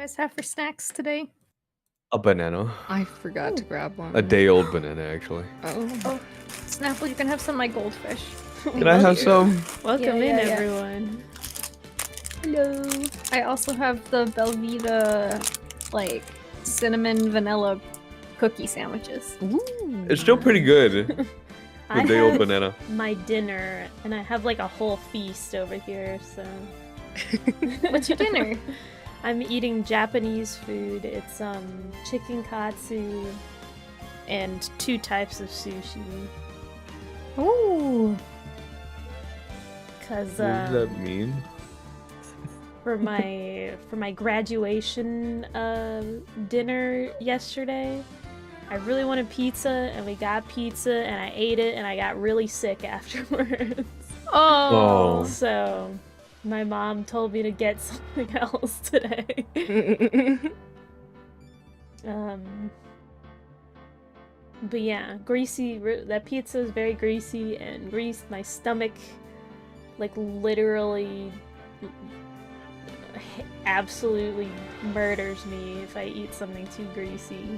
guys have for snacks today? A banana. I forgot to grab one. A day-old banana, actually. Oh. Snapple, you can have some of my goldfish. Can I have some? Welcome Yeah, in, yeah. everyone. Hello. I also have the Belvita, like, cinnamon vanilla cookie sandwiches. Ooh. It's still pretty good. I The day-old have banana. my dinner, and I have like a whole feast over here, so... What's your dinner? I'm eating Japanese food. It's chicken katsu and 2 types of sushi. Ooh. Cause What does that mean? for my graduation dinner yesterday, I really wanted pizza, and we got pizza, and I ate it, and I got really sick afterwards. Oh. So my mom told me to get something else today. But yeah, greasy. That pizza is very greasy and greased. My stomach, like, literally absolutely murders me if I eat something too greasy.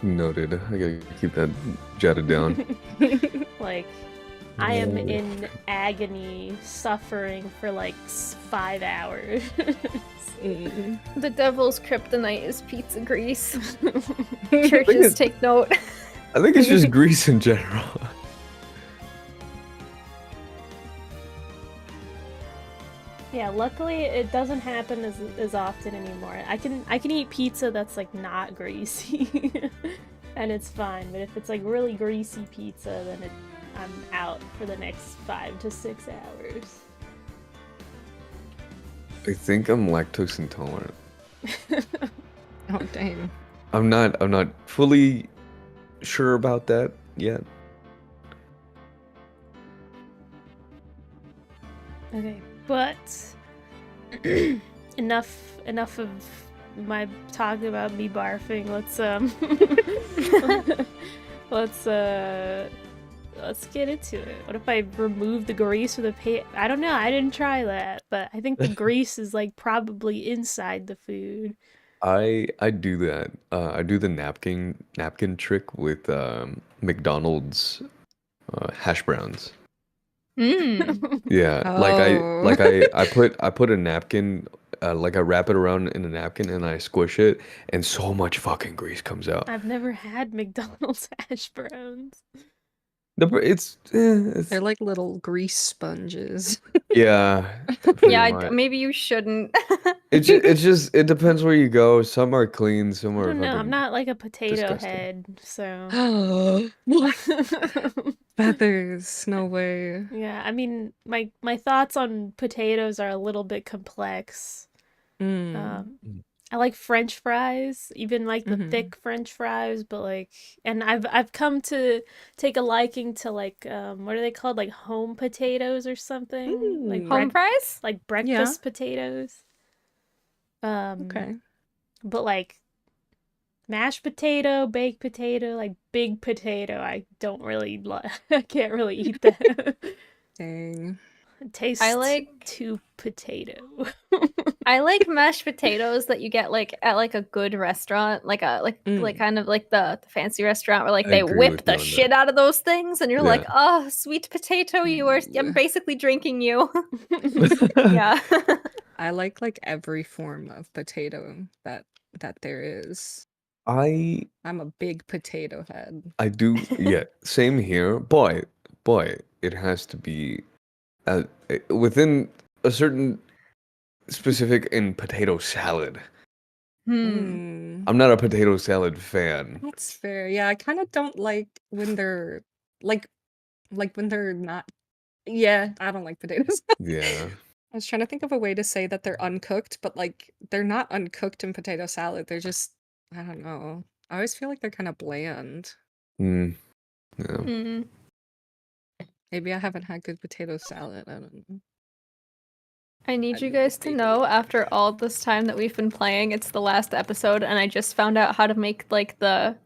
Noted. I gotta keep that jotted down. Like, I am in agony, suffering for like 5 hours. The devil's kryptonite is pizza grease. Churches take note. I think it's just grease in general. Yeah, luckily it doesn't happen as often anymore. I can eat pizza that's like not greasy, and it's fine. But if it's like really greasy pizza, then I'm out for the next 5 to 6 hours. I think I'm lactose intolerant. Oh dang. I'm not fully sure about that yet. Okay, but enough of my talking about me barfing. Let's get into it. What if I remove the grease with a I don't know. I didn't try that, but I think the grease is like probably inside the food. I do that. I do the napkin trick with McDonald's hash browns. Yeah, I put a napkin, like I wrap it around in a napkin and I squish it, and so much fucking grease comes out. I've never had McDonald's hash browns. It's They're like little grease sponges. yeah. Yeah, maybe you shouldn't. It depends where you go. Some are clean, some I are don't know. I'm fucking not like a potato disgusting. head, so. Oh, feathers, no way. Yeah, I mean, my thoughts on potatoes are a little bit complex. I like French fries, even like the thick French fries, but like, and I've come to take a liking to like what are they called, like home potatoes or something, like Home fries? like breakfast potatoes. Okay. But like mashed potato, baked potato, like big potato, I don't really I can't really eat that. Dang. It tastes too potato. I like mashed potatoes that you get like at like a good restaurant, like kind of like the fancy restaurant where like they whip the shit out of those things, and you're like, oh, sweet potato, I'm basically drinking you. Yeah. I like every form of potato that there is. I'm a big potato head. I do, yeah, same here. Boy, it has to be within a certain specific in potato salad. I'm not a potato salad fan. That's fair. Yeah, I kind of don't like when they're like when they're not. Yeah, I don't like potatoes. Yeah. I was trying to think of a way to say that they're uncooked, but like they're not uncooked in potato salad. They're just, I don't know. I always feel like they're kind of bland. Yeah. Maybe I haven't had good potato salad. I don't know. I need you guys to know, after all this time that we've been playing, it's the last episode, and I just found out how to make like the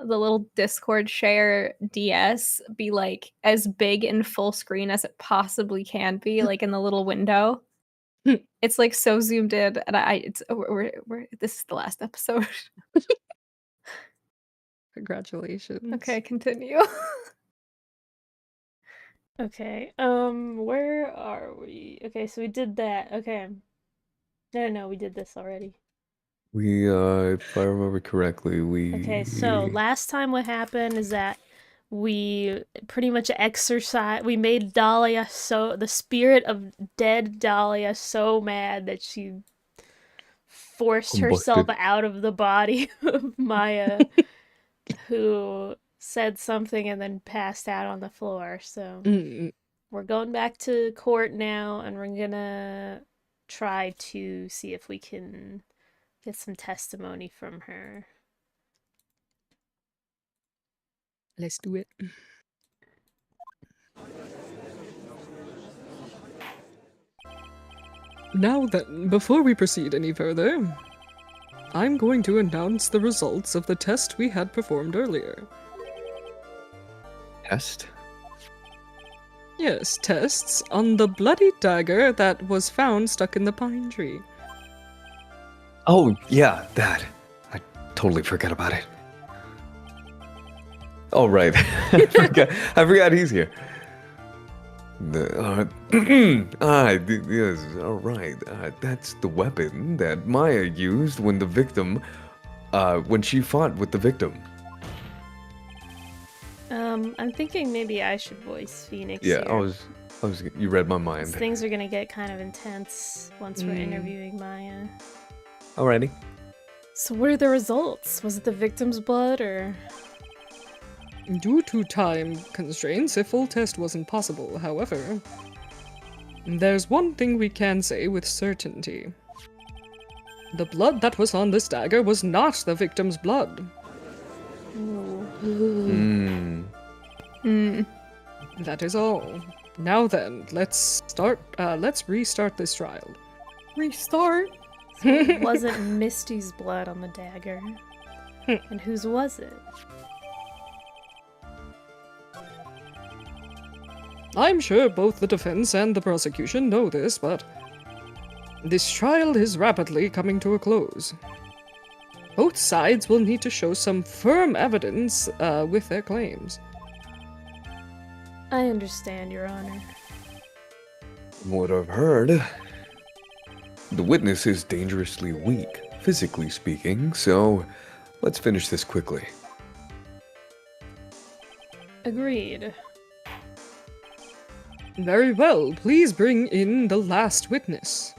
little Discord share DS be like as big and full screen as it possibly can be, like in the little window. It's like so zoomed in, and this is the last episode. Congratulations. Okay, continue. Okay. Where are we? Okay, so we did that. Okay. No, we did this already. We, if I remember correctly, Okay, so last time what happened is that we pretty much we made Dahlia the spirit of dead Dahlia so mad that she forced herself Combusted. out of the body of Maya, who said something and then passed out on the floor. So we're going back to court now, and we're gonna try to see if we can get some testimony from her. Let's do it. Now then, before we proceed any further, I'm going to announce the results of the test we had performed earlier. Test? Yes, tests on the bloody dagger that was found stuck in the pine tree. Oh, yeah, that. I totally forgot about it. Oh, right. I forgot he's here. Yes, all right. That's the weapon that Maya used when when she fought with the victim. I'm thinking maybe I should voice Phoenix. Yeah, here. you read my mind. Things are gonna get kind of intense once we're interviewing Maya. Alrighty. So what are the results? Was it the victim's blood, or...? Due to time constraints, a full test wasn't possible. However, there's one thing we can say with certainty. The blood that was on this dagger was not the victim's blood. That is all. Now then, let's restart this trial. Restart? So it wasn't Misty's blood on the dagger. And whose was it? I'm sure both the defense and the prosecution know this, but this trial is rapidly coming to a close. Both sides will need to show some firm evidence with their claims. I understand, Your Honor. From what I've heard, the witness is dangerously weak, physically speaking, so let's finish this quickly. Agreed. Very well, please bring in the last witness.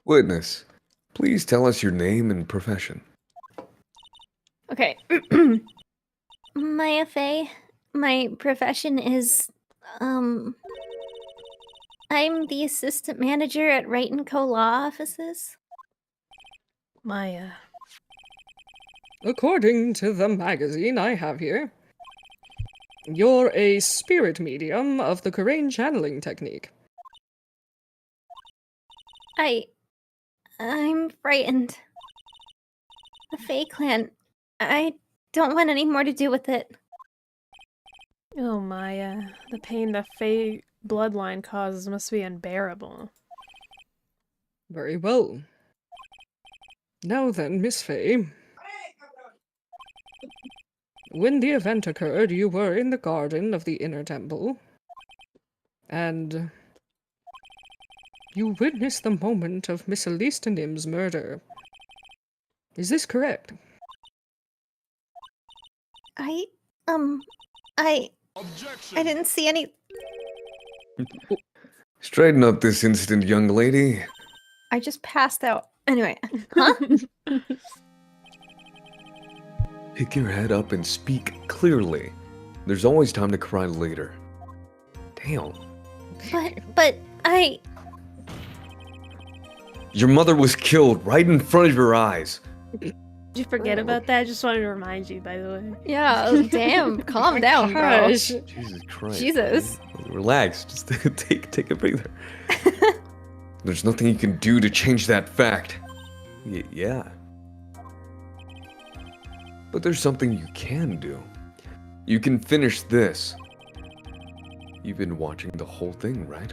Witness, please tell us your name and profession. Okay. Maya Faye. My profession is, I'm the assistant manager at Wright & Co. Law Offices. Maya. According to the magazine I have here, you're a spirit medium of the Korean channeling technique. I'm frightened. The Faye clan. I don't want any more to do with it. Oh, Maya. The pain the Faye bloodline causes must be unbearable. Very well. Now then, Miss Faye. When the event occurred, you were in the garden of the inner temple, and you witnessed the moment of Miss Elista Nim's murder. Is this correct? I didn't see any... Straighten up this instant, young lady. I just passed out. Anyway, huh? Pick your head up and speak clearly. There's always time to cry later. Damn. But I... Your mother was killed right in front of your eyes. Did you forget about that? I just wanted to remind you, by the way. Yeah, damn. Calm down, bro. Jesus Christ. Jesus. Relax. Just take a breather. There's nothing you can do to change that fact. Yeah. But there's something you can do. You can finish this. You've been watching the whole thing, right?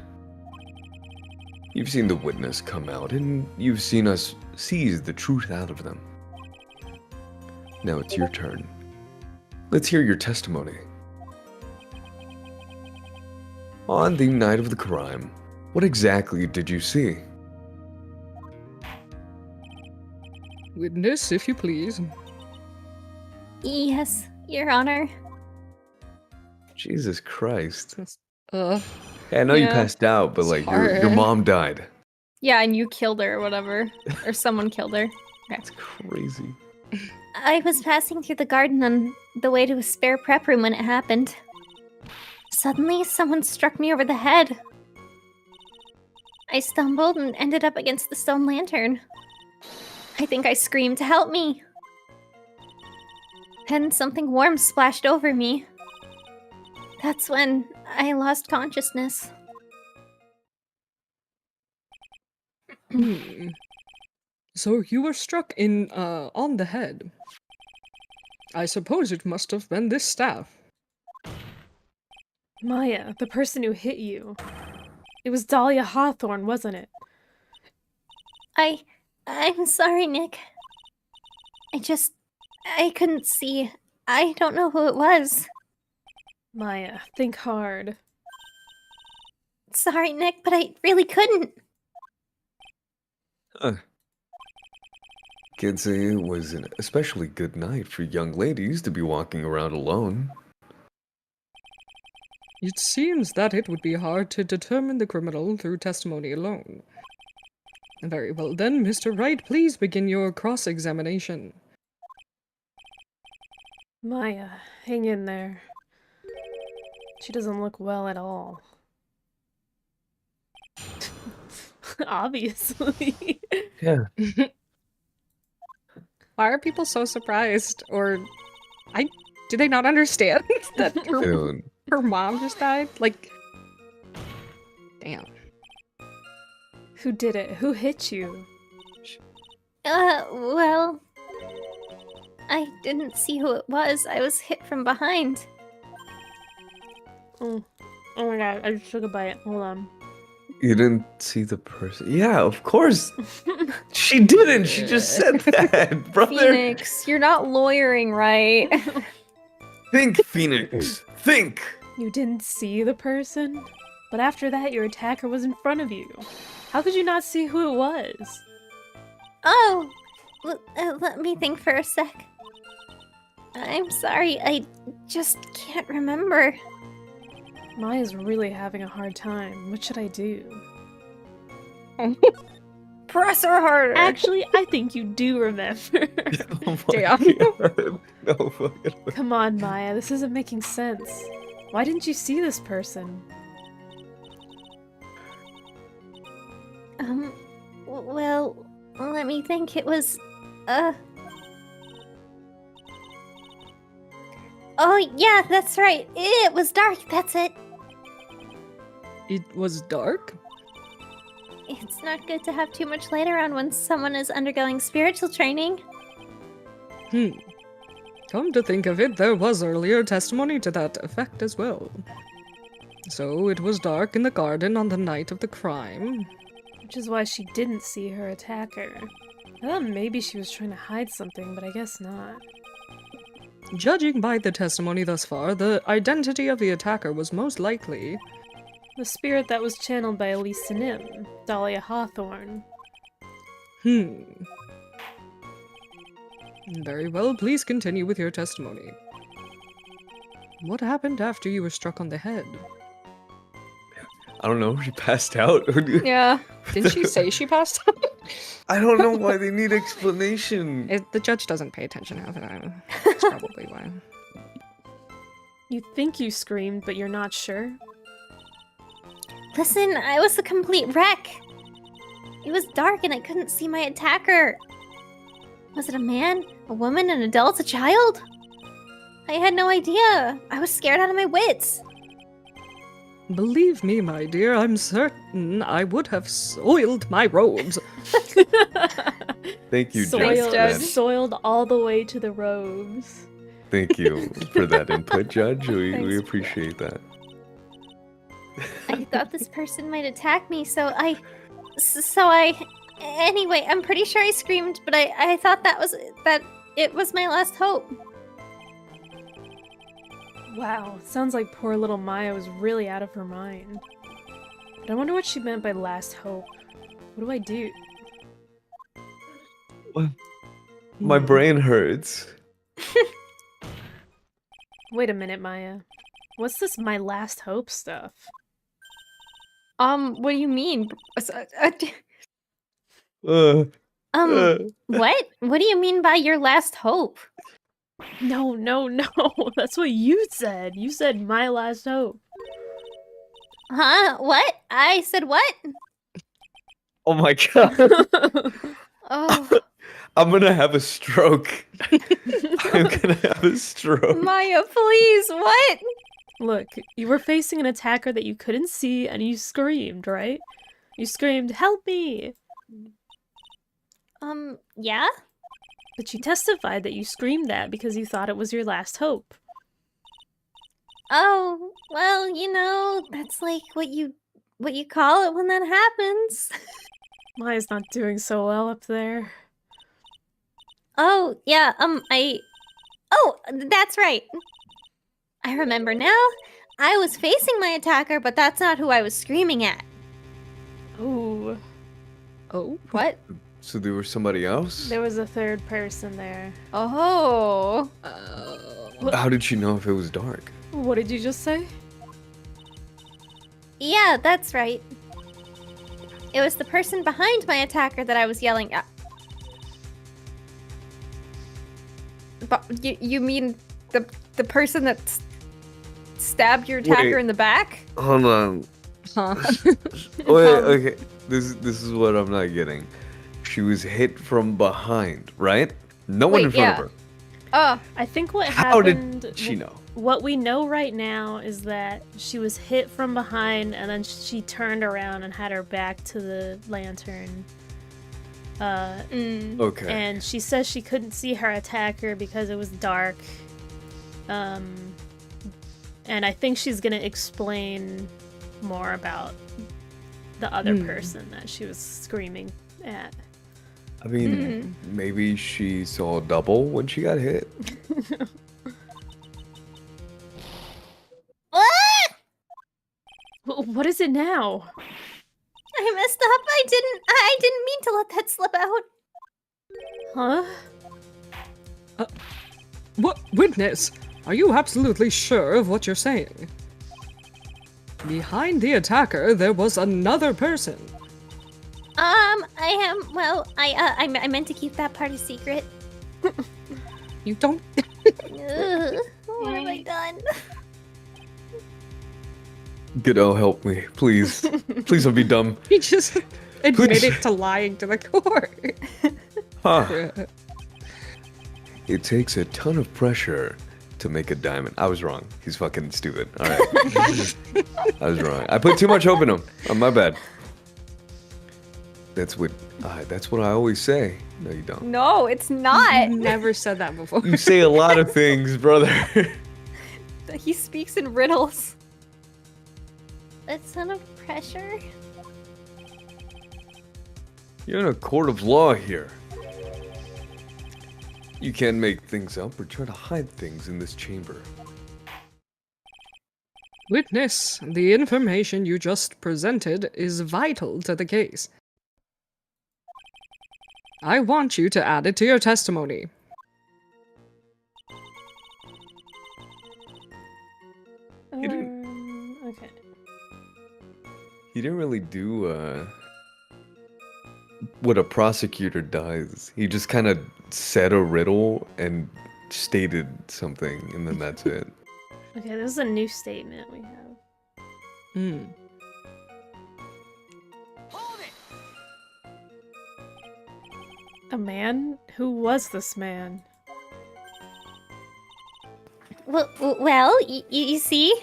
You've seen the witness come out, and you've seen us seize the truth out of them. Now it's your turn. Let's hear your testimony. On the night of the crime, what exactly did you see? Witness, if you please. Yes, Your Honor. Jesus Christ. Uh, Hey, I know you Yeah. passed out, but It's like your hard. mom died. Yeah, and you killed her or whatever. Or someone killed her. That's crazy. I was passing through the garden on the way to a spare prep room when it happened. Suddenly, someone struck me over the head. I stumbled and ended up against the stone lantern. I think I screamed to help me. Then something warm splashed over me. That's when I lost consciousness. So you were struck on the head. I suppose it must have been this staff. Maya, the person who hit you. It was Dahlia Hawthorne, wasn't it? I'm sorry, Nick. I couldn't see. I don't know who it was. Maya, think hard. Sorry, Nick, but I really couldn't. Kids say it was an especially good night for young ladies to be walking around alone. It seems that it would be hard to determine the criminal through testimony alone. Very well then, Mr. Wright, please begin your cross-examination. Maya, hang in there. She doesn't look well at all. Obviously. Yeah. Why are people so surprised? Or, do they not understand that her mom just died? Like, damn. Who did it? Who hit you? Well, I didn't see who it was. I was hit from behind. Oh my god, I just took a bite. Hold on. You didn't see the person? Yeah, of course. She didn't. She just said that, brother. Phoenix, you're not lawyering, right? Think, Phoenix. Think. You didn't see the person? But after that, your attacker was in front of you. How could you not see who it was? Oh, let me think for a sec. I'm sorry, I just can't remember. Maya's really having a hard time. What should I do? Press her harder. Actually, I think you do remember. Oh my Damn. God. No fucking way. Come on, Maya, this isn't making sense. Why didn't you see this person? Well, let me think. It was, Oh, yeah, that's right. It was dark, that's it. It was dark? It's not good to have too much light around when someone is undergoing spiritual training. Come to think of it, there was earlier testimony to that effect as well. So it was dark in the garden on the night of the crime. Which is why she didn't see her attacker. I thought maybe she was trying to hide something, but I guess not. Judging by the testimony thus far, the identity of the attacker was most likely... The spirit that was channeled by Elise Nim, Dahlia Hawthorne. Very well, please continue with your testimony. What happened after you were struck on the head? I don't know. She passed out. Yeah. Didn't she say she passed out? I don't know why they need explanation. The judge doesn't pay attention half the time. That's probably why. You think you screamed, but you're not sure? Listen, I was a complete wreck. It was dark and I couldn't see my attacker. Was it a man, a woman, an adult, a child? I had no idea. I was scared out of my wits. Believe me, my dear, I'm certain I would have soiled my robes. Thank you, Soiled, Judge. soiled all the way to the robes. Thank you for that input, Judge. We Thanks. appreciate that. I thought this person might attack me, so I... Anyway, I'm pretty sure I screamed, but I thought that it was my last hope. Wow, sounds like poor little Maya was really out of her mind. But I wonder what she meant by last hope. What do I do? My brain hurts. Wait a minute, Maya. What's this my last hope stuff? What do you mean? Uh, What? What do you mean by your last hope? No, no, no. That's what you said. You said my last hope. Huh? What? I said what? oh my god. Oh, I'm gonna have a stroke. I'm gonna have a stroke. Maya, please, what? Look, you were facing an attacker that you couldn't see and you screamed, right? You screamed, "Help me!" Yeah? But you testified that you screamed that because you thought it was your last hope. Oh, well, you know, that's like what you call it when that happens. Maya's not doing so well up there. Oh, yeah, Oh, that's right. I remember now. I was facing my attacker, but that's not who I was screaming at. Ooh. Oh? What? So there was somebody else? There was a third person there. Oh. How did she know if it was dark? What did you just say? Yeah, that's right. It was the person behind my attacker that I was yelling at. But you mean the person that stabbed your attacker Wait. in the back? Hold on. Huh. Wait, okay. This is what I'm not getting. She was hit from behind, right? No one Wait, in front yeah. of her. Oh, I think what How happened... did she know? What we know right now is that she was hit from behind and then she turned around and had her back to the lantern. Okay. And she says she couldn't see her attacker because it was dark. And I think she's gonna explain more about the other person that she was screaming at. I mean, maybe she saw double when she got hit. What is it now? I messed up. I didn't mean to let that slip out. Huh? What? Witness, are you absolutely sure of what you're saying? Behind the attacker, there was another person. I am. Well, I meant to keep that part a secret. You don't. Ugh, what have I done? Godot, help me, please. Please don't be dumb. He just admitted to lying to the court. Huh. It takes a ton of pressure to make a diamond. I was wrong. He's fucking stupid. All right. I was wrong. I put too much hope in him. Oh, my bad. That's what I always say. No, you don't. No, it's not. Never said that before. You say a lot of things, brother. He speaks in riddles. A ton of pressure. You're in a court of law here. You can't make things up or try to hide things in this chamber. Witness, the information you just presented is vital to the case. I want you to add it to your testimony. Okay. He didn't really do what a prosecutor does. He just kind of said a riddle and stated something, and then that's it. Okay, this is a new statement we have. Hmm. A man? Who was this man? Well, you see,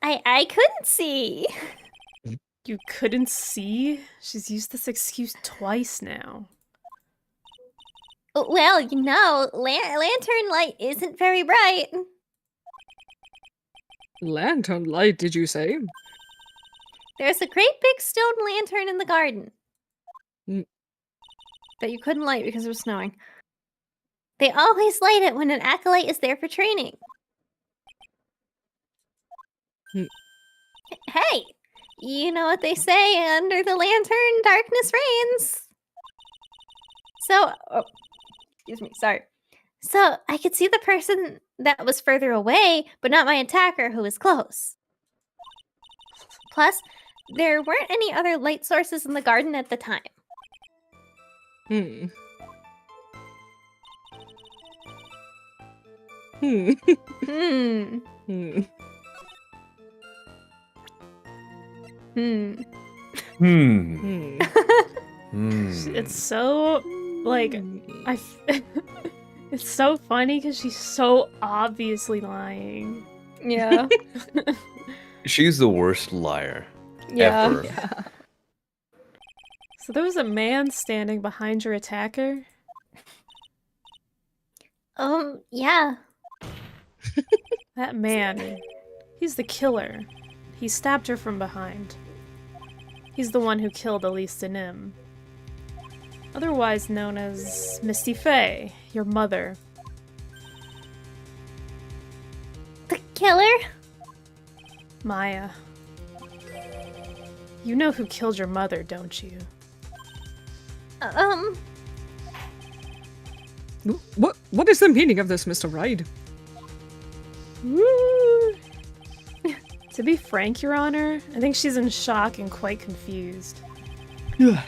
I couldn't see. You couldn't see? She's used this excuse twice now. Well, lantern light isn't very bright. Lantern light, did you say? There's a great big stone lantern in the garden. Mm. That you couldn't light because it was snowing. They always light it when an acolyte is there for training. Mm. Hey, you know what they say, under the lantern, darkness reigns. So, excuse me, sorry. So, I could see the person that was further away, but not my attacker who was close. Plus, there weren't any other light sources in the garden at the time. Hmm. Hmm. Hmm. Hmm. Hmm. Hmm. Hmm. It's so like it's so funny because she's so obviously lying. Yeah. She's the worst liar Yeah. ever. Yeah. So there was a man standing behind your attacker. Yeah. That man, he's the killer. He stabbed her from behind. He's the one who killed Elise Denim. Otherwise known as Misty Faye, your mother. The killer? Maya. You know who killed your mother, don't you? What is the meaning of this, Mr. Ryde? To be frank, Your Honor, I think she's in shock and quite confused. Yeah.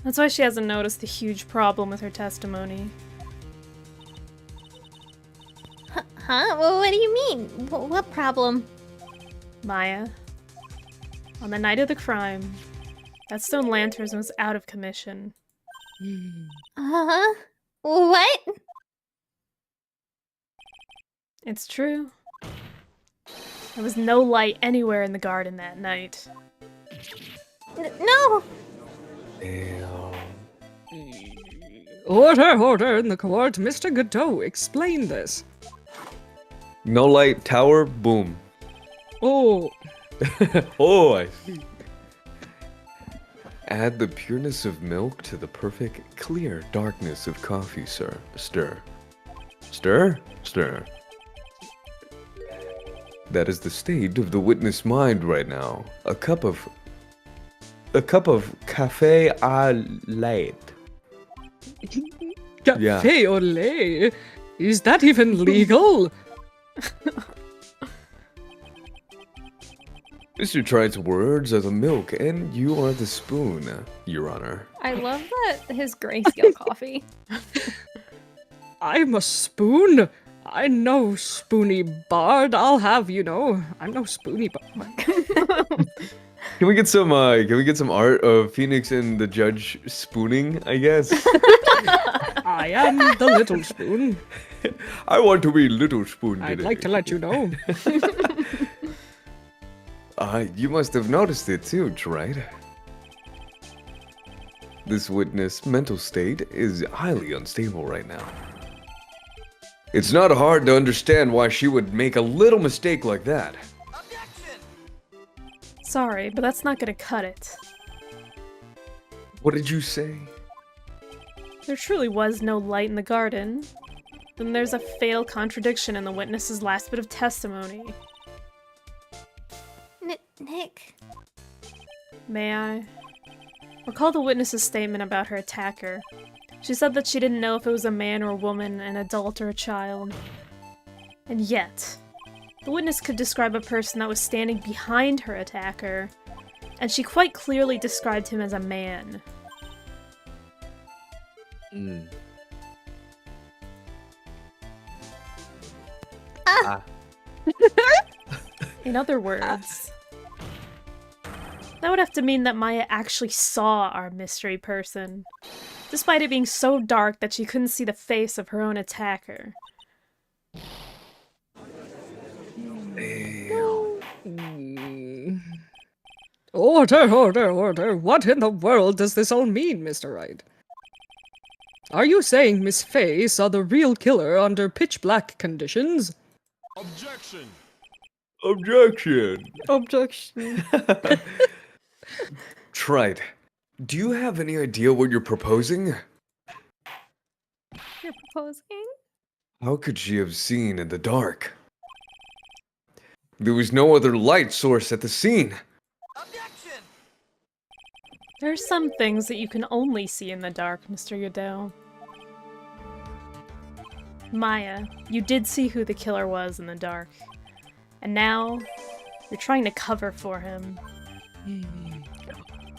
That's why she hasn't noticed the huge problem with her testimony. Huh? Well, what do you mean? What problem? Maya. On the night of the crime, that stone lantern was out of commission. What? It's true. There was no light anywhere in the garden that night. No! Order in the court. Mr. Godot, explain this. No light, tower, boom. Oh. Oh, I see. Add the pureness of milk to the perfect, clear darkness of coffee, sir. Stir. Stir? Stir. That is the state of the witness mind right now. A cup of cafe au lait. Cafe au lait? Is that even legal? Mr. Tride's words are the milk, and you are the spoon, Your Honor. I love that his grayscale coffee. I'm a spoon. I know spoony bard. I'll have you know. I'm no spoony bard. Can we get some art of Phoenix and the judge spooning, I guess? I am the little spoon. I want to be little spoon today. I'd like to let you know. You must have noticed it too, Tride. This witness' mental state is highly unstable right now. It's not hard to understand why she would make a little mistake like that. Sorry, but that's not gonna cut it. What did you say? There truly was no light in the garden. Then there's a fatal contradiction in the witness's last bit of testimony. Nick. May I? Recall the witness's statement about her attacker. She said that she didn't know if it was a man or a woman, an adult or a child. And yet, the witness could describe a person that was standing behind her attacker, and she quite clearly described him as a man. In other words, that would have to mean that Maya actually saw our mystery person, despite it being so dark that she couldn't see the face of her own attacker. Order. What in the world does this all mean, Mr. Wright? Are you saying Miss Faye saw the real killer under pitch black conditions? Objection! Objection. Objection. Trite, do you have any idea what you're proposing? You're proposing? How could she have seen in the dark? There was no other light source at the scene. Objection! There are some things that you can only see in the dark, Mr. Goodell. Maya, you did see who the killer was in the dark. And now, you're trying to cover for him.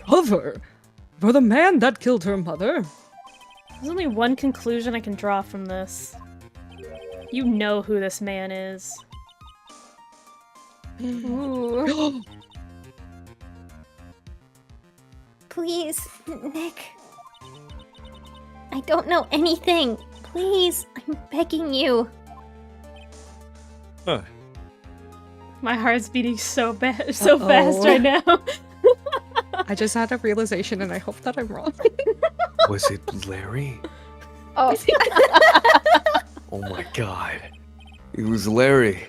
Cover? For the man that killed her mother? There's only one conclusion I can draw from this. You know who this man is. Ooh. Please, Nick. I don't know anything. Please, I'm begging you. Huh. My heart's beating so so fast right now. I just had a realization and I hope that I'm wrong. Was it Larry? Oh. Oh my god. It was Larry.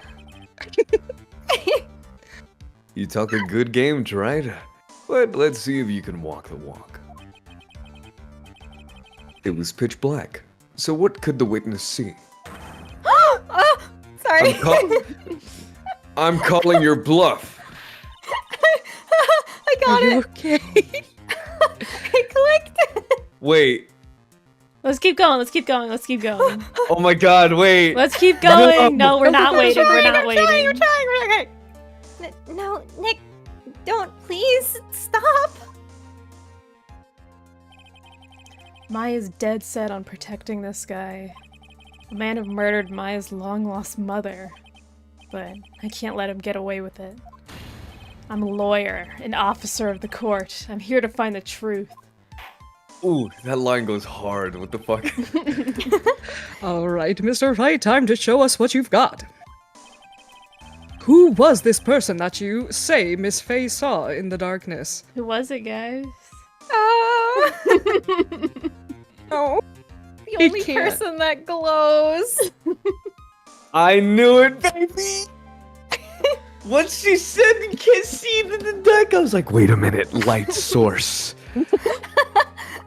You talk a good game, Trite. But let's see if you can walk the walk. It was pitch black. So what could the witness see? Oh, sorry. I'm calling your bluff. I got Are you it. okay? I clicked. Wait. Let's keep going, let's keep going, let's keep going. Oh my god, wait. Let's keep going! No, we're not waiting, we're not We're waiting. trying. No, Nick, don't. Please, stop. Maya's dead set on protecting this guy. A man who murdered Maya's long-lost mother. But I can't let him get away with it. I'm a lawyer, an officer of the court. I'm here to find the truth. Ooh, that line goes hard. What the fuck? Alright, Mr. Wright, time to show us what you've got. Who was this person that you say Miss Faye saw in the darkness? Who was it, guys? No. The He only can't. person that glows. I knew it, baby! Once she said you can't see it in the dark, I was like, wait a minute, light source.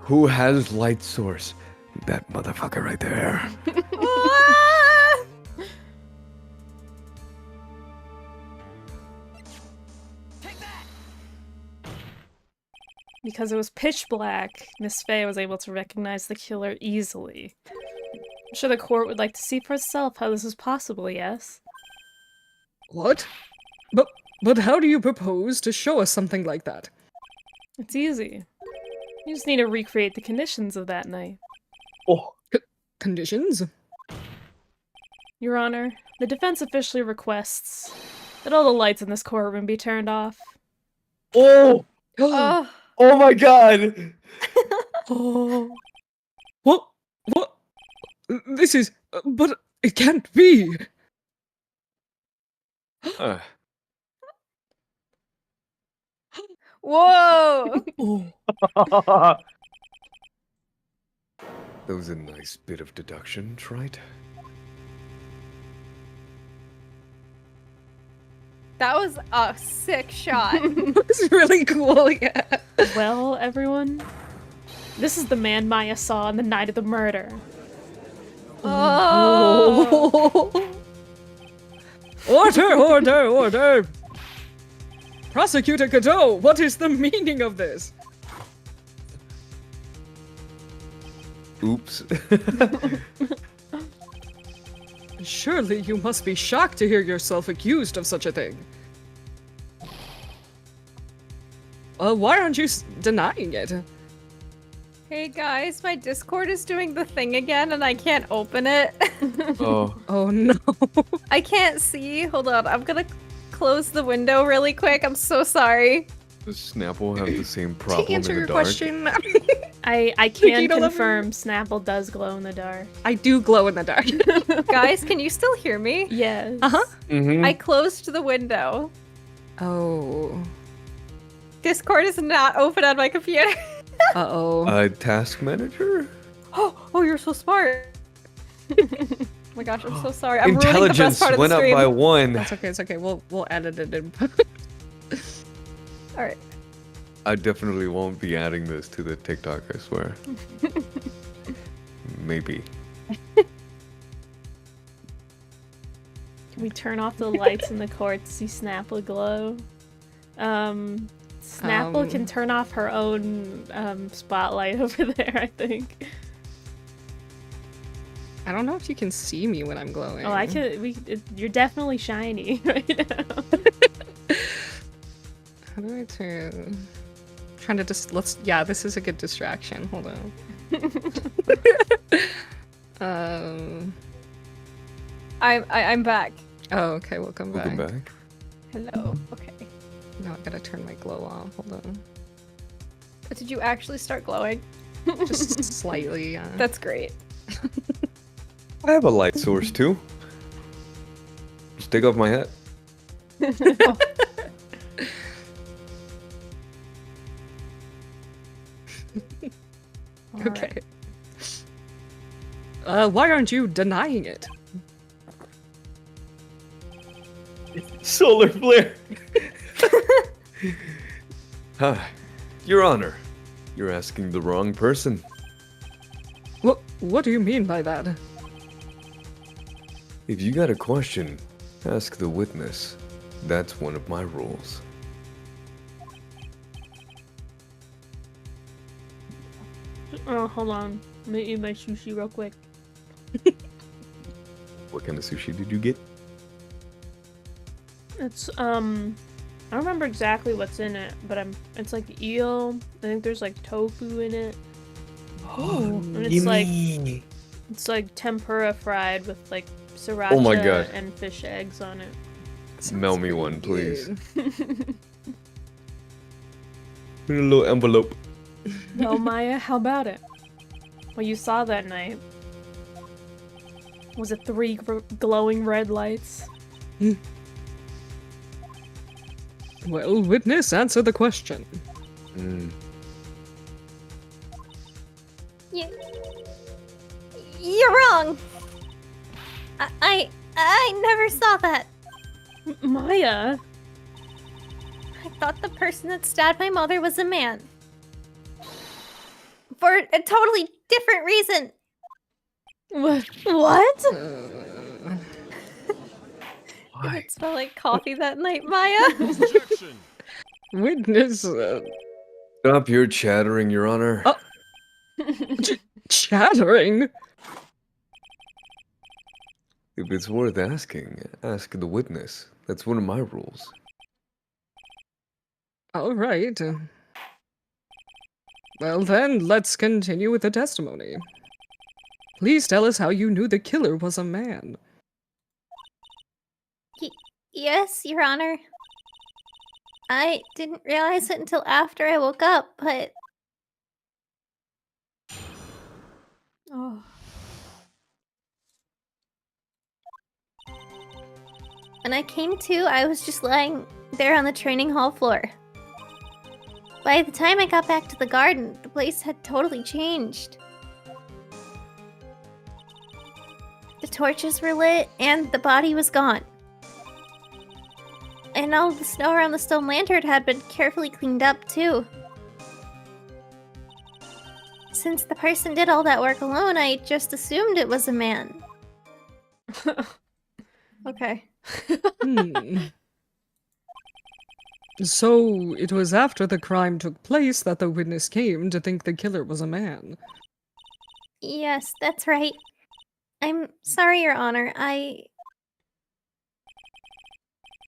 Who has light source? That motherfucker right there. Ah! Because it was pitch black, Miss Faye was able to recognize the killer easily. I'm sure the court would like to see for itself how this is possible, yes? What? But how do you propose to show us something like that? It's easy. You just need to recreate the conditions of that night. Oh. Conditions? Your Honor, the defense officially requests that all the lights in this courtroom be turned off. Oh! Oh. Oh my god! Oh. What? This is... But it can't be! Whoa. Oh. That was a nice bit of deduction, Trite. That was a sick shot. It's really cool, yeah. Well, everyone, this is the man Maya saw on the night of the murder. Oh. Order! Prosecutor Cadeau, what is the meaning of this? Oops. Surely you must be shocked to hear yourself accused of such a thing. Why aren't you denying it? Hey guys, my Discord is doing the thing again and I can't open it. Oh. Oh no. I can't see. Hold on, I'm gonna close the window really quick. I'm so sorry. Does Snapple have the same problem To answer in the your dark? question, I can Nikita, let me- confirm Snapple does glow in the dark. I do glow in the dark. Guys, can you still hear me? Yes. Uh-huh. Mm-hmm. I closed the window. Oh. Discord is not open on my computer. Uh-oh. Task manager? Oh, you're so smart. Oh my gosh, I'm so sorry. I'm ruining the best Intelligence part of the went up stream. by 1. That's okay, it's okay. We'll edit it in. All right. I definitely won't be adding this to the TikTok, I swear. Maybe. Can we turn off the lights in the court to see Snapple glow? Snapple can turn off her own spotlight over there, I think. I don't know if you can see me when I'm glowing. Oh, I can. You're definitely shiny right now. How do I turn? Trying to just yeah, this is a good distraction. Hold on. I'm back. Oh, okay. Welcome back. Welcome back. Hello. Okay. Now I gotta turn my glow off. Hold on. Did you actually start glowing? Just slightly. Yeah. That's great. I have a light source too. Just take off my hat. Okay. Why aren't you denying it? Solar flare. Your Honor, you're asking the wrong person. What do you mean by that? If you got a question, ask the witness. That's one of my rules. Oh, hold on. Let me eat my sushi real quick. What kind of sushi did you get? It's I don't remember exactly what's in it, but it's like eel. I think there's like tofu in it. And it's like tempura fried with like sriracha Oh my God. and fish eggs on it. Smell me one, please. In a little envelope. Well, Maya, how about it? What you saw that night? Was it 3 glowing red lights? Well, witness, answer the question. You're wrong. I never saw that. Maya? I thought the person that stabbed my mother was a man. For a totally different reason. What? Did it smell like coffee that night, Maya? Objection. Witness, Stop your chattering, Your Honor. Oh. Chattering? If it's worth asking, ask the witness. That's one of my rules. All right. Well then, let's continue with the testimony. Please tell us how you knew the killer was a man. Yes, Your Honor. I didn't realize it until after I woke up, but... Oh. When I came to, I was just lying there on the training hall floor. By the time I got back to the garden, the place had totally changed. The torches were lit, and the body was gone. And all the snow around the stone lantern had been carefully cleaned up, too. Since the person did all that work alone, I just assumed it was a man. Okay. So, it was after the crime took place that the witness came to think the killer was a man. Yes, that's right. I'm sorry, Your Honor.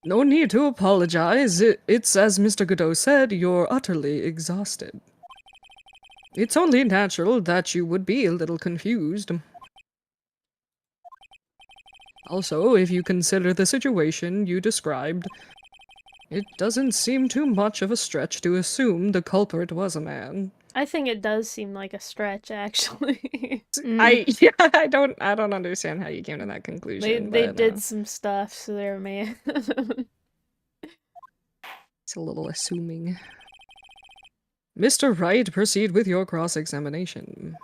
No need to apologize. It's as Mr. Godot said, you're utterly exhausted. It's only natural that you would be a little confused. Also, if you consider the situation you described, it doesn't seem too much of a stretch to assume the culprit was a man. I think it does seem like a stretch, actually. I don't understand how you came to that conclusion. They did some stuff, so they're a man. It's a little assuming. Mr. Wright, proceed with your cross-examination.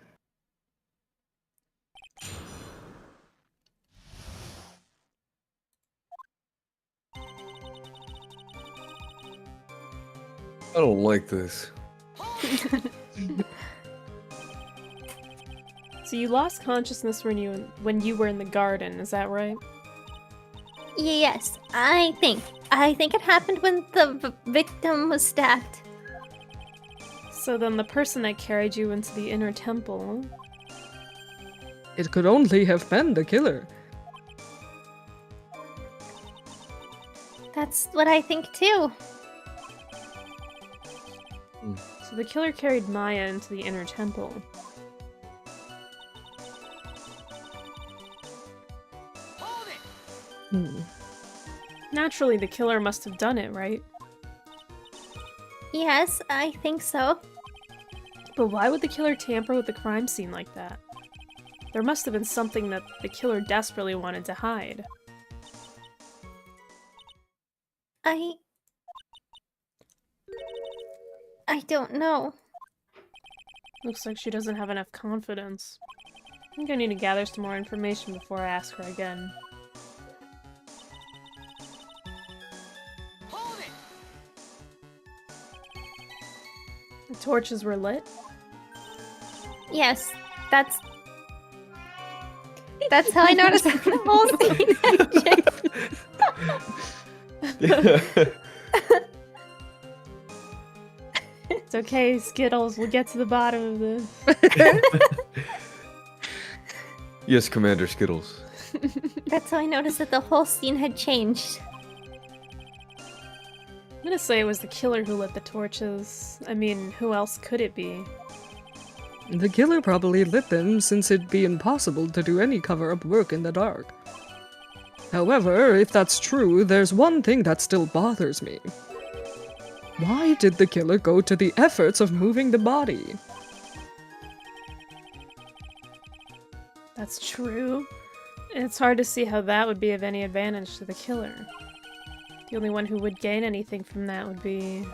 I don't like this. So you lost consciousness when you were in the garden, is that right? Yes, I think. I think it happened when the victim was stabbed. So then the person that carried you into the inner temple... It could only have been the killer. That's what I think too. So the killer carried Maya into the inner temple. Naturally, the killer must have done it, right? Yes, I think so. But why would the killer tamper with the crime scene like that? There must have been something that the killer desperately wanted to hide. I don't know. Looks like she doesn't have enough confidence. I think I need to gather some more information before I ask her again. The torches were lit? Yes, that's how I noticed the whole scene had changed. It's okay, Skittles, we'll get to the bottom of this. Yes, Commander Skittles. That's how I noticed that the whole scene had changed. I'm gonna say it was the killer who lit the torches. I mean, who else could it be? The killer probably lit them since it'd be impossible to do any cover-up work in the dark. However, if that's true, there's one thing that still bothers me. Why did the killer go to the efforts of moving the body? That's true. It's hard to see how that would be of any advantage to the killer. The only one who would gain anything from that would be...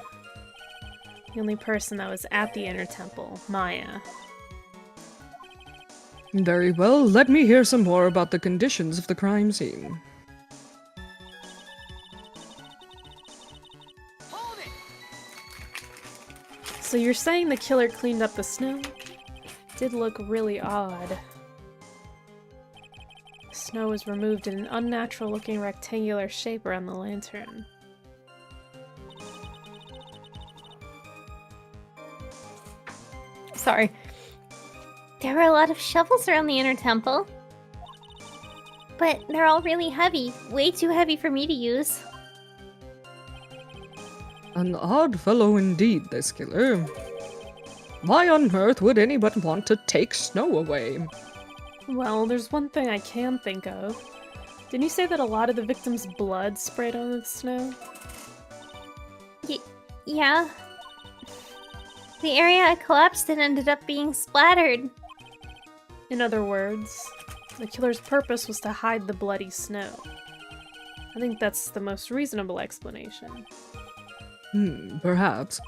the only person that was at the inner temple, Maya. Very well, let me hear some more about the conditions of the crime scene. So you're saying the killer cleaned up the snow? Did look really odd. The snow was removed in an unnatural looking rectangular shape around the lantern. Sorry. There were a lot of shovels around the inner temple. But they're all really heavy. Way too heavy for me to use. An odd fellow indeed, this killer. Why on earth would anyone want to take snow away? Well, there's one thing I can think of. Didn't you say that a lot of the victim's blood sprayed on the snow? Yeah. The area I collapsed in ended up being splattered. In other words, the killer's purpose was to hide the bloody snow. I think that's the most reasonable explanation. Perhaps.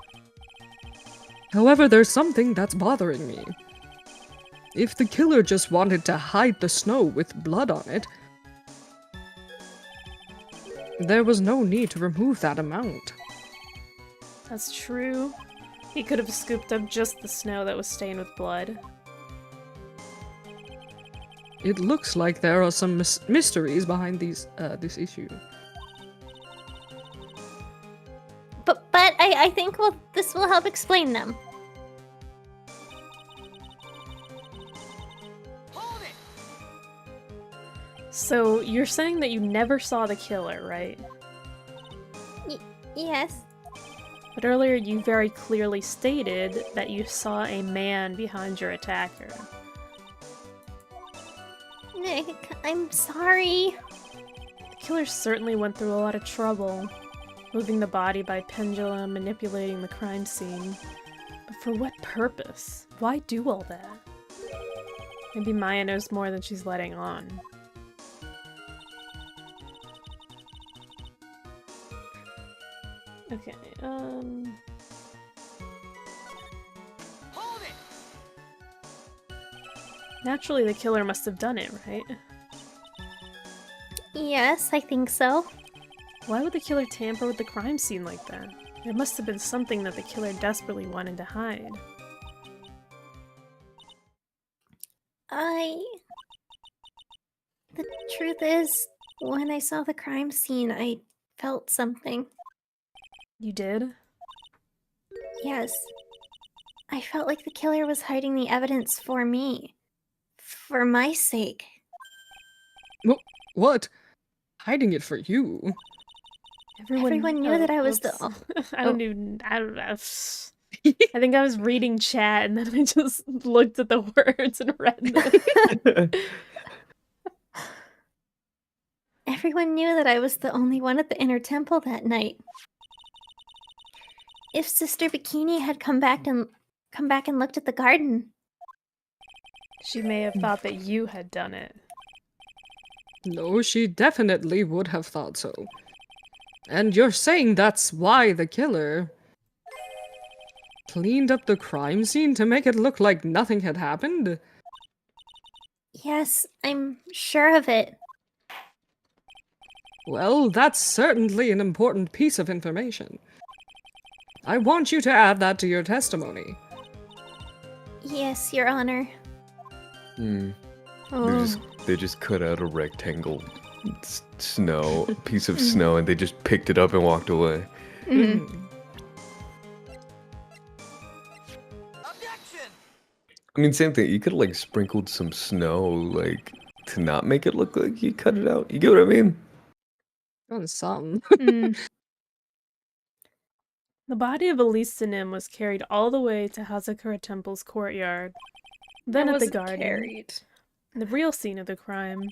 However, there's something that's bothering me. If the killer just wanted to hide the snow with blood on it, there was no need to remove that amount. That's true. He could have scooped up just the snow that was stained with blood. It looks like there are some mysteries behind this issue. But I think this will help explain them. So, you're saying that you never saw the killer, right? Yes. But earlier you very clearly stated that you saw a man behind your attacker. Nick, I'm sorry. The killer certainly went through a lot of trouble, moving the body by pendulum, manipulating the crime scene. But for what purpose? Why do all that? Maybe Maya knows more than she's letting on. Okay, naturally the killer must have done it, right? Yes, I think so. Why would the killer tamper with the crime scene like that? There must have been something that the killer desperately wanted to hide. The truth is, when I saw the crime scene, I felt something. You did? Yes. I felt like the killer was hiding the evidence for me. For my sake. What? Hiding it for you? Everyone knew that I was the... I don't know. I think I was reading chat and then I just looked at the words and read them. Everyone knew that I was the only one at the inner temple that night. If Sister Bikini had come back and looked at the garden, She may have thought that you had done it. No, she definitely would have thought so. And you're saying that's why the killer cleaned up the crime scene to make it look like nothing had happened? yes, I'm sure of it. Well, that's certainly an important piece of information. I want you to add that to your testimony. Yes, Your Honor. They just cut out a rectangle piece of snow, and they just picked it up and walked away. Objection! I mean, same thing. You could like sprinkled some snow, like to not make it look like you cut it out. You get what I mean? On some. The body of Elisanim was carried all the way to Hazakura Temple's courtyard. Then at the garden, the real scene of the crime.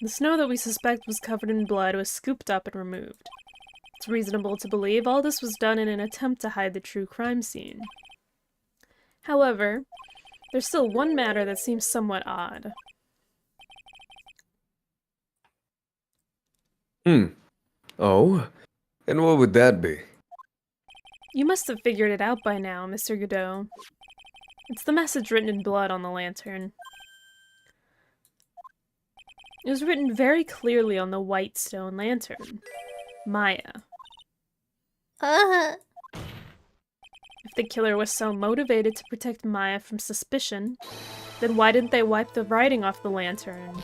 The snow that we suspect was covered in blood was scooped up and removed. It's reasonable to believe all this was done in an attempt to hide the true crime scene. However, there's still one matter that seems somewhat odd. Oh? And what would that be? You must have figured it out by now, Mr. Godot. It's the message written in blood on the lantern. It was written very clearly on the white stone lantern. Maya. If the killer was so motivated to protect Maya from suspicion, then why didn't they wipe the writing off the lantern?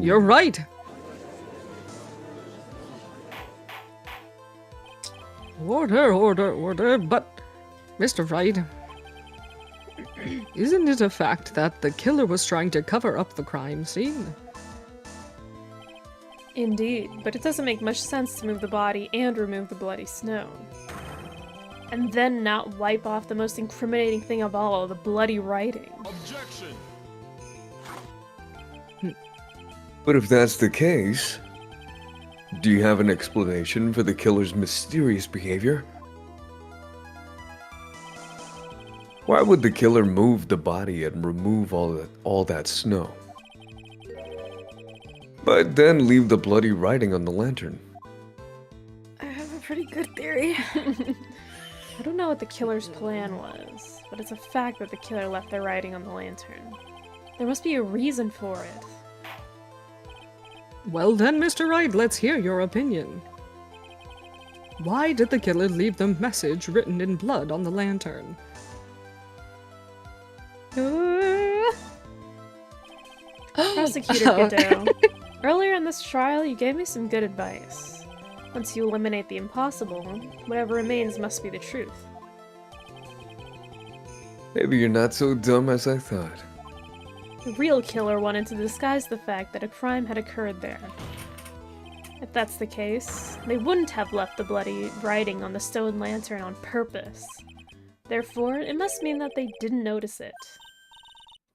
You're right. Order, but Mr. Wright, isn't it a fact that the killer was trying to cover up the crime scene? Indeed, but it doesn't make much sense to move the body and remove the bloody snow. And then not wipe off the most incriminating thing of all, the bloody writing. Objection! But if that's the case, do you have an explanation for the killer's mysterious behavior? Why would the killer move the body and remove all that snow? But then leave the bloody writing on the lantern. I have a pretty good theory. I don't know what the killer's plan was, but it's a fact that the killer left the writing on the lantern. There must be a reason for it. Well then, Mr. Wright, let's hear your opinion. Why did the killer leave the message written in blood on the lantern? Prosecutor Godot, earlier in this trial you gave me some good advice. Once you eliminate the impossible, whatever remains must be the truth. Maybe you're not so dumb as I thought. The real killer wanted to disguise the fact that a crime had occurred there. If that's the case, they wouldn't have left the bloody writing on the stone lantern on purpose. Therefore, it must mean that they didn't notice it.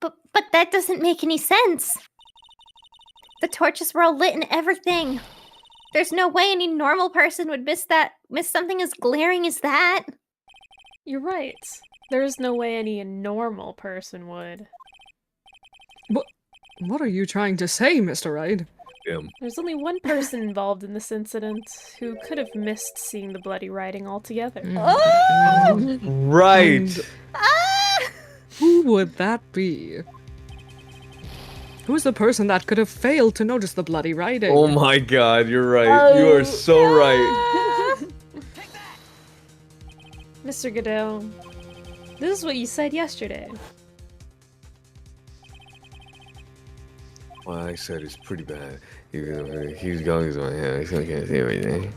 But that doesn't make any sense. The torches were all lit and everything. There's no way any normal person would miss something as glaring as that. You're right. There is no way any normal person would. What are you trying to say, Mr. Wright? There's only one person involved in this incident who could have missed seeing the bloody writing altogether. Oh! Right! Who would that be? Who's the person that could have failed to notice the bloody writing? Oh my god, you're right. You are so right. Mr. Godot, this is what you said yesterday. What I said is pretty bad. He's going to my head. I still can't see everything.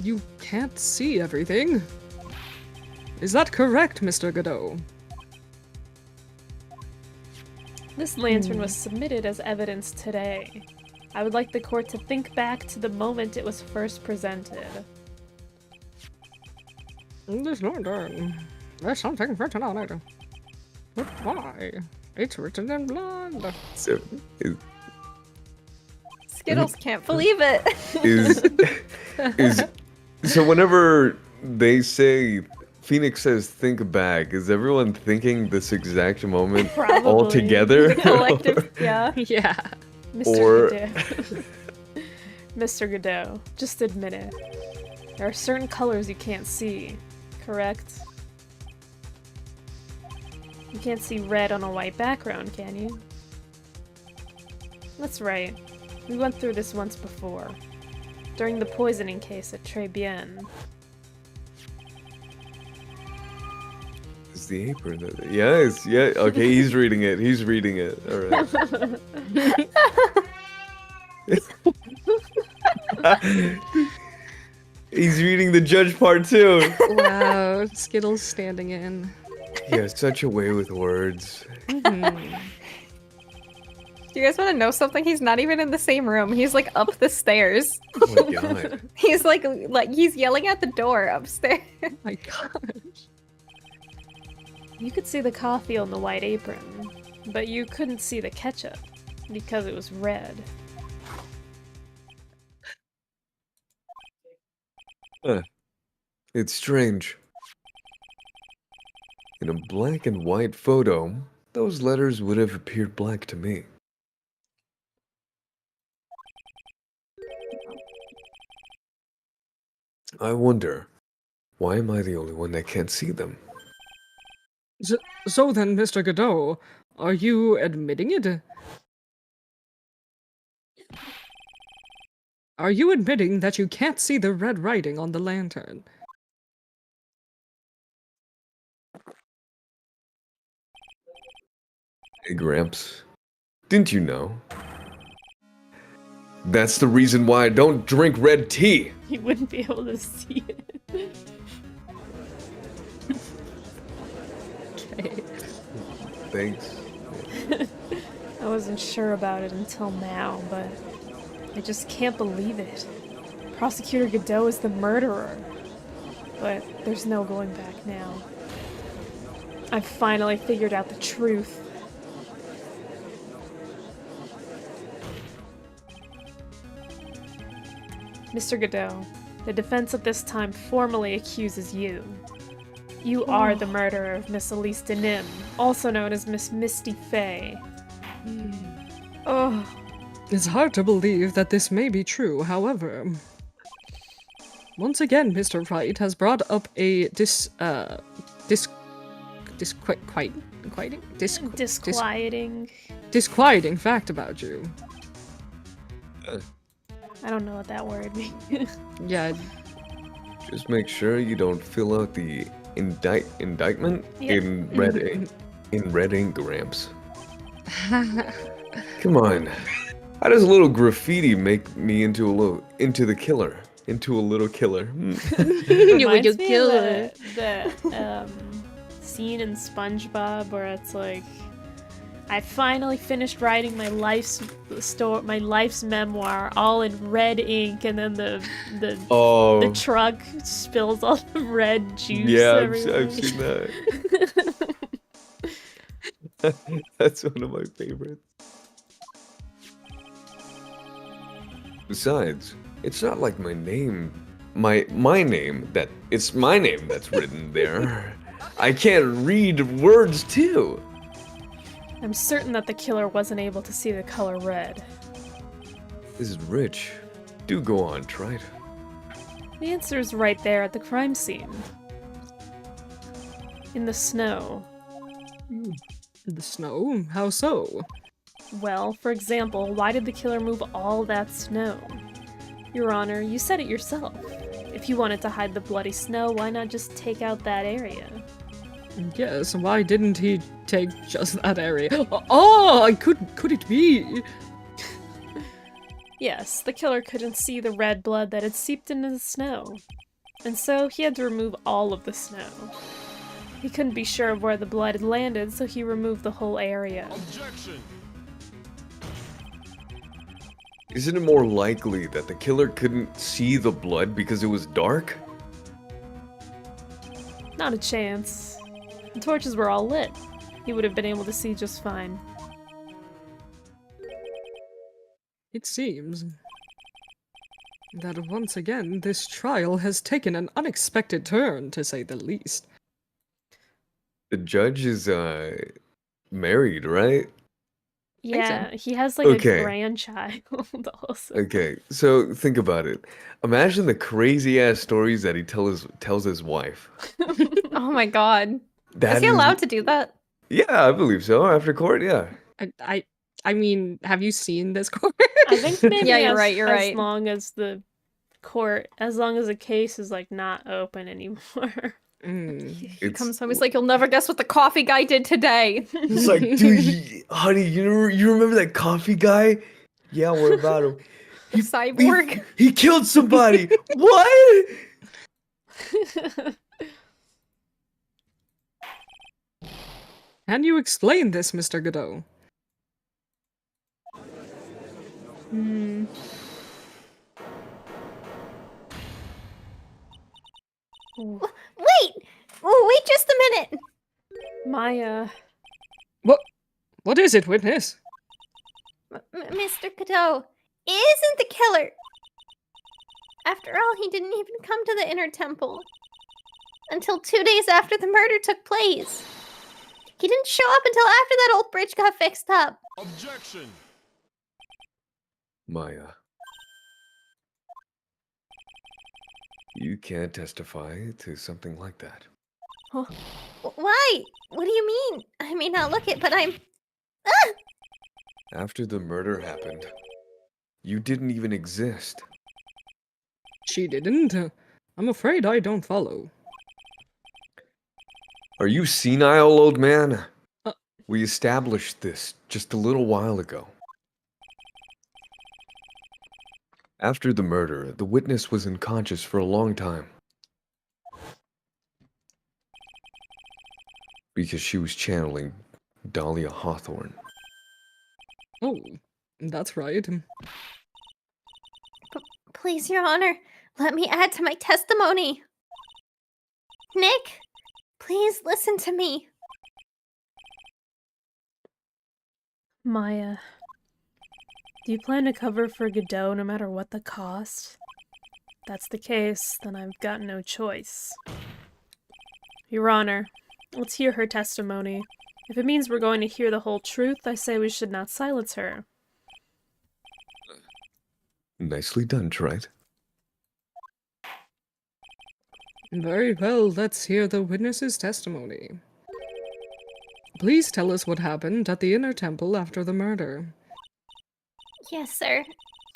You can't see everything. Is that correct, Mr. Godot? This lantern was submitted as evidence today. I would like the court to think back to the moment it was first presented. This lantern. There's something written on it. But why? It's written in blood. So, Skittles can't believe it. so whenever they say Phoenix says think back, is everyone thinking this exact moment Probably. all together? Collective, yeah. Yeah. Mr. Or- Godot. Mr. Godot, just admit it. There are certain colors you can't see, correct? You can't see red on a white background, can you? That's right. We went through this once before. During the poisoning case at Très Bien. It's the apron. Yes, yeah. Okay, he's reading it. He's reading it. All right. He's reading the judge part too. Wow, Skittles standing in. He has such a way with words. Mhm. Do you guys want to know something? He's not even in the same room. He's like up the stairs. Oh my god. He's like he's yelling at the door upstairs. Oh my gosh. You could see the coffee on the white apron, but you couldn't see the ketchup because it was red. It's strange. In a black and white photo, those letters would have appeared black to me. I wonder, why am I the only one that can't see them? So then, Mr. Godot, are you admitting it? Are you admitting that you can't see the red writing on the lantern? Hey, Gramps, didn't you know? That's the reason why I don't drink red tea. You wouldn't be able to see it. Okay. Thanks. I wasn't sure about it until now, but I just can't believe it. Prosecutor Godot is the murderer. But there's no going back now. I've finally figured out the truth. Mr. Godot, the defense at this time formally accuses you. You are the murderer of Miss Elise Denim, also known as Miss Misty Fey. Oh, It's hard to believe that this may be true, however. Once again, Mr. Wright has brought up a disquieting fact about you. I don't know what that word means. Yeah, Just make sure you don't fill out the indictment Yeah. in red ink, Gramps. Come on. How does a little graffiti make me into a little killer? Reminds me of the scene in SpongeBob where it's like, I finally finished writing my life's memoir, all in red ink, and then the truck spills all the red juice. Yeah, everywhere. I've seen that. That's one of my favorites. Besides, it's not like my name that's written there. I can't read words too. I'm certain that the killer wasn't able to see the color red. This is rich. Do go on, try it. The answer is right there at the crime scene. In the snow. the snow? How so? Well, for example, why did the killer move all that snow? Your Honor, you said it yourself. If you wanted to hide the bloody snow, why not just take out that area? Yes, why didn't he take just that area? Oh, could it be? Yes, the killer couldn't see the red blood that had seeped into the snow. And so he had to remove all of the snow. He couldn't be sure of where the blood had landed, so he removed the whole area. Objection. Isn't it more likely that the killer couldn't see the blood because it was dark? Not a chance. The torches were all lit. He would have been able to see just fine. It seems that once again this trial has taken an unexpected turn, to say the least. The judge is married, right? Yeah, he has like Okay. a grandchild also. Okay, so think about it. Imagine the crazy ass stories that he tells his wife. Oh my god. That Is he is- allowed to do that? Yeah, I believe so. After court, yeah. I mean, have you seen this court? I think maybe Yeah, you're as, right, you're as right. long as the court, as long as the case is like not open anymore. He It's- comes home, he's like, you'll never guess what the coffee guy did today. It's like, dude, honey, you remember that coffee guy? Yeah, what about him? The cyborg. He killed somebody. What? Can you explain this, Mr. Godot? Wait! Oh, wait just a minute! Maya. What is it, witness? Mr. Cadeau isn't the killer. After all, he didn't even come to the inner temple until 2 days after the murder took place. He didn't show up until after that old bridge got fixed up. Objection. Maya. You can't testify to something like that. Why? What do you mean? I may not look it, but I'm... After the murder happened, you didn't even exist. She didn't? I'm afraid I don't follow. Are you senile, old man? Uh- We established this just a little while ago. After the murder, the witness was unconscious for a long time. Because she was channeling Dahlia Hawthorne. Oh, that's right. Please, Your Honor, let me add to my testimony. Nick, please listen to me. Maya. Do you plan to cover for Godot no matter what the cost? If that's the case, then I've got no choice. Your Honor, let's hear her testimony. If it means we're going to hear the whole truth, I say we should not silence her. Nicely done, Trite. Very well, let's hear the witness's testimony. Please tell us what happened at the inner temple after the murder. Yes, sir.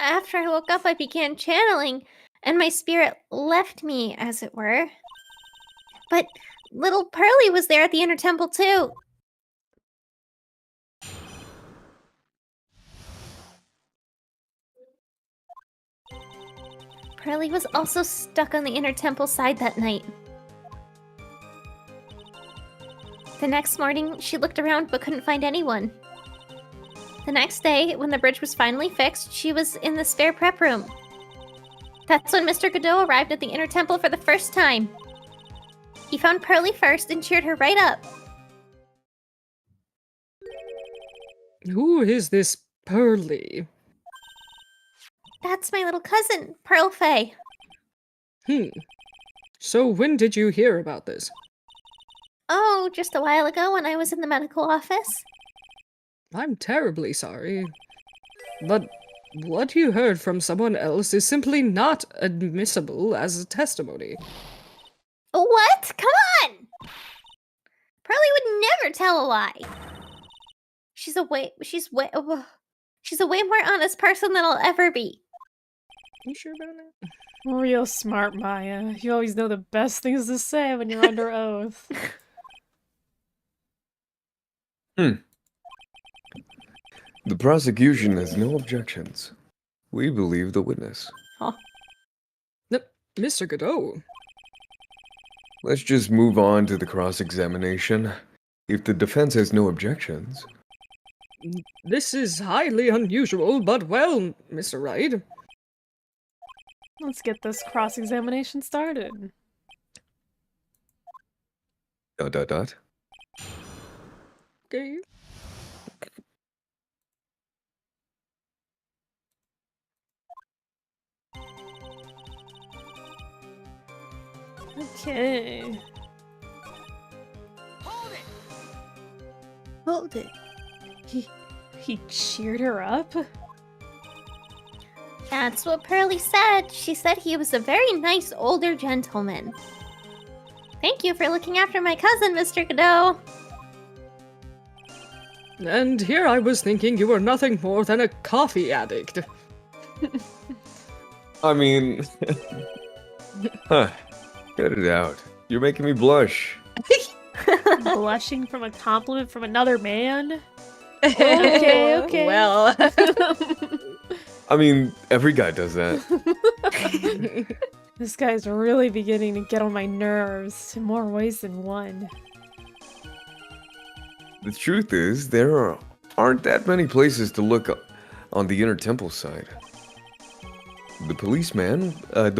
After I woke up, I began channeling, and my spirit left me, as it were. But little Pearly was there at the inner temple, too. Pearly was also stuck on the inner temple side that night. The next morning, she looked around but couldn't find anyone. The next day, when the bridge was finally fixed, she was in the spare prep room. That's when Mr. Godot arrived at the inner temple for the first time. He found Pearly first and cheered her right up. Who is this Pearly? That's my little cousin, Pearl Faye. So when did you hear about this? Oh, just a while ago when I was in the medical office. I'm terribly sorry. But what you heard from someone else is simply not admissible as a testimony. What? Come on! Pearly would never tell a lie. She's a way more honest person than I'll ever be. You sure about that? Real smart, Maya. You always know the best things to say when you're under oath. The prosecution has no objections. We believe the witness. Huh. Mr. Godot. Let's just move on to the cross-examination. If the defense has no objections. This is highly unusual, but well, Mr. Wright. Let's get this cross-examination started. ... Okay. Okay. Hold it! Hold it. He cheered her up? That's what Pearlie said. She said he was a very nice older gentleman. Thank you for looking after my cousin, Mr. Godot. And here I was thinking you were nothing more than a coffee addict. I mean... Huh. Get it out. You're making me blush. Blushing from a compliment from another man? Okay. Well. I mean, every guy does that. This guy's really beginning to get on my nerves in more ways than one. The truth is, there aren't that many places to look on the Inner Temple side. The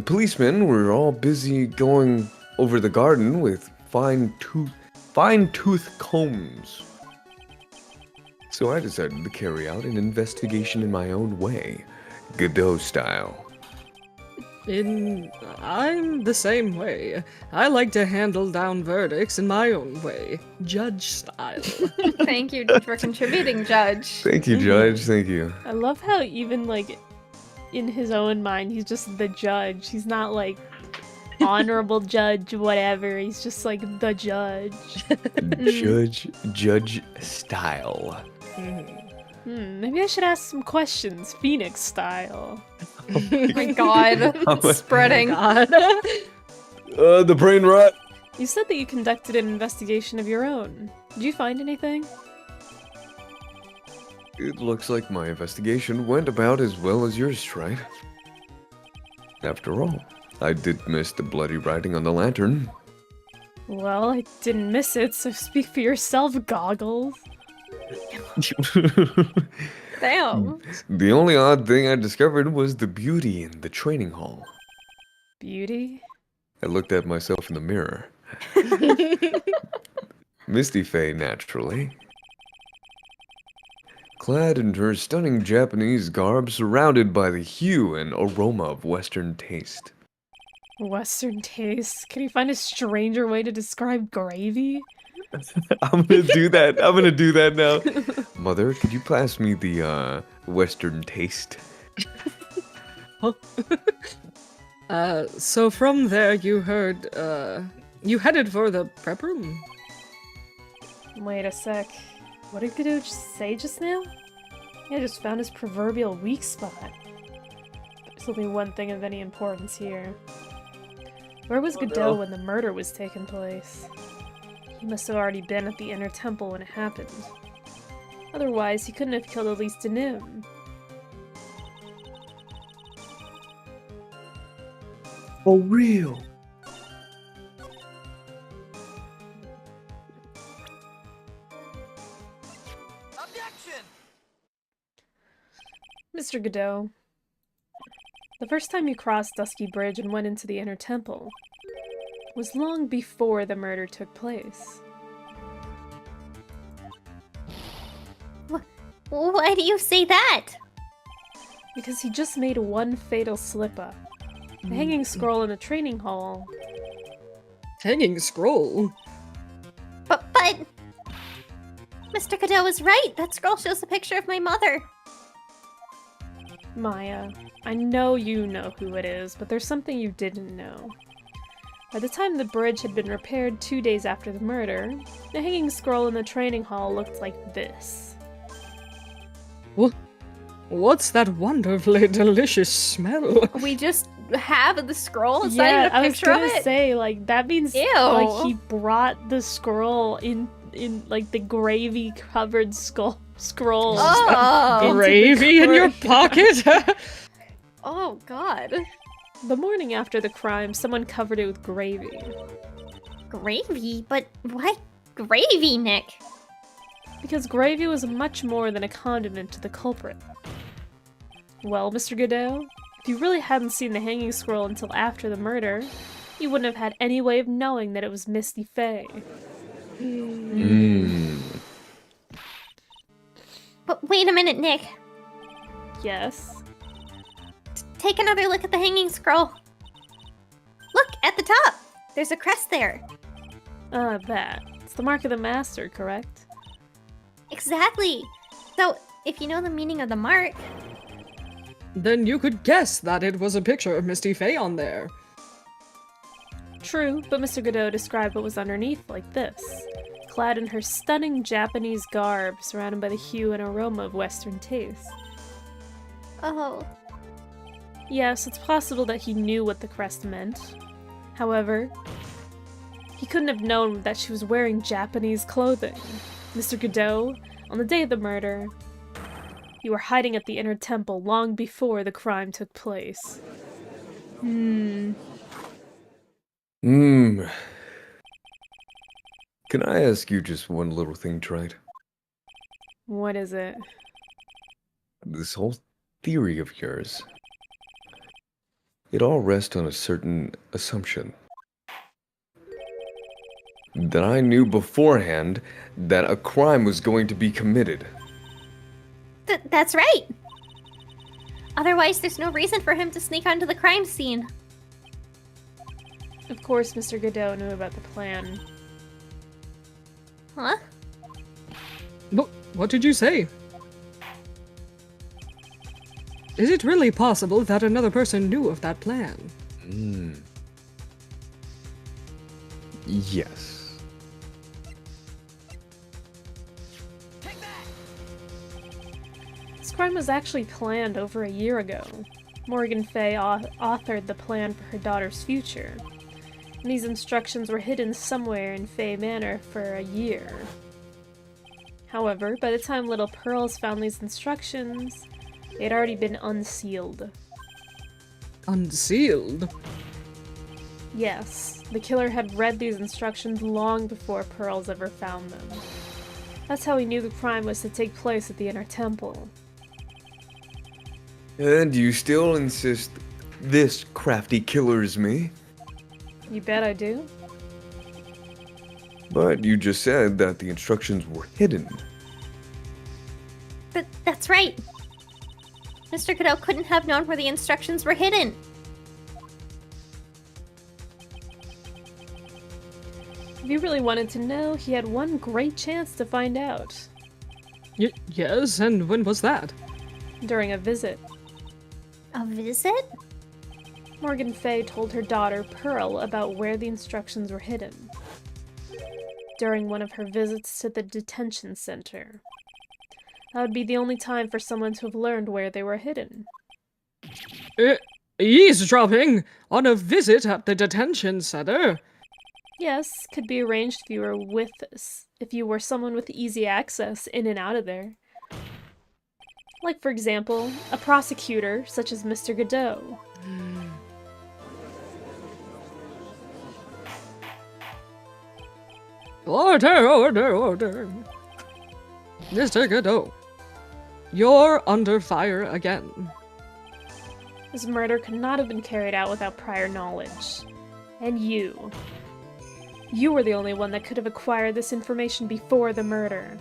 policemen were all busy going over the garden with fine-tooth combs. So I decided to carry out an investigation in my own way, Godot style. I'm the same way. I like to handle down verdicts in my own way, judge style. Thank you for contributing, Judge. Thank you, Judge. Thank you. I love how even, like, in his own mind, he's just the judge. He's not, like, honorable judge, whatever. He's just, like, the judge. Judge style. Maybe I should ask some questions, Phoenix style. Oh my god. It's spreading. The brain rot. You said that you conducted an investigation of your own. Did you find anything? It looks like my investigation went about as well as yours, right? After all, I did miss the bloody writing on the lantern. Well, I didn't miss it, so speak for yourself, Goggles. Damn. The only odd thing I discovered was the beauty in the training hall. Beauty? I looked at myself in the mirror. Misty Faye, naturally. Clad in her stunning Japanese garb, surrounded by the hue and aroma of Western taste. Western taste? Can you find a stranger way to describe gravy? I'm gonna do that now. Mother, could you pass me the Western taste? So from there you heard, you headed for the prep room? Wait a sec. What did Godot just say just now? Yeah, just found his proverbial weak spot. There's only one thing of any importance here. Where was Godot when the murder was taking place? He must have already been at the Inner Temple when it happened. Otherwise, he couldn't have killed at least Denim. For real? Objection! Mr. Godot, the first time you crossed Dusky Bridge and went into the Inner Temple was long before the murder took place. Why do you say that? Because he just made one fatal slip-up. The hanging scroll in the training hall. Hanging scroll? But... Mr. Godot was right. That scroll shows a picture of my mother. Maya, I know you know who it is, but there's something you didn't know. By the time the bridge had been repaired 2 days after the murder, the hanging scroll in the training hall looked like this. What? What's that wonderfully delicious smell? We just have the scroll. It's not Yeah, even a I was picture of gonna it. say, like, that means Ew. like he brought the scroll in like the gravy covered scroll. Oh. Gravy in your pocket? Oh God. The morning after the crime, someone covered it with gravy. Gravy? But why gravy, Nick? Because gravy was much more than a condiment to the culprit. Well, Mr. Godot, if you really hadn't seen the hanging scroll until after the murder, you wouldn't have had any way of knowing that it was Misty Faye. But wait a minute, Nick. Yes? Take another look at the hanging scroll. Look, at the top. There's a crest there. That. It's the mark of the master, correct? Exactly. So, if you know the meaning of the mark... Then you could guess that it was a picture of Misty Faye on there. True, but Mr. Godot described what was underneath like this. Clad in her stunning Japanese garb, surrounded by the hue and aroma of Western taste. Oh. Yes, it's possible that he knew what the crest meant. However, he couldn't have known that she was wearing Japanese clothing. Mr. Godot, on the day of the murder, you were hiding at the inner temple long before the crime took place. Can I ask you just one little thing, Trite? What is it? This whole theory of yours, it all rests on a certain assumption. That I knew beforehand that a crime was going to be committed. That's right. Otherwise, there's no reason for him to sneak onto the crime scene. Of course, Mr. Godot knew about the plan. Huh? What did you say? Is it really possible that another person knew of that plan? Yes. This crime was actually planned over a year ago. Morgan Fay authored the plan for her daughter's future. And these instructions were hidden somewhere in Fay Manor for a year. However, by the time little Pearls found these instructions, they had already been unsealed. Unsealed? Yes, the killer had read these instructions long before Pearls ever found them. That's how he knew the crime was to take place at the Inner Temple. And you still insist this crafty killer is me? You bet I do? But you just said that the instructions were hidden. That's right. Mr. Godot couldn't have known where the instructions were hidden. If you really wanted to know, he had one great chance to find out. Yes, and when was that? During a visit. A visit? Morgan Fay told her daughter, Pearl, about where the instructions were hidden. During one of her visits to the detention center. That would be the only time for someone to have learned where they were hidden. Eavesdropping on a visit at the detention center? Yes, could be arranged if you were someone with easy access in and out of there. Like, for example, a prosecutor, such as Mr. Godot. Order! Mr. Godot, you're under fire again. This murder could not have been carried out without prior knowledge. And you. You were the only one that could have acquired this information before the murder.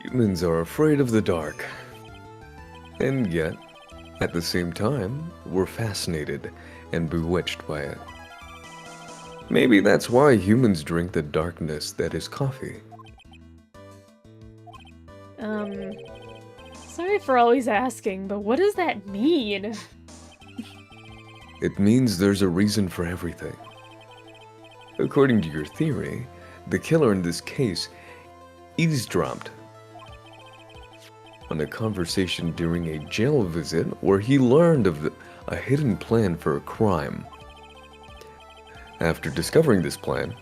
Humans are afraid of the dark. And yet, at the same time, we're fascinated and bewitched by it. Maybe that's why humans drink the darkness that is coffee. Sorry for always asking, but what does that mean? It means there's a reason for everything. According to your theory, the killer in this case eavesdropped on a conversation during a jail visit where he learned of a hidden plan for a crime. After discovering this plan,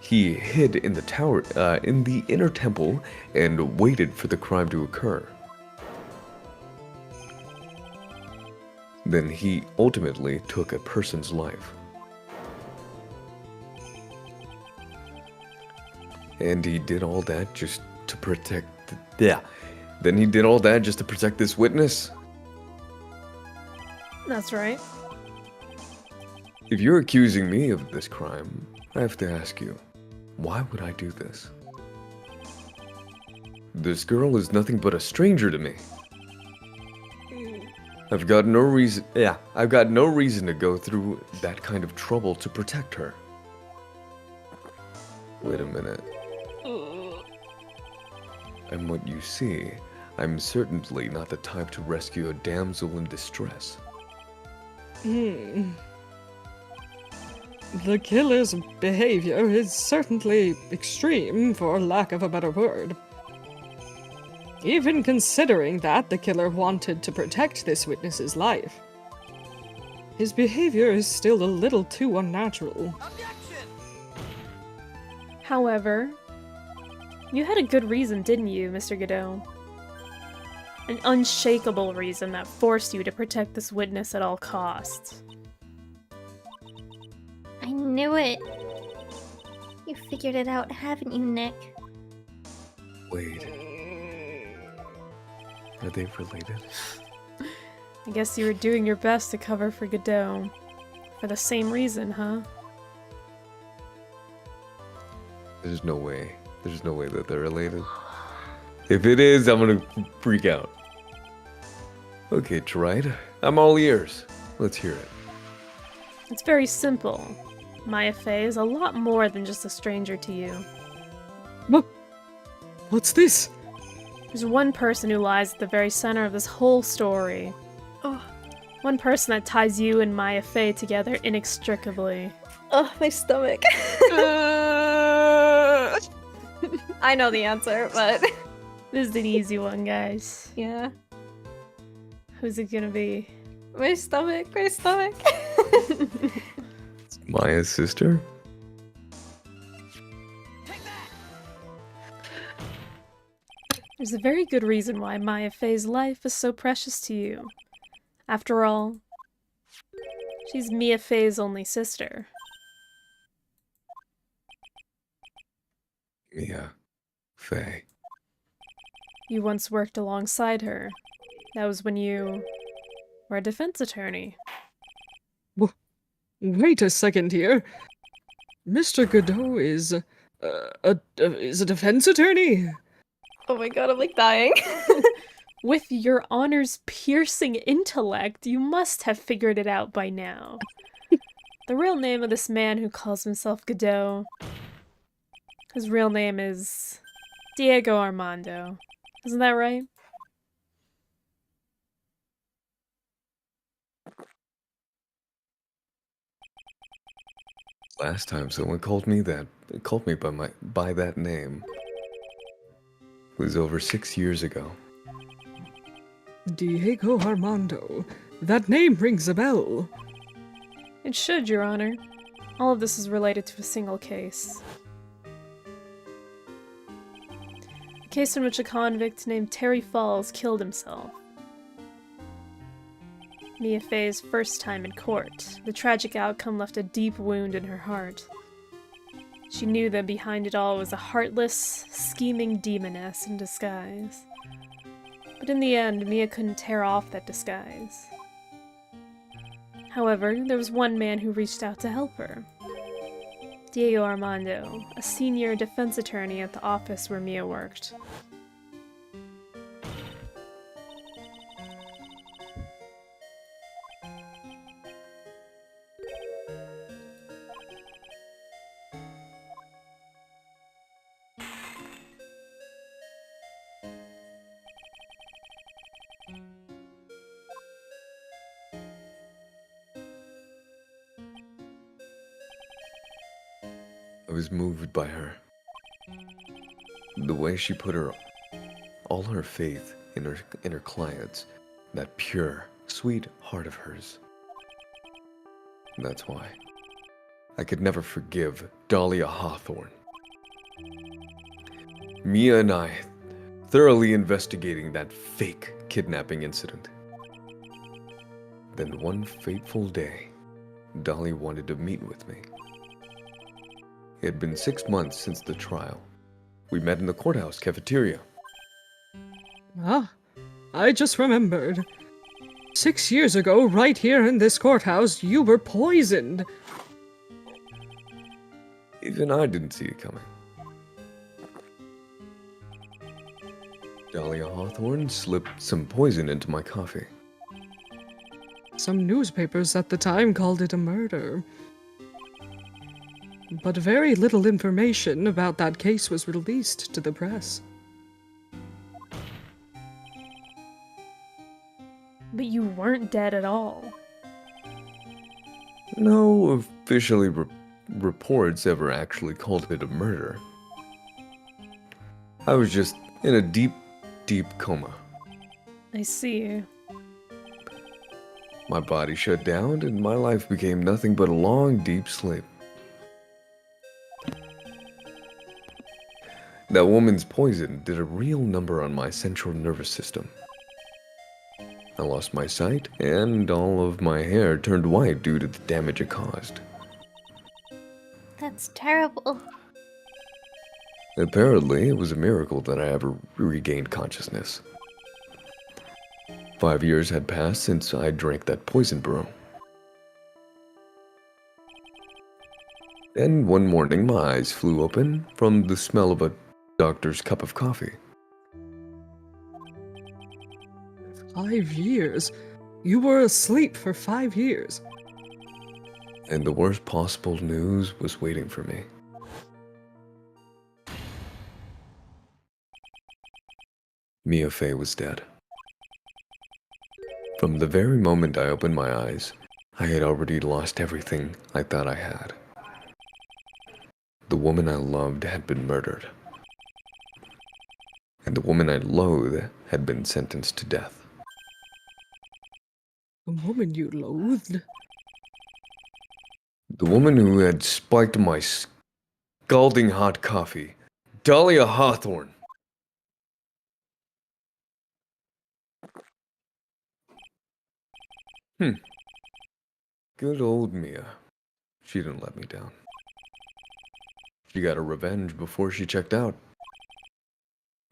he hid in the tower, in the inner temple, and waited for the crime to occur. Then he ultimately took a person's life. And he did all that just to protect... Then he did all that just to protect this witness? That's right. If you're accusing me of this crime, I have to ask you, why would I do this? This girl is nothing but a stranger to me. I've got no reason to go through that kind of trouble to protect her. Wait a minute. And what you see, I'm certainly not the type to rescue a damsel in distress. The killer's behavior is certainly extreme, for lack of a better word. Even considering that the killer wanted to protect this witness's life, his behavior is still a little too unnatural. Objection! However, you had a good reason, didn't you, Mr. Godot? An unshakable reason that forced you to protect this witness at all costs. I knew it. You figured it out, haven't you, Nick? Wait. Are they related? I guess you were doing your best to cover for Godot. For the same reason, huh? There's no way. There's no way that they're related. If it is, I'm gonna freak out. Okay, Tride. I'm all ears. Let's hear it. It's very simple. Maya Fey is a lot more than just a stranger to you. What's this? There's one person who lies at the very center of this whole story. Oh, One person that ties you and Maya Fey together inextricably. oh, my stomach. I know the answer, but This is an easy one, guys. yeah, Who's it gonna be? my stomach, my stomach. Maya's sister? Take that! There's a very good reason why Maya Fey's life is so precious to you. After all, she's Mia Fey's only sister. Yeah. Faye. You once worked alongside her. That was when you were a defense attorney. Wait a second here. Mr. Godot is a defense attorney? Oh my god, I'm like dying. With your honor's piercing intellect, you must have figured it out by now. The real name of this man who calls himself Godot, his real name is Diego Armando. Isn't that right? Last time someone called me by that name was over 6 years ago. Diego Armando. That name rings a bell. It should, Your Honor. All of this is related to a single case. A case in which a convict named Terry Falls killed himself. Mia Fey's first time in court, the tragic outcome left a deep wound in her heart. She knew that behind it all was a heartless, scheming demoness in disguise. But in the end, Mia couldn't tear off that disguise. However, there was one man who reached out to help her. Diego Armando, a senior defense attorney at the office where Mia worked. was moved by her. The way she put all her faith in her clients, that pure, sweet heart of hers. That's why I could never forgive Dahlia Hawthorne. Mia and I thoroughly investigating that fake kidnapping incident. Then one fateful day, Dolly wanted to meet with me. It had been 6 months since the trial. We met in the courthouse cafeteria. Ah, I just remembered. 6 years ago, right here in this courthouse, you were poisoned. Even I didn't see it coming. Dahlia Hawthorne slipped some poison into my coffee. Some newspapers at the time called it a murder. But very little information about that case was released to the press. But you weren't dead at all. No officially reports ever actually called it a murder. I was just in a deep, deep coma. I see. My body shut down and my life became nothing but a long, deep sleep. That woman's poison did a real number on my central nervous system. I lost my sight, and all of my hair turned white due to the damage it caused. That's terrible. Apparently, it was a miracle that I ever regained consciousness. 5 years had passed since I drank that poison brew. And one morning, my eyes flew open from the smell of a doctor's cup of coffee. 5 years? You were asleep for 5 years. And the worst possible news was waiting for me. Mia Fey was dead. From the very moment I opened my eyes, I had already lost everything I thought I had. The woman I loved had been murdered. And the woman I loathed had been sentenced to death. A woman you loathed? The woman who had spiked my scalding hot coffee, Dahlia Hawthorne. Good old Mia. She didn't let me down. She got her revenge before she checked out.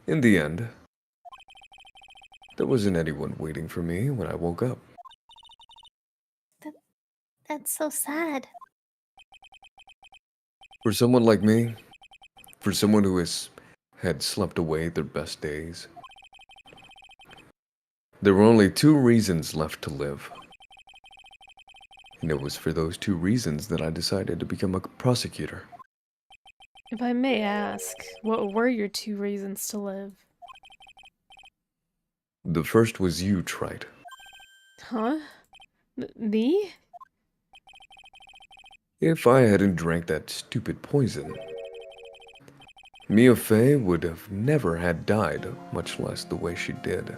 In the end, there wasn't anyone waiting for me when I woke up. That's so sad. For someone like me, for someone who had slept away their best days, there were only 2 reasons left to live. And it was for those 2 reasons that I decided to become a prosecutor. If I may ask, what were your 2 reasons to live? The first was you, Trite. Huh? Me? If I hadn't drank that stupid poison, Mia Fey would have never had died, much less the way she did.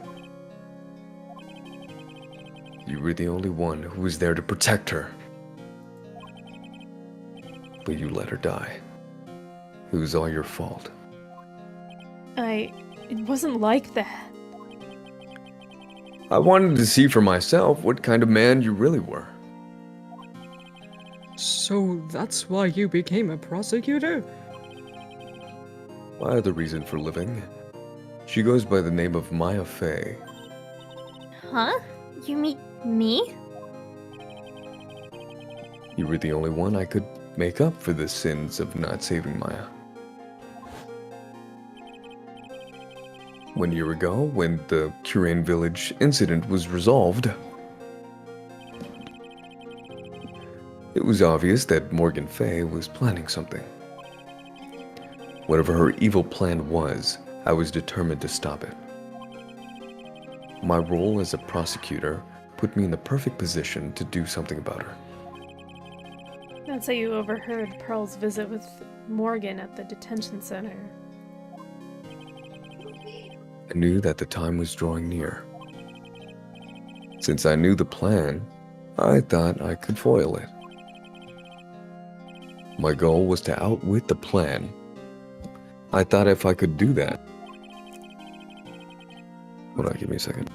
You were the only one who was there to protect her. But you let her die. It was all your fault. It wasn't like that. I wanted to see for myself what kind of man you really were. So that's why you became a prosecutor? My other reason for living. She goes by the name of Mia Fey. Huh? You mean me? You were the only one I could make up for the sins of not saving Maya. 1 year ago, when the Curane Village incident was resolved, it was obvious that Morgan Fey was planning something. Whatever her evil plan was, I was determined to stop it. My role as a prosecutor put me in the perfect position to do something about her. That's how you overheard Pearl's visit with Morgan at the detention center? I knew that the time was drawing near. Since I knew the plan, I thought I could foil it. My goal was to outwit the plan. I thought if I could do that... Hold on, give me a second.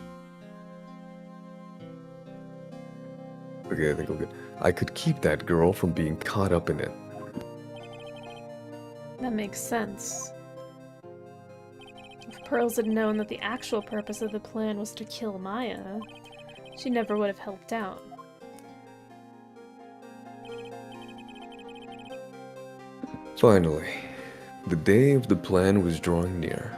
Okay, I think we're good. I could keep that girl from being caught up in it. That makes sense. If Pearls had known that the actual purpose of the plan was to kill Maya, she never would have helped out. Finally, the day of the plan was drawing near.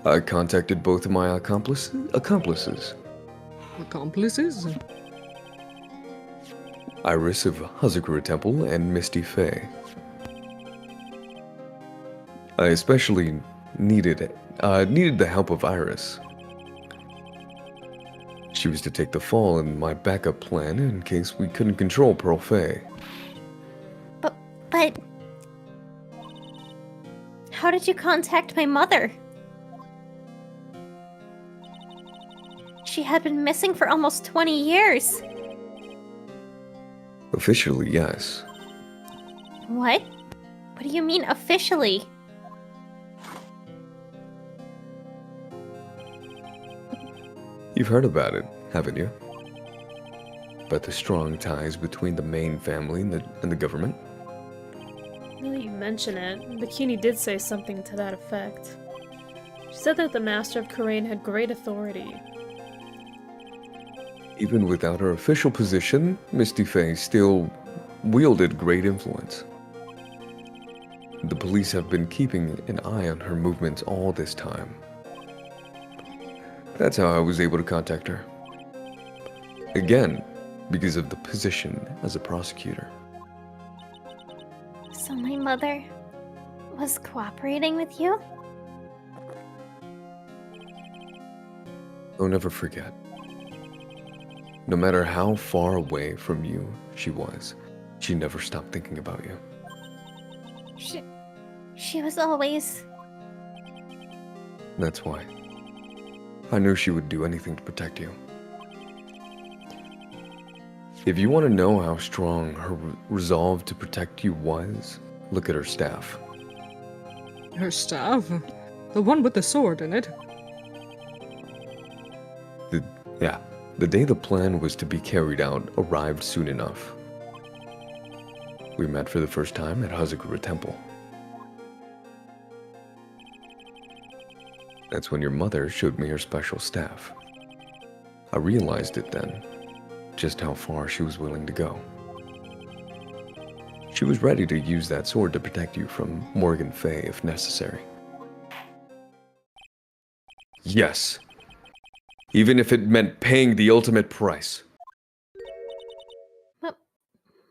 I contacted both of my accomplices? Accomplices? Iris of Hazakura Temple and Misty Faye. I especially needed the help of Iris. She was to take the fall in my backup plan in case we couldn't control Pearl Faye. But... How did you contact my mother? She had been missing for almost 20 years. Officially, yes. What? What do you mean, officially? You've heard about it, haven't you? About the strong ties between the main family and the government? Now that you mention it, Bikini did say something to that effect. She said that the Master of Kurain had great authority. Even without her official position, Misty Faye still wielded great influence. The police have been keeping an eye on her movements all this time. That's how I was able to contact her. Again, because of the position as a prosecutor. So my mother was cooperating with you? Don't ever forget. No matter how far away from you she was, she never stopped thinking about you. She was always... That's why. I knew she would do anything to protect you. If you want to know how strong her resolve to protect you was, look at her staff. Her staff? The one with the sword in it? The day the plan was to be carried out arrived soon enough. We met for the first time at Hazakura Temple. That's when your mother showed me her special staff. I realized it then, just how far she was willing to go. She was ready to use that sword to protect you from Morgan Faye if necessary. Yes. Even if it meant paying the ultimate price.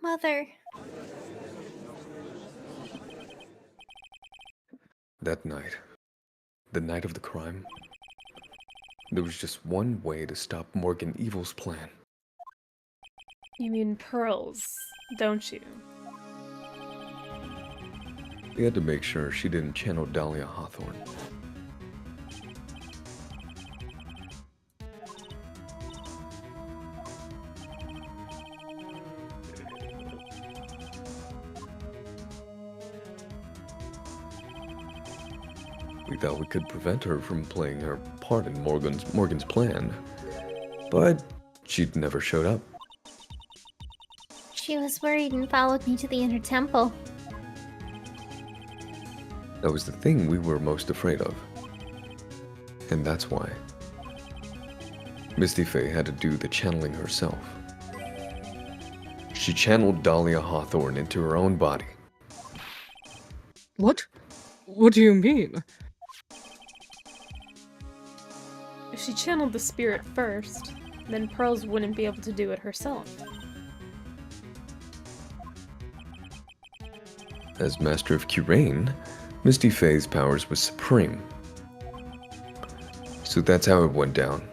Mother... That night, the night of the crime, there was just one way to stop Morgan Evil's plan. You mean Pearls, don't you? We had to make sure she didn't channel Dahlia Hawthorne. We thought we could prevent her from playing her part in Morgan's plan, but she'd never showed up. She was worried and followed me to the inner temple. That was the thing we were most afraid of. And that's why Misty Faye had to do the channeling herself. She channeled Dahlia Hawthorne into her own body. What? What do you mean? If she channeled the spirit first, then Pearls wouldn't be able to do it herself. As Master of Kurain, Misty Faye's powers was supreme. So that's how it went down.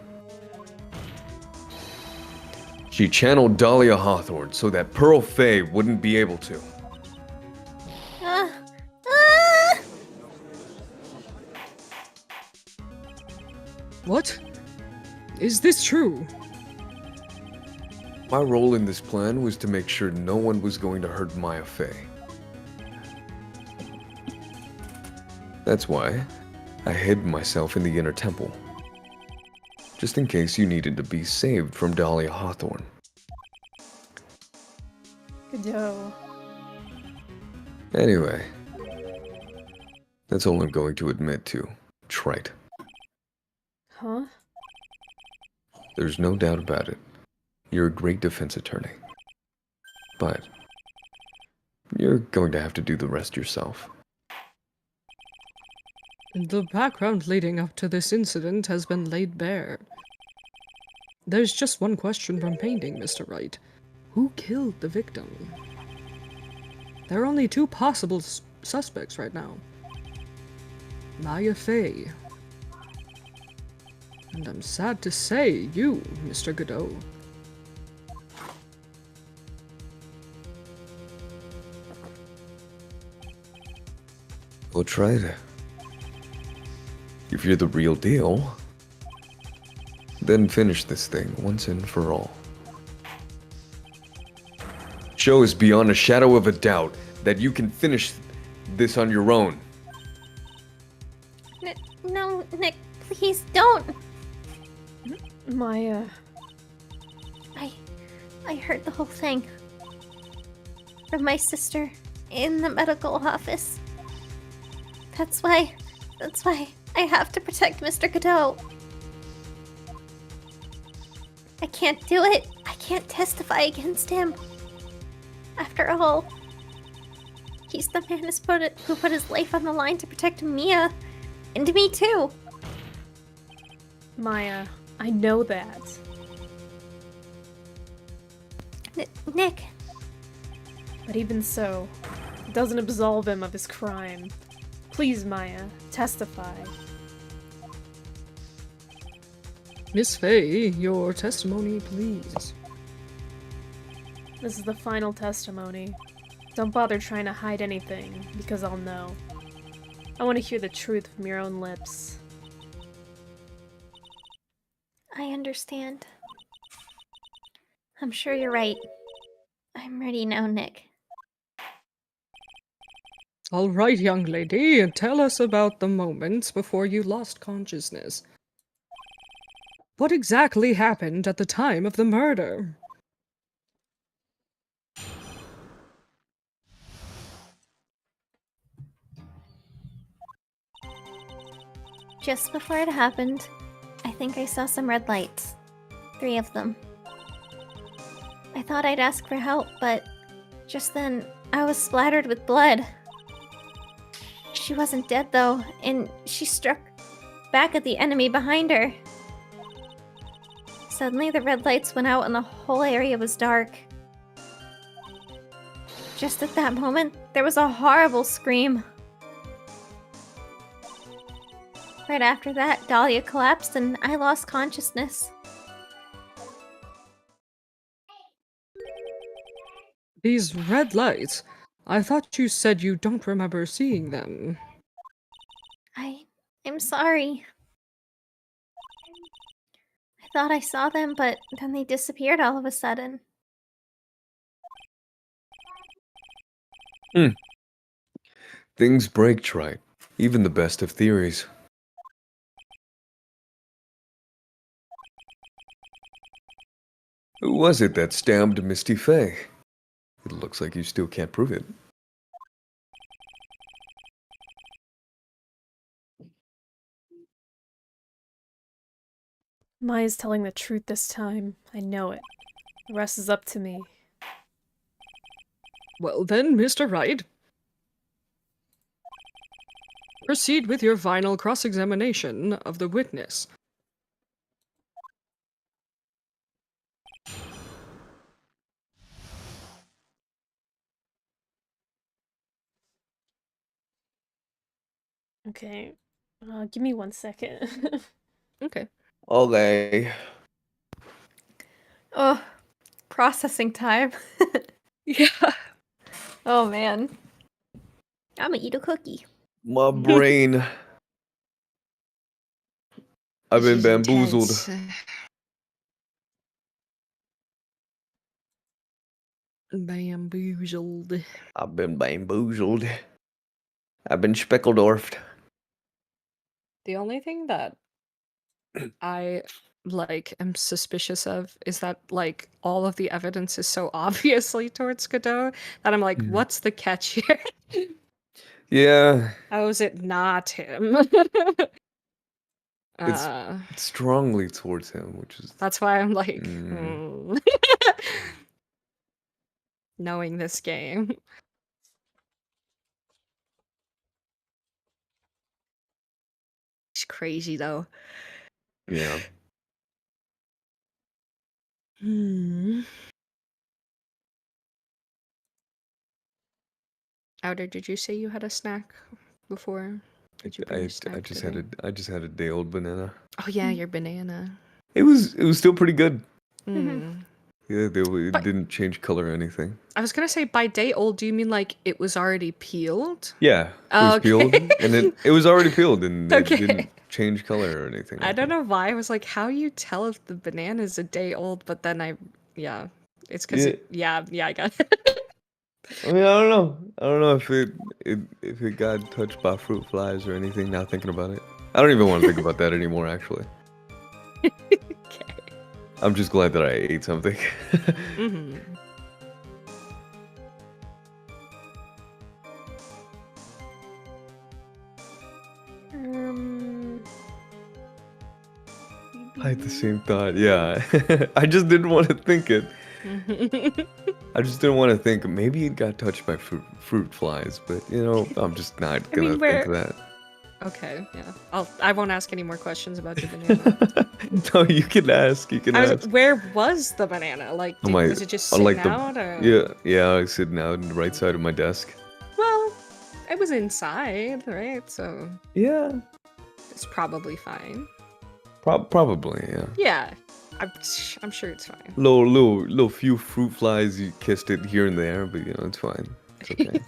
She channeled Dahlia Hawthorne so that Pearl Faye wouldn't be able to. What? Is this true? My role in this plan was to make sure no one was going to hurt Maya Fey. That's why I hid myself in the inner temple, just in case you needed to be saved from Dahlia Hawthorne. Godot. Anyway, that's all I'm going to admit to, trite. Huh? There's no doubt about it. You're a great defense attorney. But you're going to have to do the rest yourself. The background leading up to this incident has been laid bare. There's just one question remaining, Mr. Wright. Who killed the victim? There are only two possible suspects right now. Maya Fey. And I'm sad to say, you, Mr. Godot. We'll try it. If you're the real deal, then finish this thing once and for all. Shows beyond a shadow of a doubt that you can finish this on your own. No, Nick, please don't. Maya. I heard the whole thing from my sister in the medical office. That's why I have to protect Mr. Godot. I can't do it. I can't testify against him. After all, he's the man who put his life on the line to protect Mia. And me too. Maya, I know that. Nick. But even so, it doesn't absolve him of his crime. Please, Maya, testify. Miss Fey, your testimony, please. This is the final testimony. Don't bother trying to hide anything, because I'll know. I want to hear the truth from your own lips. I understand. I'm sure you're right. I'm ready now, Nick. All right, young lady, tell us about the moments before you lost consciousness. What exactly happened at the time of the murder? Just before it happened, I think I saw some red lights. 3 of them. I thought I'd ask for help, but just then I was splattered with blood. She wasn't dead though, and she struck back at the enemy behind her. Suddenly the red lights went out and the whole area was dark. Just at that moment, there was a horrible scream. Right after that, Dahlia collapsed and I lost consciousness. These red lights? I thought you said you don't remember seeing them. I'm sorry. I thought I saw them, but then they disappeared all of a sudden. Things break, trite. Even the best of theories. Who was it that stabbed Misty Fey? It looks like you still can't prove it. Maya's telling the truth this time. I know it. The rest is up to me. Well then, Mr. Wright. Proceed with your final cross-examination of the witness. Okay. Give me 1 second. Okay. Okay. Oh, processing time. Yeah. Oh man. I'm gonna eat a cookie. My brain. I've This been is bamboozled. intense. Bamboozled. I've been bamboozled. I've been speckledorfed. The only thing that I like am suspicious of is that like all of the evidence is so obviously towards Godot that I'm like, what's the catch here? Yeah. How is it not him? It's uh, strongly towards him, which is that's why I'm like, Mm. knowing this game. It's crazy though. yeah. Outer, did you say you had a snack before? Did you bring a snack I just today? had a day old banana. Oh yeah, your banana. It was still pretty good. Hmm. Yeah, it But- didn't change color or anything. I was gonna say by day old, do you mean like it was already peeled? Yeah, it Oh, was peeled, and it was already peeled, and it Okay. didn't change color or anything. I like don't that. know why I was like, how you tell if the banana is a day old, but then yeah, it's because Yeah. I got it. I mean, I don't know if it got touched by fruit flies or anything. Now thinking about it, I don't even want to think about that anymore. Actually, Okay. I'm just glad that I ate something. Mm-hmm. I had the same thought. Yeah, I just didn't want to think it. I just didn't want to think maybe it got touched by fruit flies, but you know, I'm just not gonna think that. Okay, yeah. I won't ask any more questions about your banana. No, you can ask. You can ask. Where was the banana? Like, On my- was it just on, sitting like, the- out, or? Yeah, I was sitting out on the right side of my desk. Well, it was inside, right? So Yeah, it's probably fine. probably. Yeah. Yeah, I'm sure it's fine. Little few fruit flies. You kissed it here and there, but you know it's fine. It's okay.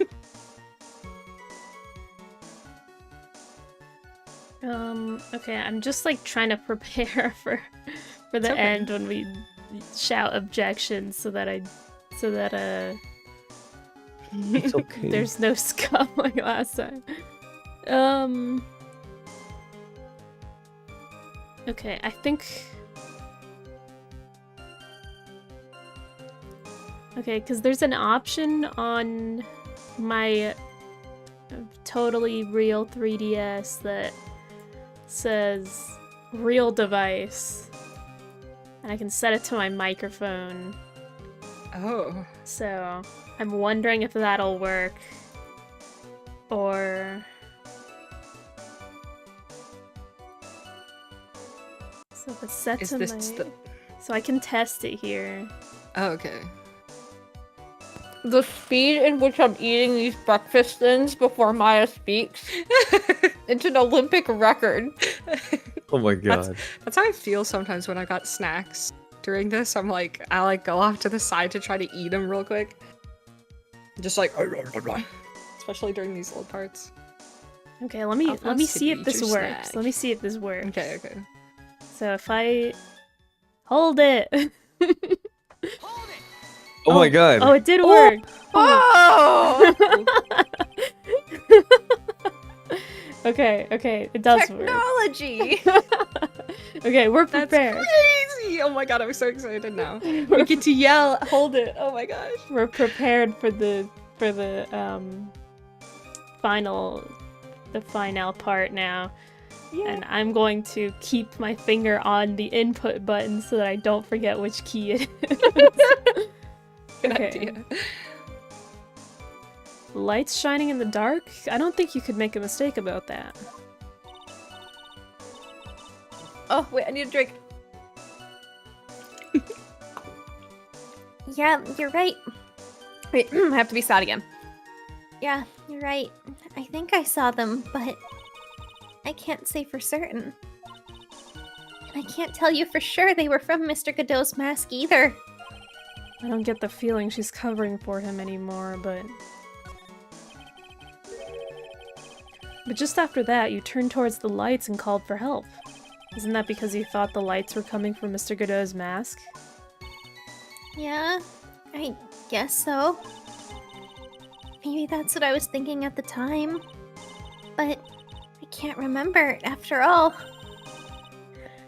Okay, I'm just like trying to prepare for the okay. end when we shout objections so that It's okay. there's no scum like last time. Okay, I think. Okay, because there's an option on my totally real 3DS that says real device, and I can set it to my microphone. Oh. So I'm wondering if that'll work, or so if it's set Is to this my, the- so I can test it here. Oh, okay. The speed in which I'm eating these breakfast thins before Maya speaks, it's an Olympic record. Oh my god. That's how I feel sometimes when I got snacks during this. I like go off to the side to try to eat them real quick. Just like, especially during these little parts. Okay, let me wants to see if eat this your works. snack. Let me see if this works. Okay, okay. So if I hold it. Hold it! Oh my god. Oh, it did work. Oh! Okay, it does work. Technology! Okay, we're That's prepared. crazy! Oh my god, I'm so excited now. We get to yell, hold it. Oh my gosh. We're prepared for the final part now. Yeah. And I'm going to keep my finger on the input button so that I don't forget which key it is. Good Okay. idea. Lights shining in the dark? I don't think you could make a mistake about that. Oh, wait, I need a drink. Yeah, you're right. Wait, I have to be sad again. Yeah, you're right. I think I saw them, but I can't say for certain. And I can't tell you for sure they were from Mr. Godot's mask either. I don't get the feeling she's covering for him anymore, but just after that, you turned towards the lights and called for help. Isn't that because you thought the lights were coming from Mr. Godot's mask? Yeah, I guess so. Maybe that's what I was thinking at the time. But I can't remember, after all.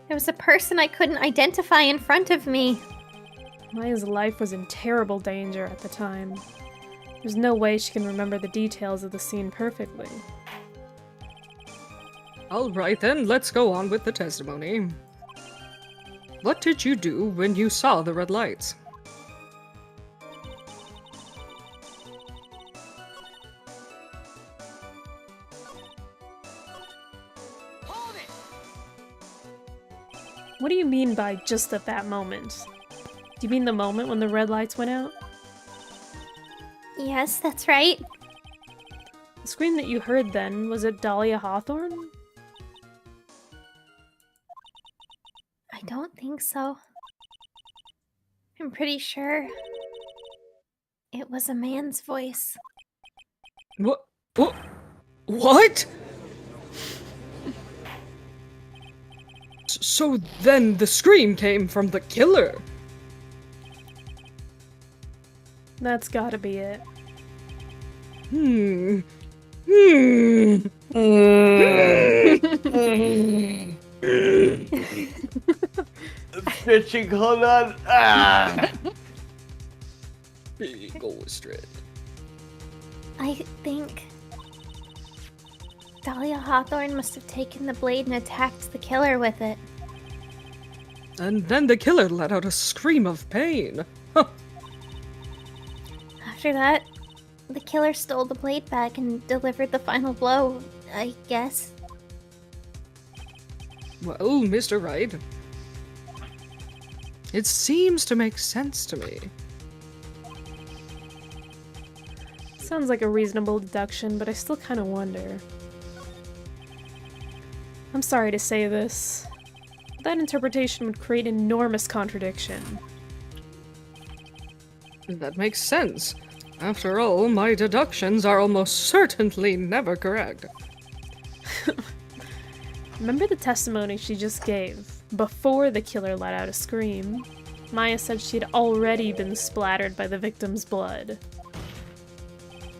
There was a person I couldn't identify in front of me. Maya's life was in terrible danger at the time. There's no way she can remember the details of the scene perfectly. Alright then, let's go on with the testimony. What did you do when you saw the red lights? Hold it! What do you mean by just at that moment? Do you mean the moment when the red lights went out? Yes, that's right. The scream that you heard then, was it Dahlia Hawthorne? I don't think so. I'm pretty sure it was a man's voice. What? What? So then the scream came from the killer. That's gotta be it. Stretching, hold on. Big ol' straight. I think Dahlia Hawthorne must have taken the blade and attacked the killer with it. And then the killer let out a scream of pain. Huh. After that, the killer stole the blade back and delivered the final blow, I guess. Well, Mr. Wright, it seems to make sense to me. Sounds like a reasonable deduction, but I still kind of wonder. I'm sorry to say this. That interpretation would create an enormous contradiction. That makes sense. After all, my deductions are almost certainly never correct. Remember the testimony she just gave? Before the killer let out a scream, Maya said she'd already been splattered by the victim's blood.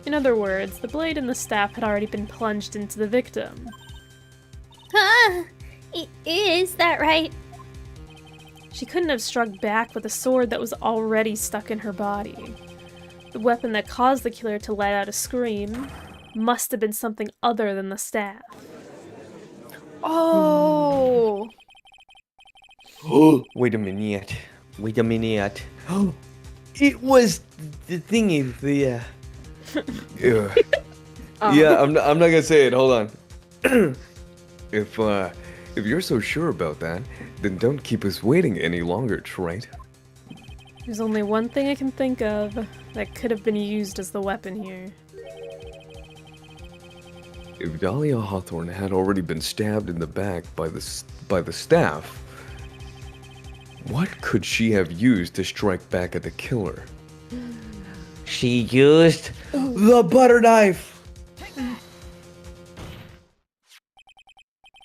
In other words, the blade and the staff had already been plunged into the victim. Ah! Is that right? She couldn't have struck back with a sword that was already stuck in her body. The weapon that caused the killer to let out a scream must have been something other than the staff. Oh! Wait a minute. Wait a minute. It was the thingy, the Yeah. Yeah, I'm not gonna say it. Hold on. If you're so sure about that, then don't keep us waiting any longer, Trite. There's only one thing I can think of that could have been used as the weapon here. If Dahlia Hawthorne had already been stabbed in the back by the staff, what could she have used to strike back at the killer? She used the butter knife.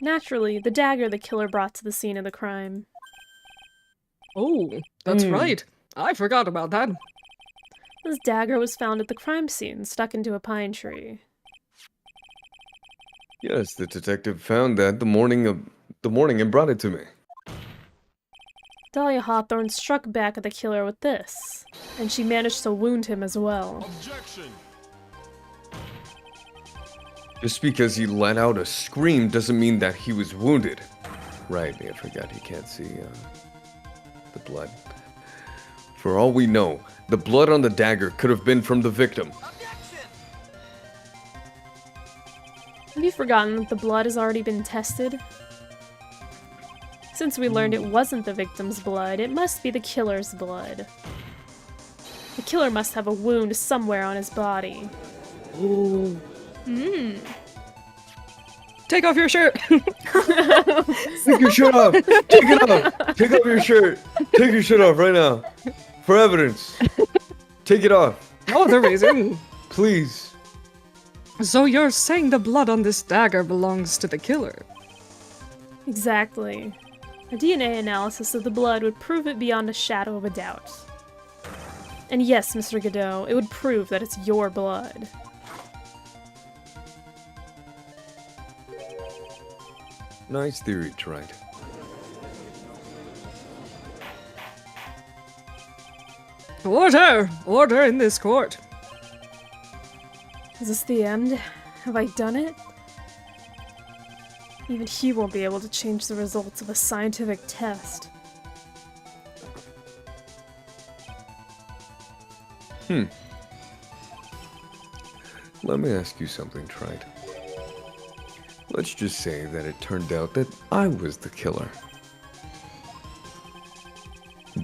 Naturally, the dagger the killer brought to the scene of the crime. Oh, that's right. I forgot about that. This dagger was found at the crime scene, stuck into a pine tree. Yes, the detective found that the morning and brought it to me. Dahlia Hawthorne struck back at the killer with this, and she managed to wound him as well. Objection! Just because he let out a scream doesn't mean that he was wounded. Right, I forgot he can't see the blood. For all we know, the blood on the dagger could have been from the victim. Objection! Have you forgotten that the blood has already been tested? Since we learned it wasn't the victim's blood, it must be the killer's blood. The killer must have a wound somewhere on his body. Ooh. Take off your shirt! Take your shirt off! Take it off! Take off your shirt! Take your shirt off right now! For evidence! Take it off! No other reason. Please! So you're saying the blood on this dagger belongs to the killer? Exactly. A DNA analysis of the blood would prove it beyond a shadow of a doubt. And yes, Mr. Godot, it would prove that it's your blood. Nice theory, Trite. Order! Order in this court. Is this the end? Have I done it? Even he won't be able to change the results of a scientific test. Let me ask you something, Trite. Let's just say that it turned out that I was the killer.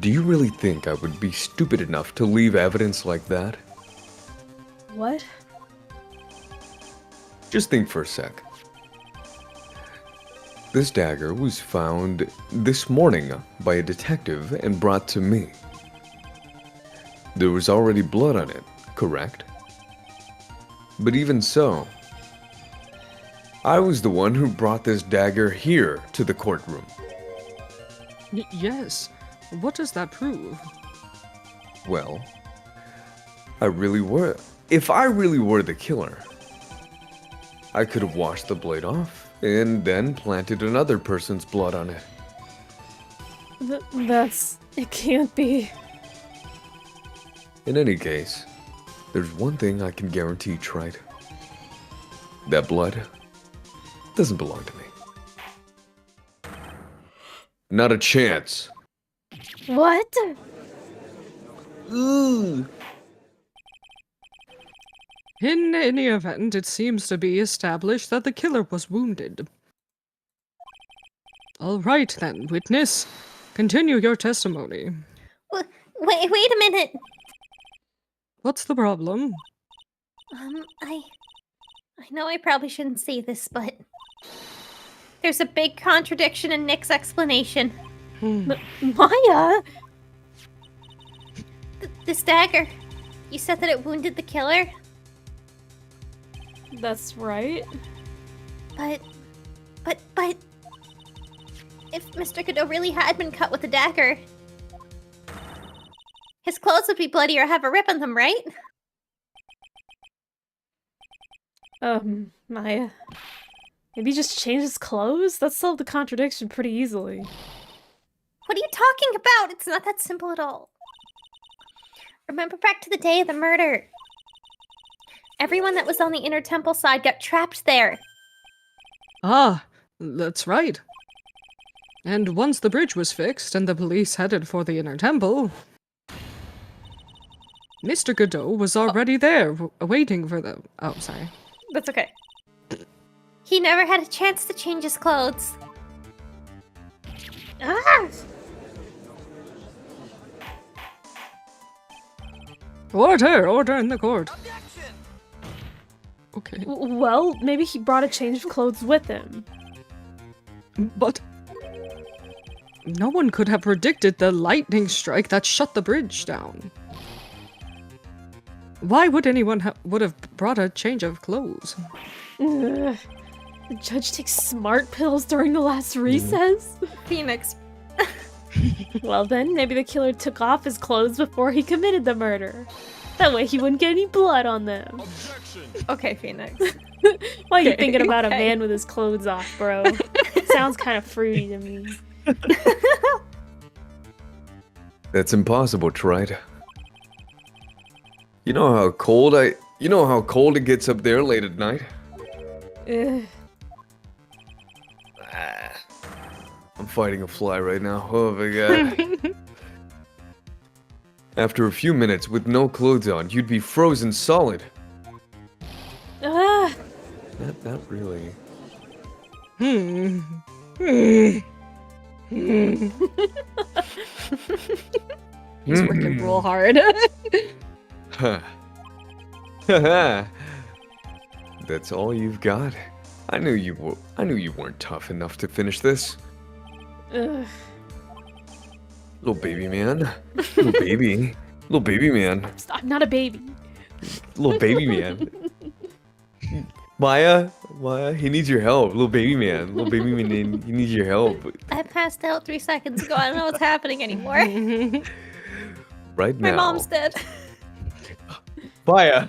Do you really think I would be stupid enough to leave evidence like that? What? Just think for a sec. This dagger was found this morning by a detective and brought to me. There was already blood on it, correct? But even so, I was the one who brought this dagger here to the courtroom. Yes. What does that prove? Well, if I really were the killer, I could have washed the blade off and then planted another person's blood on it. It can't be. In any case, there's one thing I can guarantee, Trite. That blood doesn't belong to me. Not a chance. What? Ooh. In any event, it seems to be established that the killer was wounded. All right then, witness. Continue your testimony. Wait a minute. What's the problem? I know I probably shouldn't say this, but there's a big contradiction in Nick's explanation. Maya? This dagger, you said that it wounded the killer, That's right. but if Mr. Godot really had been cut with a dagger, his clothes would be bloody or have a rip on them, right? Maya. Maybe just change his clothes? That solved the contradiction pretty easily. What are you talking about? It's not that simple at all. Remember back to the day of the murder. Everyone that was on the inner temple side got trapped there. Ah, that's right. And once the bridge was fixed and the police headed for the inner temple, Mr. Godot was already there, waiting for them. Oh, sorry. That's okay. He never had a chance to change his clothes. Ah! Order in the court. Objection! Okay. Well, maybe he brought a change of clothes with him. But no one could have predicted the lightning strike that shut the bridge down. Why would anyone would have brought a change of clothes? Ugh. The judge takes smart pills during the last recess? Phoenix. Well then, maybe the killer took off his clothes before he committed the murder. That way he wouldn't get any blood on them. Objection! Okay, Phoenix. Why are you thinking about a man with his clothes off, bro? Sounds kind of fruity to me. That's impossible, Trite. You know how cold it gets up there late at night? Ugh. I'm fighting a fly right now. Oh my god. After a few minutes with no clothes on, you'd be frozen solid. Ah. Not really. He's working real hard. Huh. That's all you've got? I knew you weren't tough enough to finish this. Ugh. Little baby man. Little baby man. I'm not a baby. Little baby man. Maya, Maya, he needs your help. Little baby man. Little baby man, he needs your help. I passed out 3 seconds ago. I don't know what's happening anymore. Right My now. mom's dead. Maya.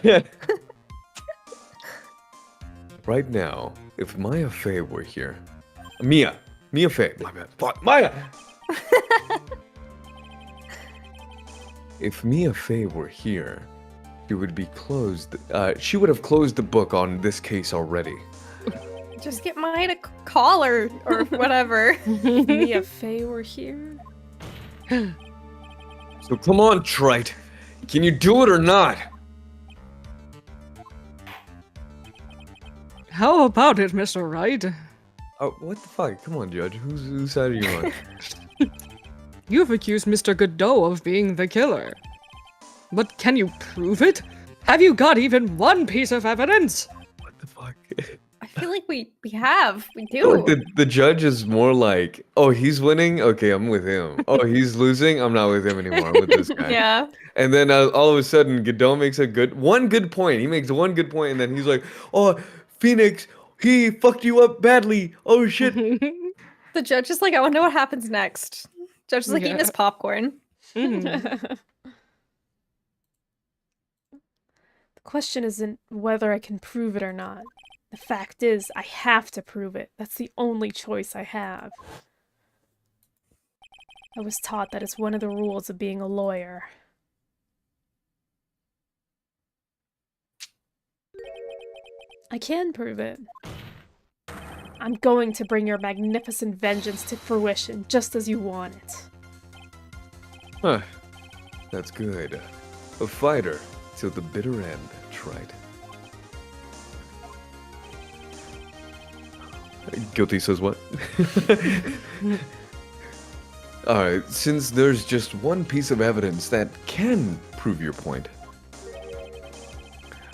Right now, if Maya Fey were here. Mia Fey, my bad. Fuck, Maya! If Mia Fey were here, she would be closed. She would have closed the book on this case already. Just get Maya to call her or whatever. Mia Fey were here. So come on, Trite. Can you do it or not? How about it, Mr. Wright? Oh, what the fuck? Come on, Judge. Whose side are you on? You've accused Mr. Godot of being the killer. But can you prove it? Have you got even one piece of evidence? What the fuck? I feel like we have. We I feel do. like the judge is more like, oh, he's winning? Okay, I'm with him. Oh, he's losing? I'm not with him anymore. I'm with this guy. Yeah. And then all of a sudden, Godot makes one good point. He makes one good point, and then he's like, oh, Phoenix, he fucked you up badly. Oh, shit. The judge is like, I want to know what happens next. Judge is like eating his popcorn. The question isn't whether I can prove it or not. The fact is, I have to prove it. That's the only choice I have. I was taught that it's one of the rules of being a lawyer. I can prove it. I'm going to bring your magnificent vengeance to fruition, just as you want it. Huh. That's good. A fighter till the bitter end, Trite. Guilty says what? Alright, since there's just one piece of evidence that can prove your point,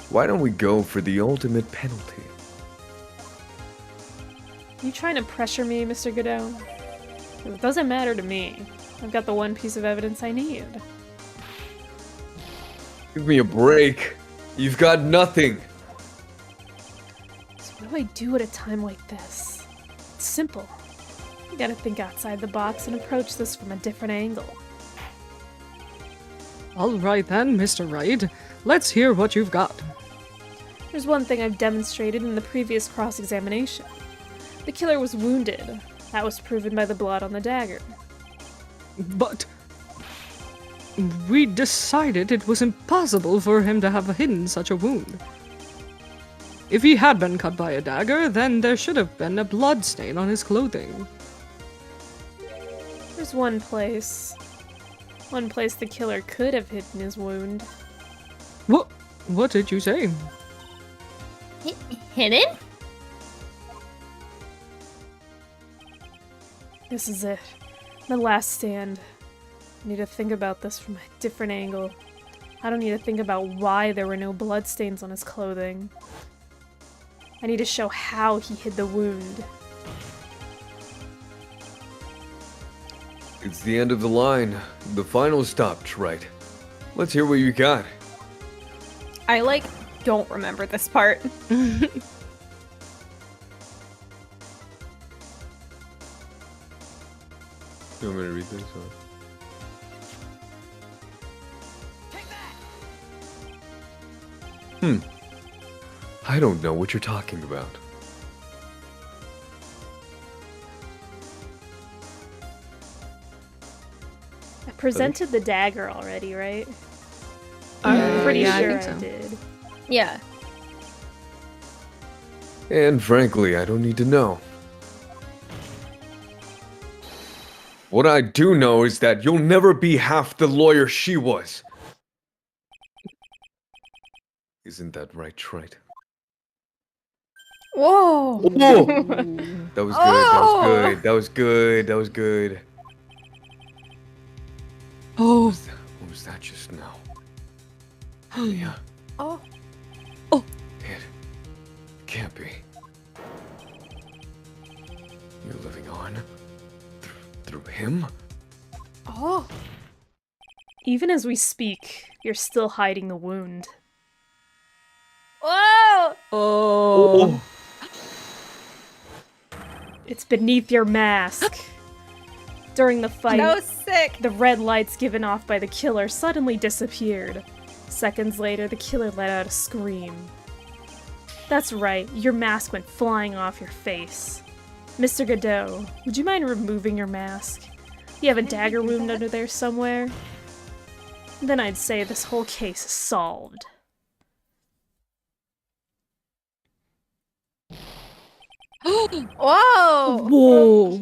why don't we go for the ultimate penalty? You trying to pressure me, Mr. Godot? It doesn't matter to me. I've got the one piece of evidence I need. Give me a break. You've got nothing. So what do I do at a time like this? It's simple. You gotta think outside the box and approach this from a different angle. All right then, Mr. Wright. Let's hear what you've got. There's one thing I've demonstrated in the previous cross-examination. The killer was wounded. That was proven by the blood on the dagger. But we decided it was impossible for him to have hidden such a wound. If he had been cut by a dagger, then there should have been a blood stain on his clothing. There's one place. One place the killer could have hidden his wound. What did you say? Hidden? This is it. The last stand. I need to think about this from a different angle. I don't need to think about why there were no bloodstains on his clothing. I need to show how he hid the wound. It's the end of the line. The final stop, Trite. Let's hear what you got. I don't remember this part. You want me to read this? Or? Take that! I don't know what you're talking about. I presented the dagger already, right? I'm pretty yeah, I sure think so. I did. Yeah. And frankly, I don't need to know. What I do know is that you'll never be half the lawyer she was. Isn't that right, Trite? Whoa. Whoa! That was good, that was good, that was good. Oh, What was that just now? Yeah, Oh. it can't be. You're living on through him? Oh. Even as we speak, you're still hiding the wound. Whoa. oh. It's beneath your mask. During the fight, No, sick. the red lights given off by the killer suddenly disappeared. Seconds later, the killer let out a scream. That's right, your mask went flying off your face. Mr. Godot, would you mind removing your mask? You have a dagger wound under there somewhere? Then I'd say this whole case is solved. Whoa! Whoa.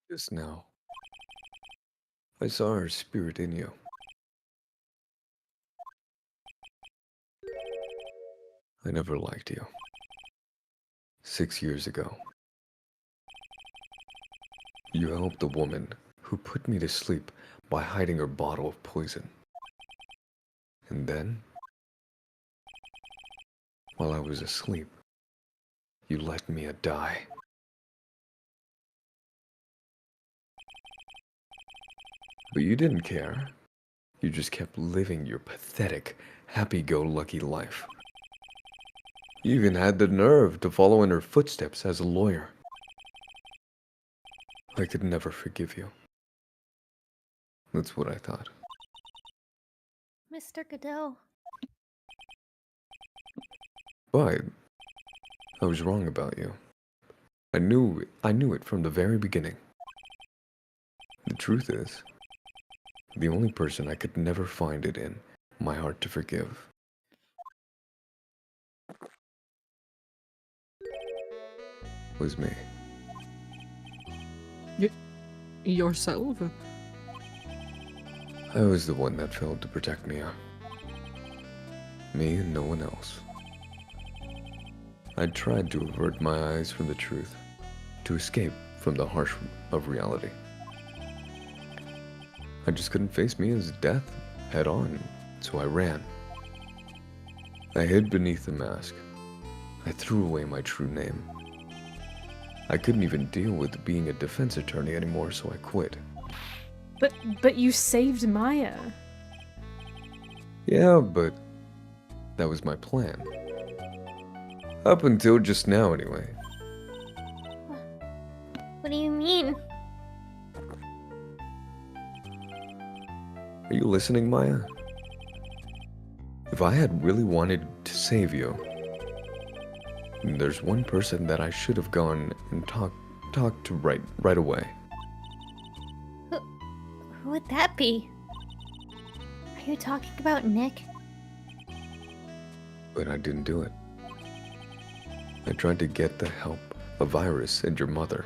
Just now, I saw her spirit in you. I never liked you. 6 years ago, you helped a woman who put me to sleep by hiding her bottle of poison. And then, while I was asleep, you let Mia die. But you didn't care. You just kept living your pathetic, happy-go-lucky life. You even had the nerve to follow in her footsteps as a lawyer. I could never forgive you. That's what I thought. Mr. Godot. But I was wrong about you. I knew it from the very beginning. The truth is, the only person I could never find it in my heart to forgive was me. Yourself? I was the one that failed to protect Mia. Me and no one else. I tried to avert my eyes from the truth, to escape from the harsh of reality. I just couldn't face Mia's death head on, so I ran. I hid beneath the mask. I threw away my true name. I couldn't even deal with being a defense attorney anymore, so I quit. But you saved Maya. Yeah, but that was my plan. Up until just now, anyway. What do you mean? Are you listening, Maya? If I had really wanted to save you, there's one person that I should have gone and talked to right away. Who would that be? Are you talking about Nick? But I didn't do it. I tried to get the help of Iris and your mother.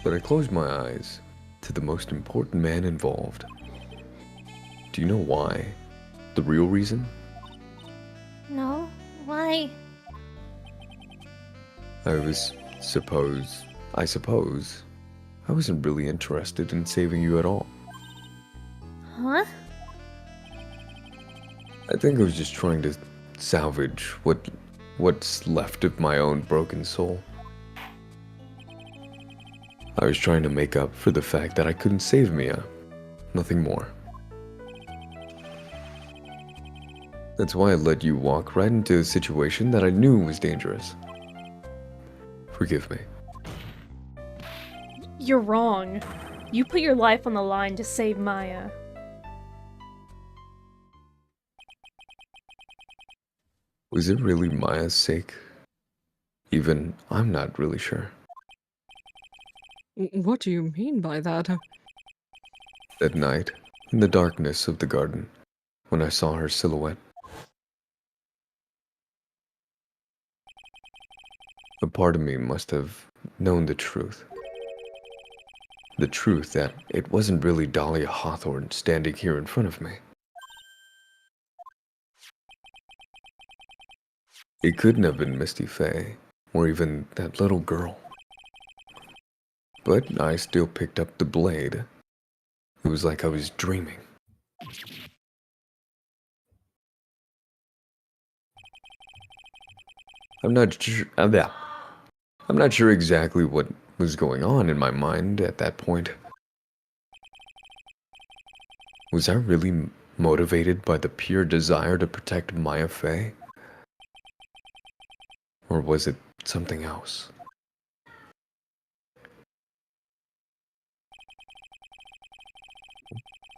But I closed my eyes to the most important man involved. Do you know why? The real reason? No. Why? I suppose, I wasn't really interested in saving you at all. Huh? I think I was just trying to salvage what's left of my own broken soul. I was trying to make up for the fact that I couldn't save Mia. Nothing more. That's why I let you walk right into a situation that I knew was dangerous. Forgive me. You're wrong. You put your life on the line to save Maya. Was it really Maya's sake? Even I'm not really sure. What do you mean by that? That night, in the darkness of the garden, when I saw her silhouette, a part of me must have known the truth. The truth that it wasn't really Dahlia Hawthorne standing here in front of me. It couldn't have been Misty Faye, or even that little girl. But I still picked up the blade. It was like I was dreaming. I'm not sure. I'm not sure exactly what was going on in my mind at that point. Was I really motivated by the pure desire to protect Maya Fey? Or was it something else?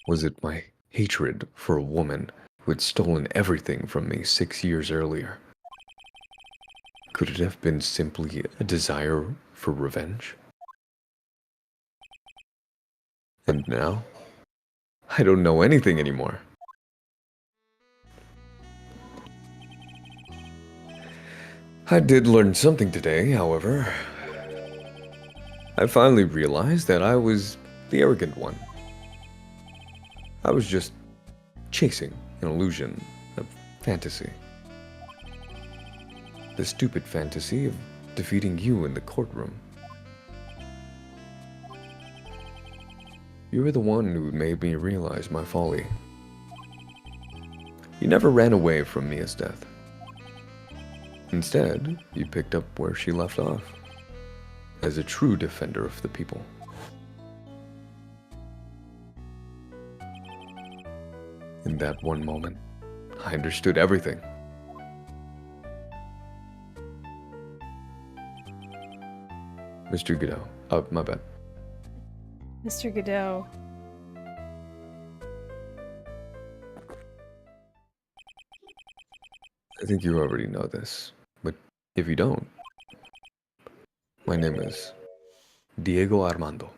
Was it my hatred for a woman who had stolen everything from me 6 years earlier? Could it have been simply a desire for revenge? And now, I don't know anything anymore. I did learn something today, however. I finally realized that I was the arrogant one. I was just chasing an illusion, a fantasy. The stupid fantasy of defeating you in the courtroom. You were the one who made me realize my folly. You never ran away from Mia's death. Instead, you picked up where she left off, as a true defender of the people. In that one moment, I understood everything. Mr. Godot. Oh, my bad. Mr. Godot. I think you already know this, but if you don't, my name is Diego Armando.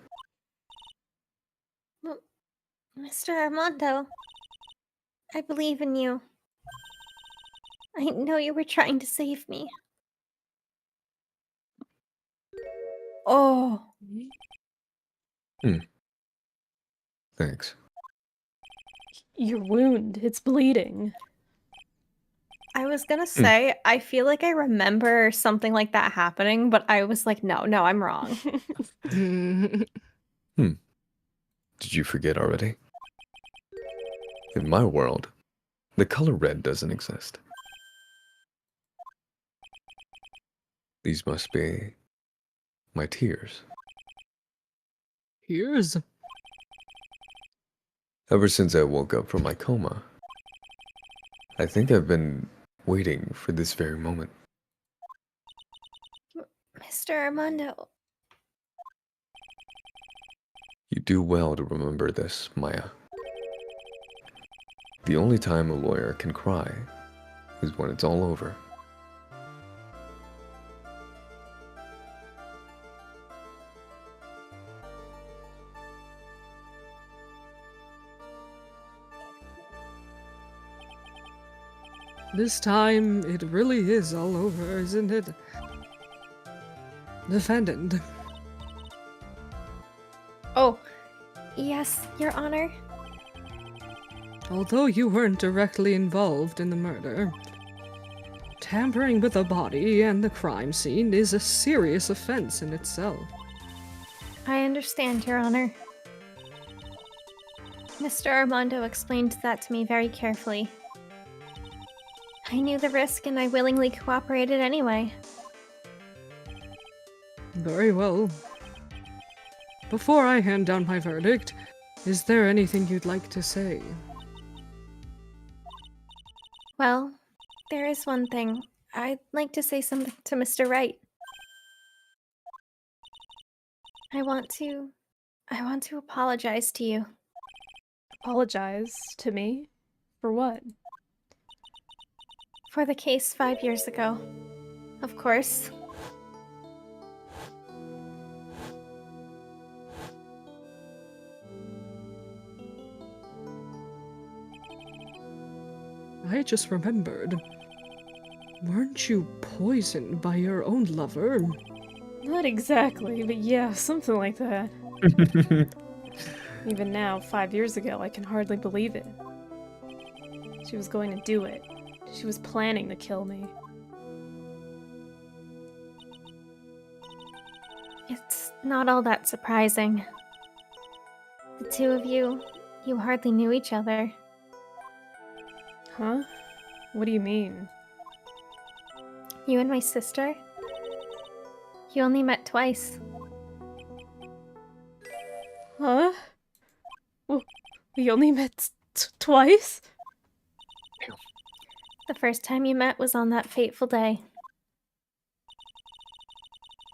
Mr. Armando, I believe in you. I know you were trying to save me. Oh. Thanks. Your wound, it's bleeding. I was gonna say, I feel like I remember something like that happening, but I was like, no, I'm wrong. Did you forget already? In my world, the color red doesn't exist. These must be my tears. Here's. Ever since I woke up from my coma, I think I've been waiting for this very moment. Mr. Armando, You do well to remember this, Maya. The only time a lawyer can cry is when it's all over. This time, it really is all over, isn't it? Defendant. Oh, yes, Your Honor. Although you weren't directly involved in the murder, tampering with a body and the crime scene is a serious offense in itself. I understand, Your Honor. Mr. Armando explained that to me very carefully. I knew the risk and I willingly cooperated anyway. Very well. Before I hand down my verdict, is there anything you'd like to say? Well, there is one thing. I'd like to say something to Mr. Wright. I want to apologize to you. Apologize to me? For what? For the case 5 years ago. Of course. I just remembered. Weren't you poisoned by your own lover? Not exactly, but yeah, something like that. Even now, 5 years ago, I can hardly believe it. She was going to do it. She was planning to kill me. It's not all that surprising. The two of you hardly knew each other. Huh? What do you mean? You and my sister? You only met twice. Huh? We only met twice? The first time you met was on that fateful day.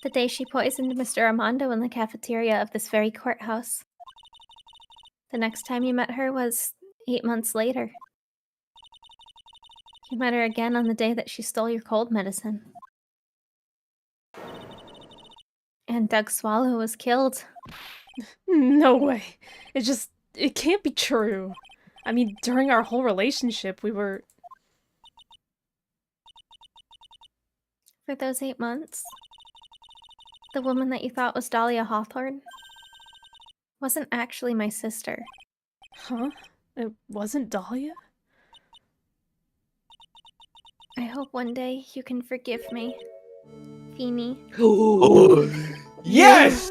The day she poisoned Mr. Armando in the cafeteria of this very courthouse. The next time you met her was 8 months later. You met her again on the day that she stole your cold medicine. And Doug Swallow was killed. No way. It can't be true. I mean, during our whole relationship, we were... For those 8 months, the woman that you thought was Dahlia Hawthorne wasn't actually my sister. Huh? It wasn't Dahlia? I hope one day you can forgive me, Feeny. Oh, yes!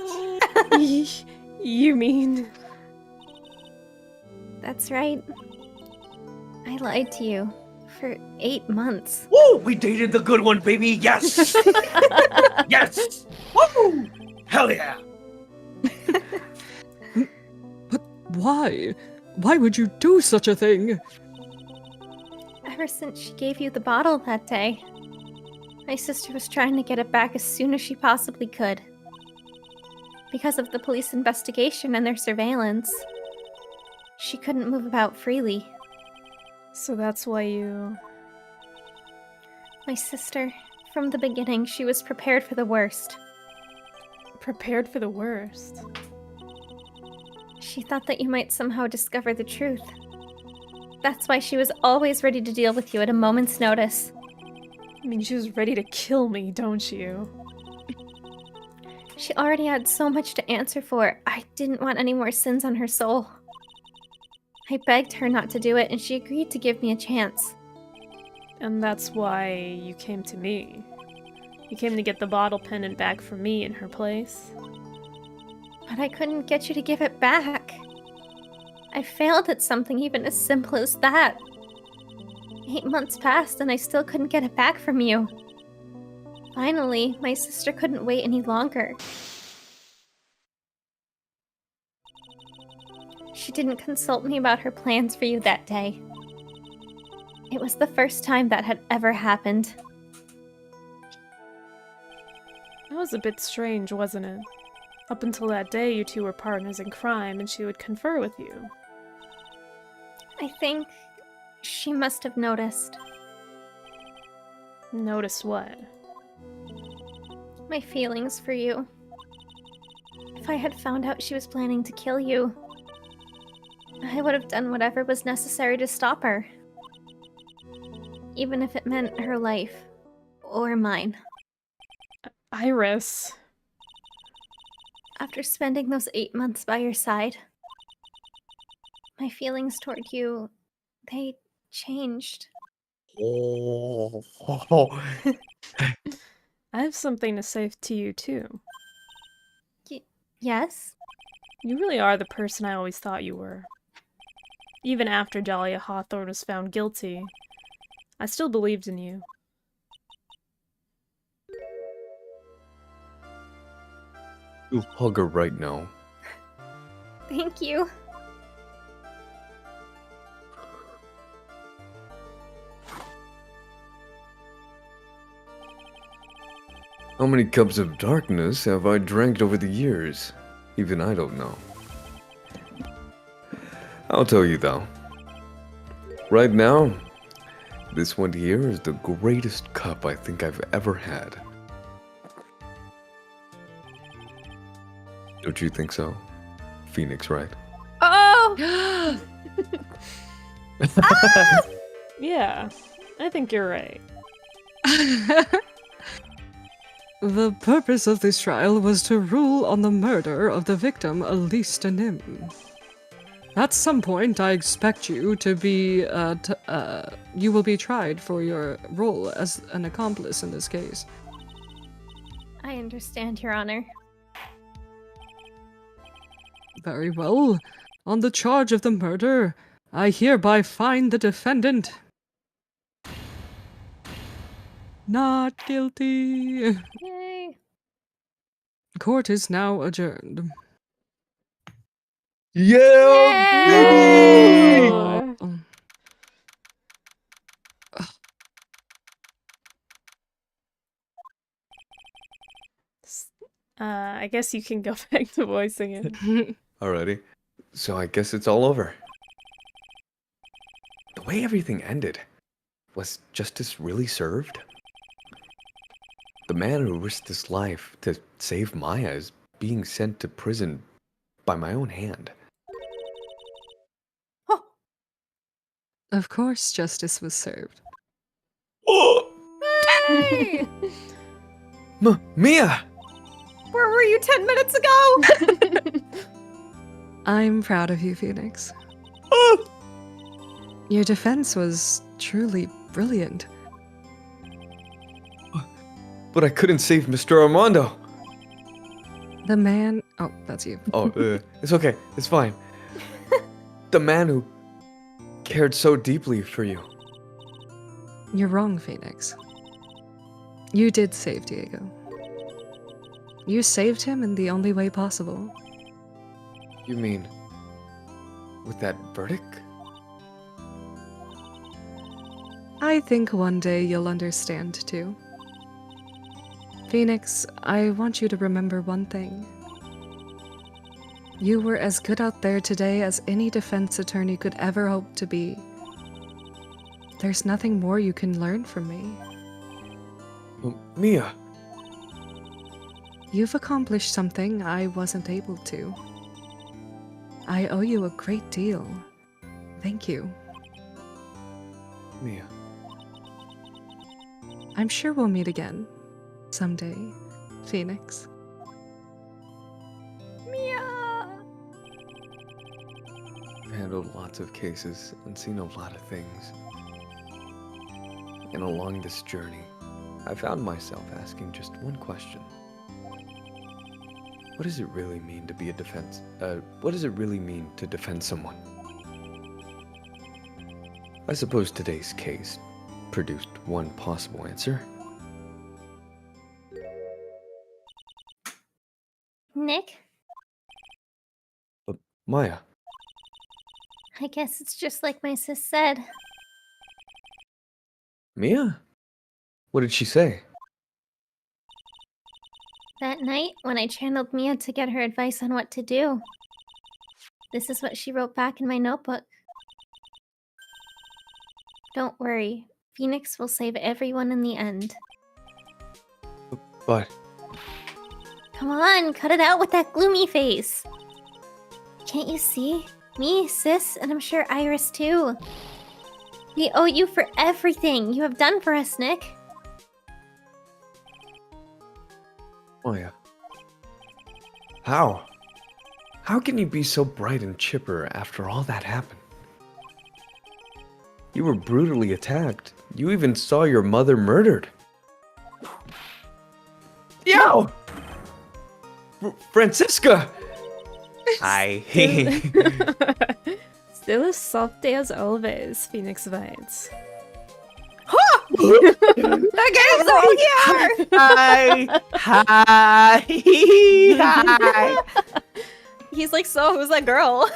You mean... That's right. I lied to you for 8 months. Woo! We dated the good one, baby. Yes. Yes. Woo! Hell yeah. But why? Why would you do such a thing? Ever since she gave you the bottle that day, my sister was trying to get it back as soon as she possibly could. Because of the police investigation and their surveillance, she couldn't move about freely. So that's why you... My sister, from the beginning, she was prepared for the worst. Prepared for the worst? She thought that you might somehow discover the truth. That's why she was always ready to deal with you at a moment's notice. I mean, she was ready to kill me, don't you? She already had so much to answer for. I didn't want any more sins on her soul. I begged her not to do it, and she agreed to give me a chance. And that's why you came to me. You came to get the bottle pendant back from me in her place. But I couldn't get you to give it back. I failed at something even as simple as that. 8 months passed and I still couldn't get it back from you. Finally, my sister couldn't wait any longer. She didn't consult me about her plans for you that day. It was the first time that had ever happened. That was a bit strange, wasn't it? Up until that day, you two were partners in crime and she would confer with you. I think she must have noticed. Noticed what? My feelings for you. If I had found out she was planning to kill you, I would have done whatever was necessary to stop her. Even if it meant her life. Or mine. Iris. After spending those 8 months by your side, my feelings toward you, they changed. Oh. I have something to say to you, too. Yes? You really are the person I always thought you were. Even after Dahlia Hawthorne was found guilty, I still believed in you. You'll hug her right now. Thank you. How many cups of darkness have I drank over the years? Even I don't know. I'll tell you though. Right now, this one here is the greatest cup I think I've ever had. Don't you think so? Phoenix, right? Oh! Yeah, I think you're right. The purpose of this trial was to rule on the murder of the victim, Elise Nim. At some point, I expect you to be, you will be tried for your role as an accomplice in this case. I understand, Your Honor. Very well. On the charge of the murder, I hereby find the defendant. Not guilty. Yay. Court is now adjourned. Yeah, baby! Oh. I guess you can go back to voicing it. Alrighty. So I guess it's all over. The way everything ended, was justice really served? The man who risked his life to save Maya is being sent to prison by my own hand. Oh, Of course, justice was served. hey! Mia! Where were you 10 minutes ago? I'm proud of you, Phoenix. Your defense was truly brilliant. But I couldn't save Mr. Armando. The man. Oh, that's you. Oh, it's okay. It's fine. The man who cared so deeply for you. You're wrong, Phoenix. You did save Diego. You saved him in the only way possible. You mean with that verdict? I think one day you'll understand, too. Phoenix, I want you to remember one thing. You were as good out there today as any defense attorney could ever hope to be. There's nothing more you can learn from me. Mia. You've accomplished something I wasn't able to. I owe you a great deal. Thank you. Mia. I'm sure we'll meet again. Someday, Phoenix. Mia! I've handled lots of cases and seen a lot of things. And along this journey, I found myself asking just one question. What does it really mean to be a defense? What does it really mean to defend someone? I suppose today's case produced one possible answer. Nick, But Maya, I guess it's just like my sis said. Mia? What did she say? That night, when I channeled Mia to get her advice on what to do, this is what she wrote back in my notebook. Don't worry, Phoenix will save everyone in the end. But Come on, cut it out with that gloomy face. Can't you see? Me, sis, and I'm sure Iris too. We owe you for everything you have done for us, Nick. Maya, how? How can you be so bright and chipper after all that happened? You were brutally attacked. You even saw your mother murdered. Yo! Francisca! Hi. Still as soft as always, Phoenix Vines. That guy's all here! Hi. Hi. Hi. He's like, so who's that girl?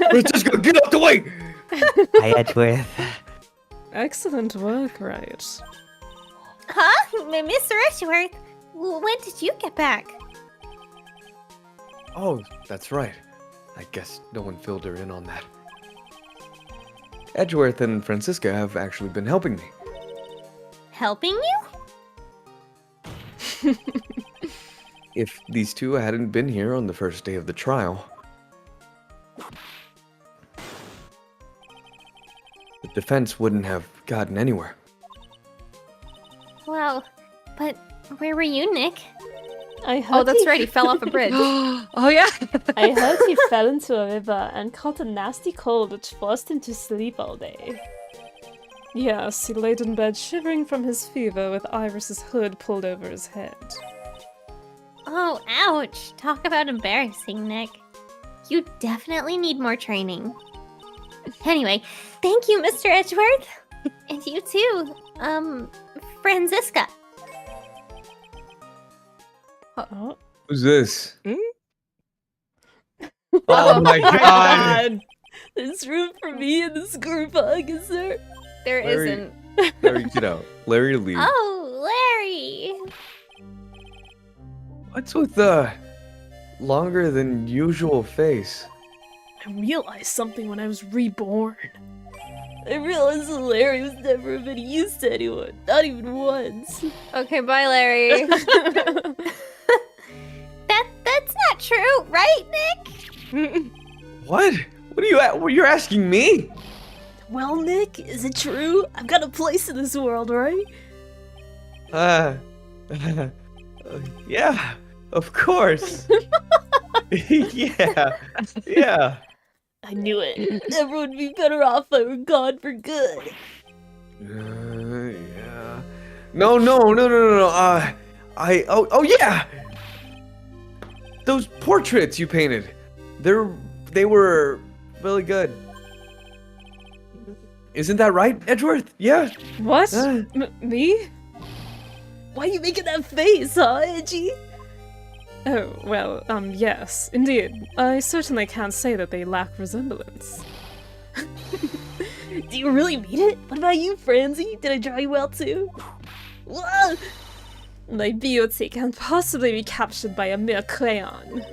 Francisca, get out the way! Hi, Edgeworth. Excellent work, right? Huh? Mr. Edgeworth, when did you get back? Oh, that's right. I guess no one filled her in on that. Edgeworth and Francisca have actually been helping me. Helping you? If these two hadn't been here on the first day of the trial, the defense wouldn't have gotten anywhere. Well, but where were you, Nick? I heard Oh, that's he- right, he fell off a bridge. Oh, yeah. I heard he fell into a river and caught a nasty cold which forced him to sleep all day. Yes, he laid in bed shivering from his fever with Iris's hood pulled over his head. Oh, ouch. Talk about embarrassing, Nick. You definitely need more training. Anyway, thank you, Mr. Edgeworth. And you too, Francisca. Oh. Who's this? Hmm? Oh my god! There's room for me in this group hug, is there? There Larry- isn't. Larry, get out. Larry, leave. Oh, Larry! What's with the longer than usual face? I realized something when I was reborn. I realized that Larry was never of any use to anyone, not even once. Okay, bye, Larry. That's not true, right, Nick? What? What are you at? You're asking me? Well, Nick, is it true? I've got a place in this world, right? Yeah, of course. yeah, yeah. I knew it. Everyone would be better off if I were gone for good. Yeah. No. Oh yeah. Those portraits you painted, they were really good. Isn't that right, Edgeworth? Yeah. What? Uh. Me? Why are you making that face, huh, Edgy? Oh, well, yes, indeed. I certainly can't say that they lack resemblance. Do you really mean it? What about you, Franzi? Did I draw you well too? Whoa! My beauty can't possibly be captured by a mere crayon.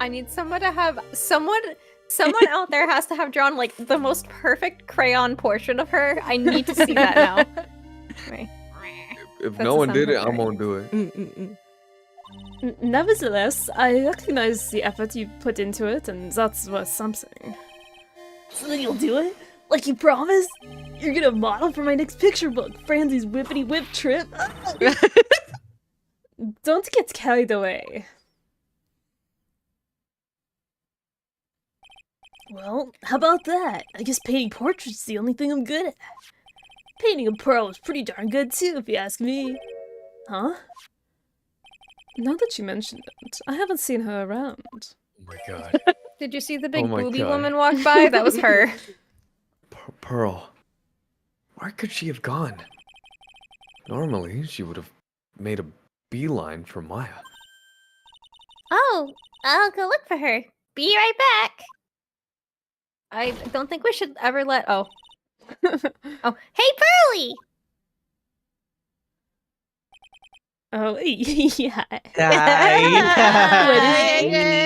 I need someone to have someone out there has to have drawn like the most perfect crayon portrait of her. I need to see that now. Right. If That's no the one sound did it, of I her. won't do it. Nevertheless, I recognize the effort you put into it, and that's worth something. So then you'll do it? Like you promised? You're gonna model for my next picture book, Franzi's Whippity Whip Trip? Don't get carried away. Well, how about that? I guess painting portraits is the only thing I'm good at. Painting a pearl is pretty darn good too, if you ask me. Huh? Now that you mention it, I haven't seen her around. Oh my god. Did you see the big Oh my booby God. woman walk by? That was her. Pearl. Where could she have gone? Normally, she would have made a beeline for Maya. Oh, I'll go look for her. Be right back. I don't think we should ever let. Oh, hey, Pearly. Oh, yeah.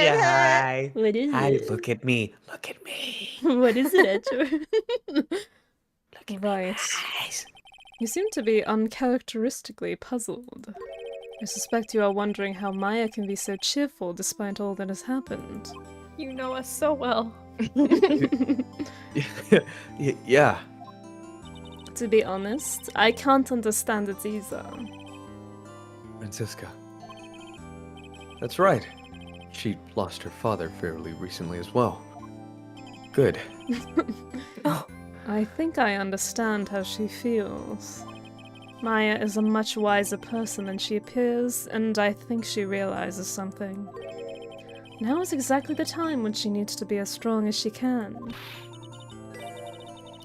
Hi. What is Hi, it? look at me. Look at me. What is it, Edgeworth? Look at Right. my eyes. You seem to be uncharacteristically puzzled. I suspect you are wondering how Maya can be so cheerful despite all that has happened. You know us so well. Yeah. To be honest, I can't understand it either. Francisca. That's right. She lost her father fairly recently as well. Good. I think I understand how she feels. Maya is a much wiser person than she appears, and I think she realizes something. Now is exactly the time when she needs to be as strong as she can.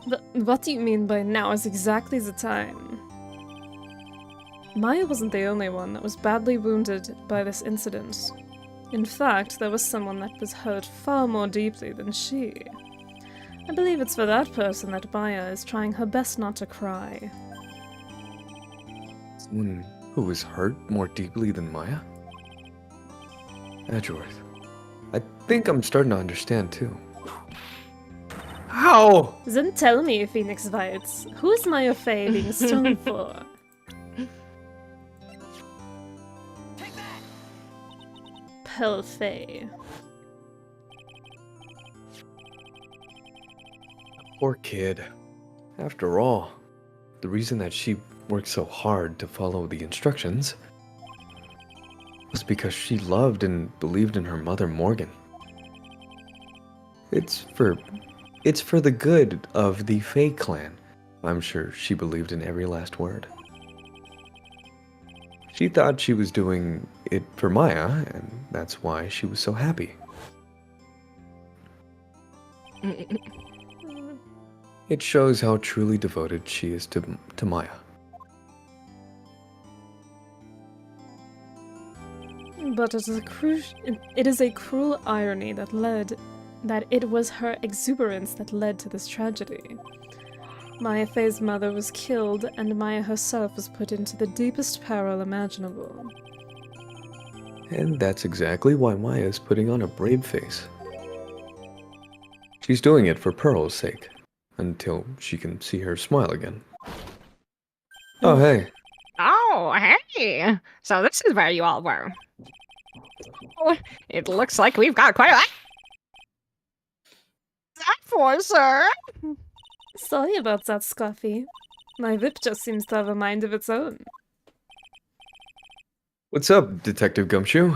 But what do you mean by now is exactly the time? Maya wasn't the only one that was badly wounded by this incident. In fact, there was someone that was hurt far more deeply than she. I believe it's for that person that Maya is trying her best not to cry. Someone who was hurt more deeply than Maya? Edgeworth. I think I'm starting to understand too. How? Then tell me, Phoenix White, who is Maya Fey being strong for? Take that! Pearl Fey. Poor kid. After all, the reason that she worked so hard to follow the instructions was because she loved and believed in her mother Morgan. It's for the good of the Fey clan. I'm sure she believed in every last word. She thought she was doing it for Maya, and that's why she was so happy. It shows how truly devoted she is to Maya. But it is a cruel irony that it was her exuberance that led to this tragedy. Maya Fey's mother was killed, and Maya herself was put into the deepest peril imaginable. And that's exactly why Maya's putting on a brave face. She's doing it for Pearl's sake, until she can see her smile again. Oh, hey. Oh, hey! So this is where you all were. Oh, it looks like we've got quite a lot. That for, sir? Sorry about that, Scuffy. My whip just seems to have a mind of its own. What's up, Detective Gumshoe?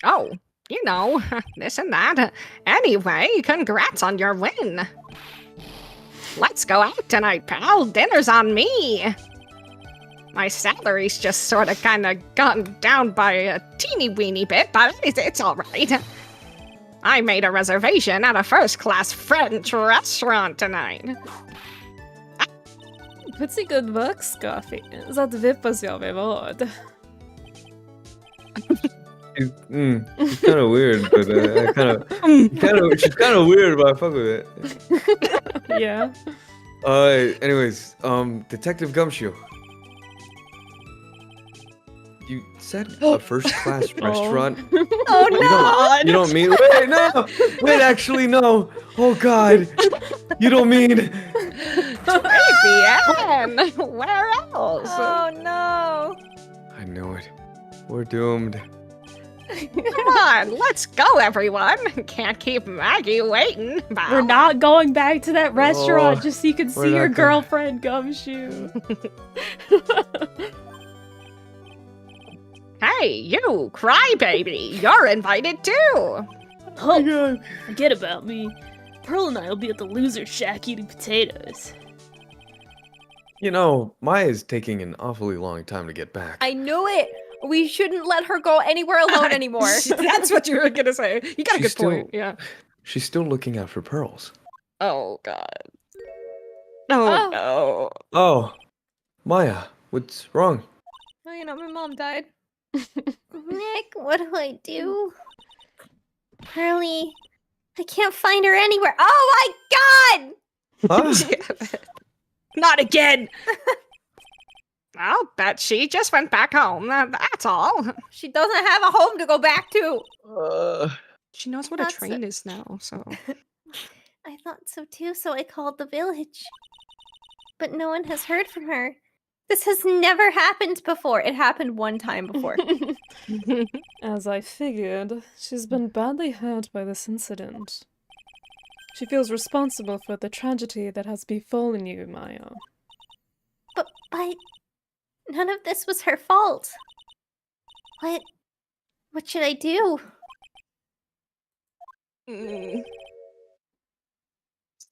Oh, you know, this and that. Anyway, congrats on your win. Let's go out tonight, pal. Dinner's on me. My salary's just sort of kind of gone down by a teeny weeny bit, but it's all right. I made a reservation at a first-class French restaurant tonight. Pretty good work, Scuffy. That whip was your reward. She's kind of weird, but she's kind of weird, but I fuck with it. Yeah. Anyways, Detective Gumshoe. You said a first-class restaurant. Oh no! You don't mean? Wait, no! Wait, actually, no! Oh God! You don't mean? Maybe Anne. Where else? Oh no! I knew it. We're doomed. Come on, let's go, everyone. Can't keep Maggie waiting. We're not going back to that restaurant just so you can we're see your not gonna- girlfriend, Gumshoe. Hey, you, crybaby. You're invited too. Oh, forget about me. Pearl and I will be at the loser shack eating potatoes. You know, Maya's taking an awfully long time to get back. I knew it. We shouldn't let her go anywhere alone anymore. That's what you were gonna say. You got a She's good point. Yeah. She's still looking out for pearls. Oh God. Oh no. Oh, Maya, what's wrong? Oh, you know, my mom died. Nick, what do I do? Pearly, I can't find her anywhere. Oh my God! Huh? Not again. I'll bet she just went back home. That's all. She doesn't have a home to go back to. She knows what That's a train is now, so. I thought so too, so I called the village. But no one has heard from her. This has never happened before. It happened one time before. As I figured, she's been badly hurt by this incident. She feels responsible for the tragedy that has befallen you, Maya. But none of this was her fault. What should I do?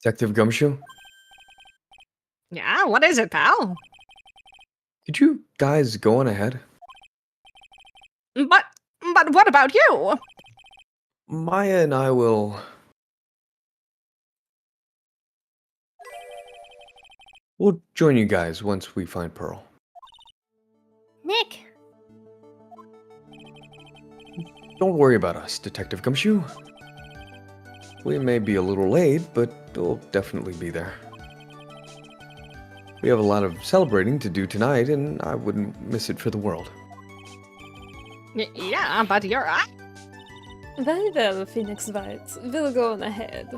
Detective Gumshoe, Yeah, what is it, pal? could you guys go on ahead? But what about you? Maya and I will... We'll join you guys once we find Pearl. Nick! Don't worry about us, Detective Gumshoe. We may be a little late, but we'll definitely be there. We have a lot of celebrating to do tonight, and I wouldn't miss it for the world. Yeah, but you're... Very well, Phoenix White. We'll go on ahead.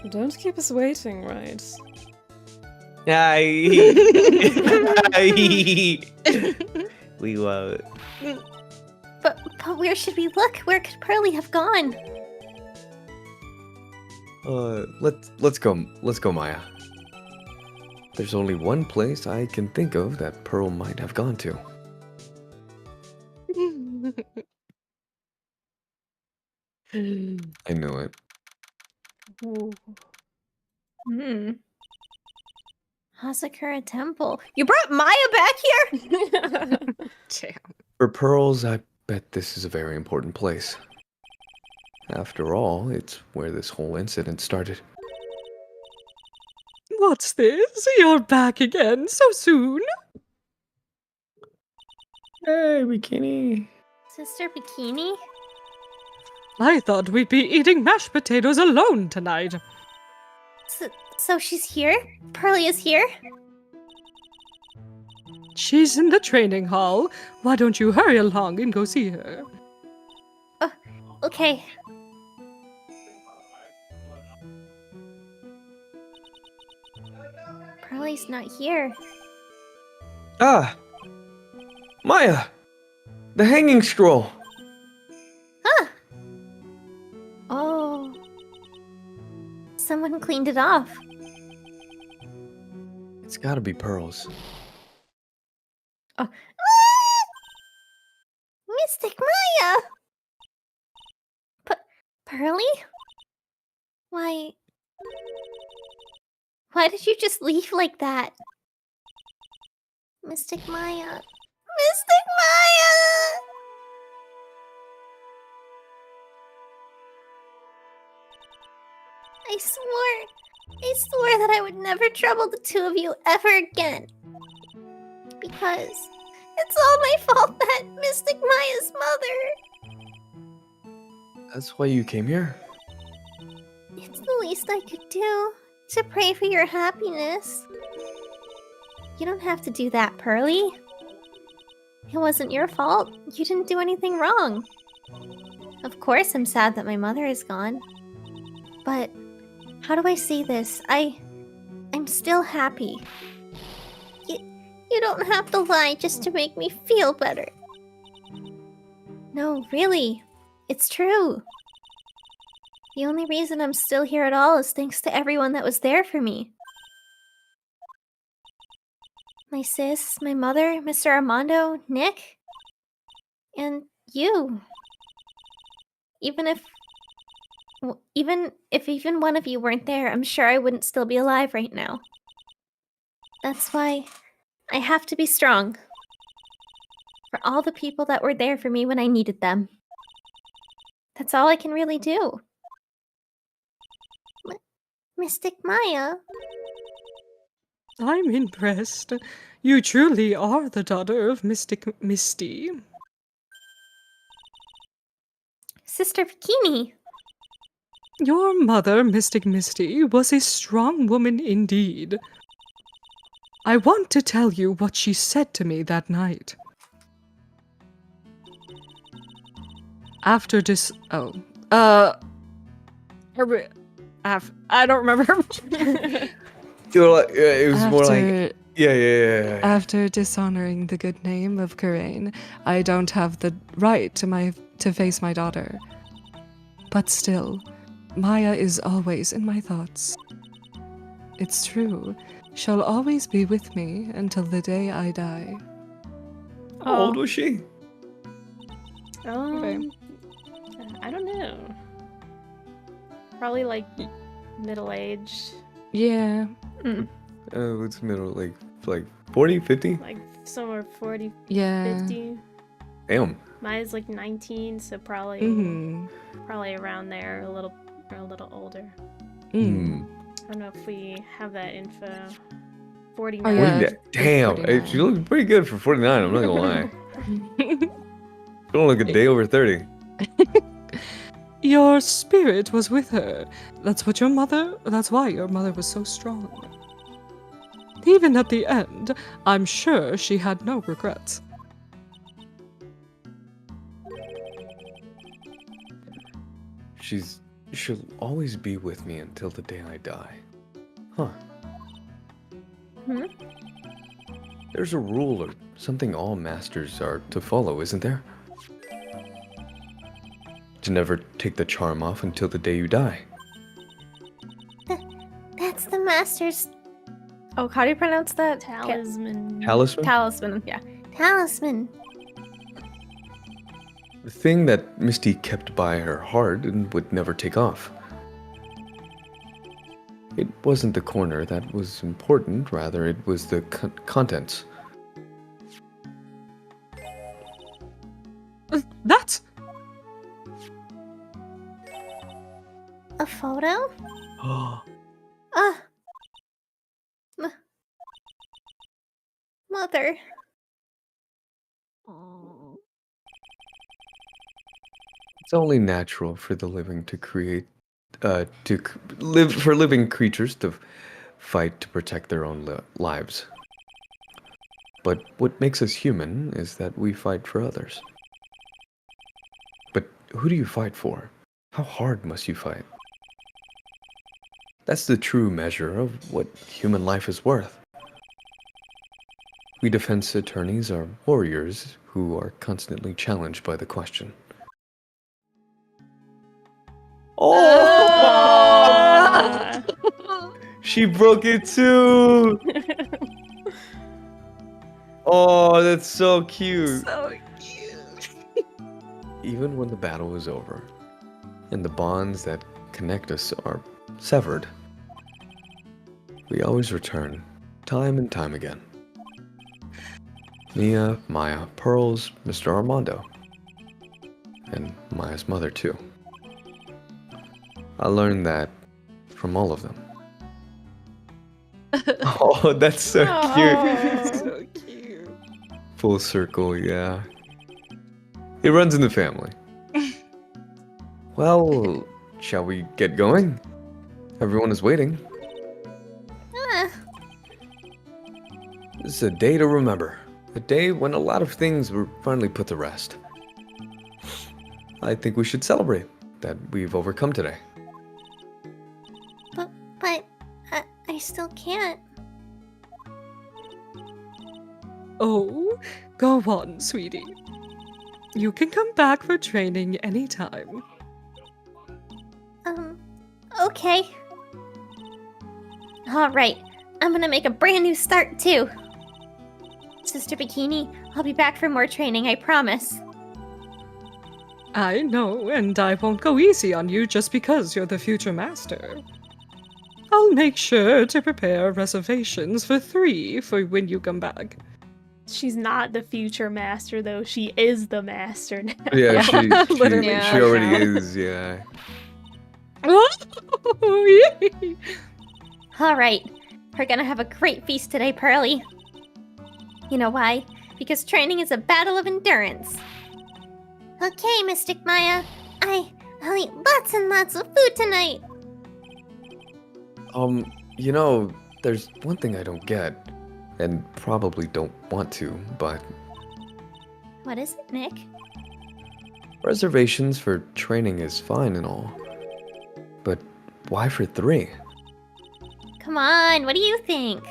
Don't keep us waiting, right? We won't. But where should we look? Where could Pearly have gone? Let's go, Maya. There's only one place I can think of that Pearl might have gone to. I knew it. Hazakura Temple. You brought Maya back here? Damn. For pearls, I bet this is a very important place. After all, it's where this whole incident started. What's this? You're back again so soon? Hey, Bikini. Sister Bikini? I thought we'd be eating mashed potatoes alone tonight. So she's here? Pearly is here? She's in the training hall. Why don't you hurry along and go see her? Okay. Pearly's not here. Ah! Maya! The hanging scroll! Oh. Someone cleaned it off. It's gotta be Pearl's. Oh. Mystic Maya! Pearly? Why did you just leave like that? Mystic Maya. Mystic Maya! I swore that I would never trouble the two of you ever again. Because it's all my fault that Mystic Maya's mother. That's why you came here? It's the least I could do to pray for your happiness. You don't have to do that, Pearly. It wasn't your fault. You didn't do anything wrong. Of course I'm sad that my mother is gone. But how do I say this? I'm still happy. You don't have to lie just to make me feel better. No, really. It's true. The only reason I'm still here at all is thanks to everyone that was there for me. My sis, my mother, Mr. Armando, Nick, and you. Even if even one of you weren't there, I'm sure I wouldn't still be alive right now. That's why I have to be strong. For all the people that were there for me when I needed them. That's all I can really do. Mystic Maya? I'm impressed. You truly are the daughter of Mystic Misty. Sister Bikini. Your mother, Mystic Misty, was a strong woman indeed. I want to tell you what she said to me that night. After I don't remember. You were like, it was more like, yeah. After dishonoring the good name of Karain, I don't have the right to face my daughter. But still, Maya is always in my thoughts. It's true. She'll always be with me until the day I die. How old was she? I don't know. Probably like middle-aged. Yeah. What's middle? Like 40, 50? Like somewhere 40, Yeah. 50. Damn. Maya's like 19, so probably probably around there, a little older. I don't know if we have that info. 49. yeah. Damn. 49. She looks pretty good for 49, I'm not gonna lie. She don't look a day over 30. Your spirit was with her. That's why your mother was so strong. Even at the end, I'm sure she had no regrets. She'll always be with me until the day I die. Huh. There's a rule or something all masters are to follow, isn't there? To never take the charm off until the day you die. That's the master's... Oh, how do you pronounce that? Talisman. Talisman? Talisman, yeah. Talisman. The thing that Misty kept by her heart and would never take off. It wasn't the corner that was important, rather it was the contents. That's... A photo? Oh. Mother. It's only natural for the living to create, for living creatures to fight to protect their own lives. But what makes us human is that we fight for others. But who do you fight for? How hard must you fight? That's the true measure of what human life is worth. We defense attorneys are warriors who are constantly challenged by the question. Oh! She broke it too! Oh, that's so cute. So cute. Even when the battle is over, and the bonds that connect us are severed, we always return, time and time again. Mia, Maya, Pearls, Mr. Armando. And Maya's mother, too. I learned that from all of them. Oh, that's so cute. So cute. Full circle, yeah. It runs in the family. Well, shall we get going? Everyone is waiting. This is a day to remember. A day when a lot of things were finally put to rest. I think we should celebrate that we've overcome today. But I still can't. Oh, go on, sweetie. You can come back for training anytime. Okay. Alright, I'm gonna make a brand new start too. Sister Bikini, I'll be back for more training, I promise. I know, and I won't go easy on you just because you're the future master. I'll make sure to prepare reservations for 3 for when you come back. She's not the future master, though. She is the master now. Yeah, she Literally. already is, yeah. Alright, we're gonna have a great feast today, Pearly. You know why? Because training is a battle of endurance. Okay, Mystic Maya. I'll eat lots and lots of food tonight. You know, there's one thing I don't get, and probably don't want to, but What is it, Nick? reservations for training is fine and all. But why for 3? Come on, what do you think?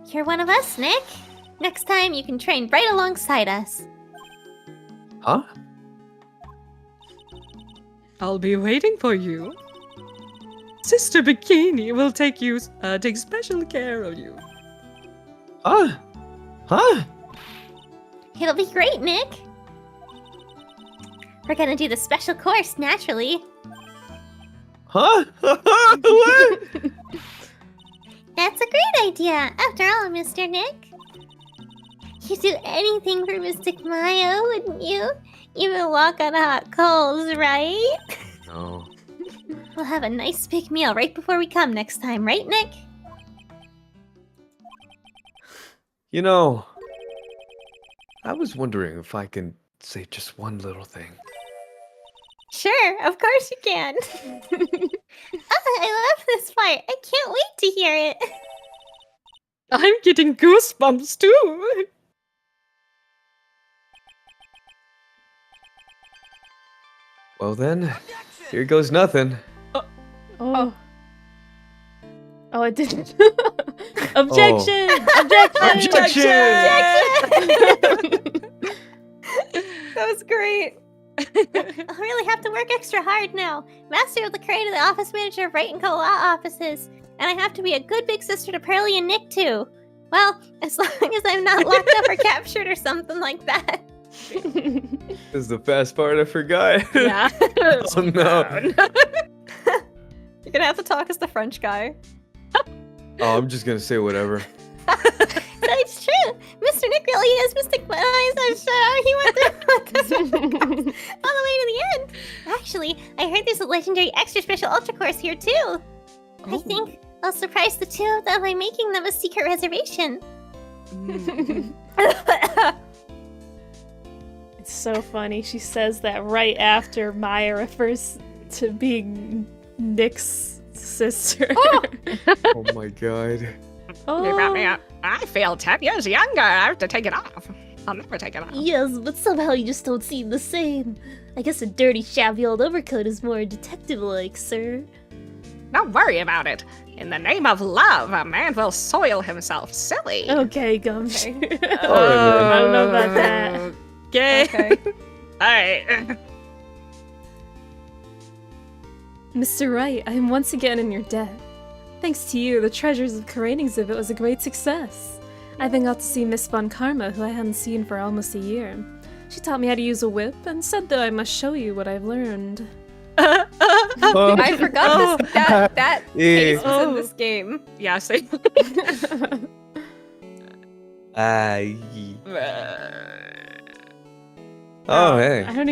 You're one of us, Nick. Next time you can train right alongside us. Huh? I'll be waiting for you. Sister Bikini will take special care of you. Huh? Huh? It'll be great, Nick. We're gonna do the special course, naturally. Huh? What? That's a great idea, after all, Mr. Nick. You'd do anything for Mystic Maya, wouldn't you? Even walk on hot coals, right? No. We'll have a nice big meal right before we come next time, right, Nick? You know, I was wondering if I can say just one little thing. Sure, of course you can. Oh, I love this part. I can't wait to hear it. I'm getting goosebumps too. Well then, here goes nothing. Oh. Oh, it didn't. Objection! Objection! That was great. I'll really have to work extra hard now. Master of the Crane and the office manager of Right and Co. Law offices. And I have to be a good big sister to Pearly and Nick, too. Well, as long as I'm not locked up or captured or something like that. This is the fast part I forgot. Yeah. Oh no. You're gonna have to talk as the French guy. Oh, I'm just gonna say whatever. It's true. Mr. Nick really is Mystic Maya. I'm sure he went through all the way to the end. Actually, I heard there's a legendary extra special ultra course here too. I think I'll surprise the 2 of them by making them a secret reservation. It's so funny. She says that right after Maya refers to being Nick's sister. Oh my god. I feel 10 years younger. I have to take it off. I'll never take it off. Yes, but somehow you just don't seem the same. I guess a dirty, shabby old overcoat is more detective-like, sir. Don't worry about it. In the name of love, a man will soil himself silly. Okay, Gumsh. Okay. I don't know about that. Okay. Alright. Mr. Wright, I am once again in your debt. Thanks to you, the Treasures of Karain exhibit was a great success. I then got to see Miss Von Karma, who I hadn't seen for almost a year. She taught me how to use a whip and said that I must show you what I've learned. I forgot that case was in this game. Yeah, same. Oh, hey. I don't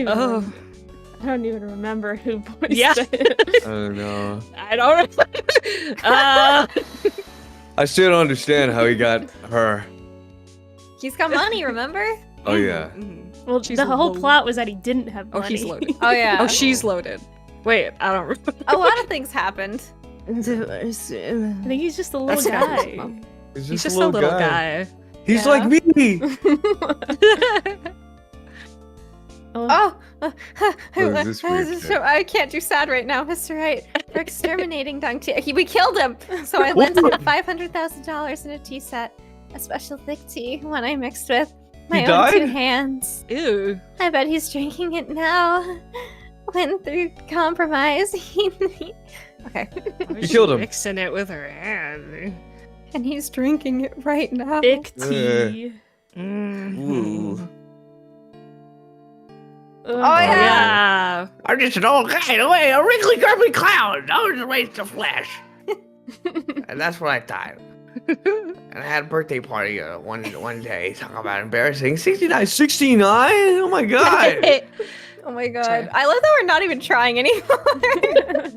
even remember who voiced it. Oh no. I don't I still don't understand how he got her. He's got money, remember? Oh yeah. Well, the whole plot was that he didn't have money. Oh, he's loaded. Oh yeah. Oh, she's loaded. Wait, I don't remember. A lot of things happened. I think he's just a little That's guy. He's just a little guy. He's Yeah. like me. Is this weird shit? I can't do sad right now, Mr. Wright. We're exterminating Dong Tea. We killed him, so I lent him $500,000 in a tea set, a special thick tea, one I mixed with my He own two died? hands. Ew. I bet he's drinking it now. When through compromise, okay, You killed him. Mixing it with her hand. and he's drinking it right now. Thick tea. Ooh. Oh yeah. Yeah. I'm just an old guy, away, a wrinkly, grumpy clown. I was a waste of flesh. And that's what I thought. And I had a birthday party one day. Talk about embarrassing. 69? Oh my god. Oh my god. I love that we're not even trying anymore.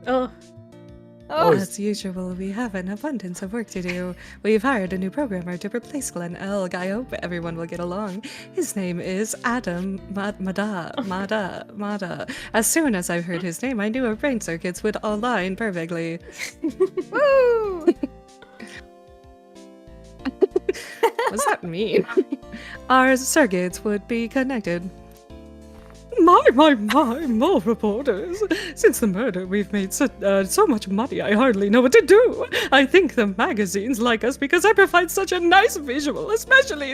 Oh, Oh, As usual, we have an abundance of work to do. We've hired a new programmer to replace Glenn Elg. I hope everyone will get along. His name is Adam Mada. As soon as I heard his name, I knew our brain circuits would align perfectly. woo! What's that mean? Our circuits would be connected. My, more reporters. Since the murder, we've made so much money, I hardly know what to do. I think the magazines like us because I provide such a nice visual, especially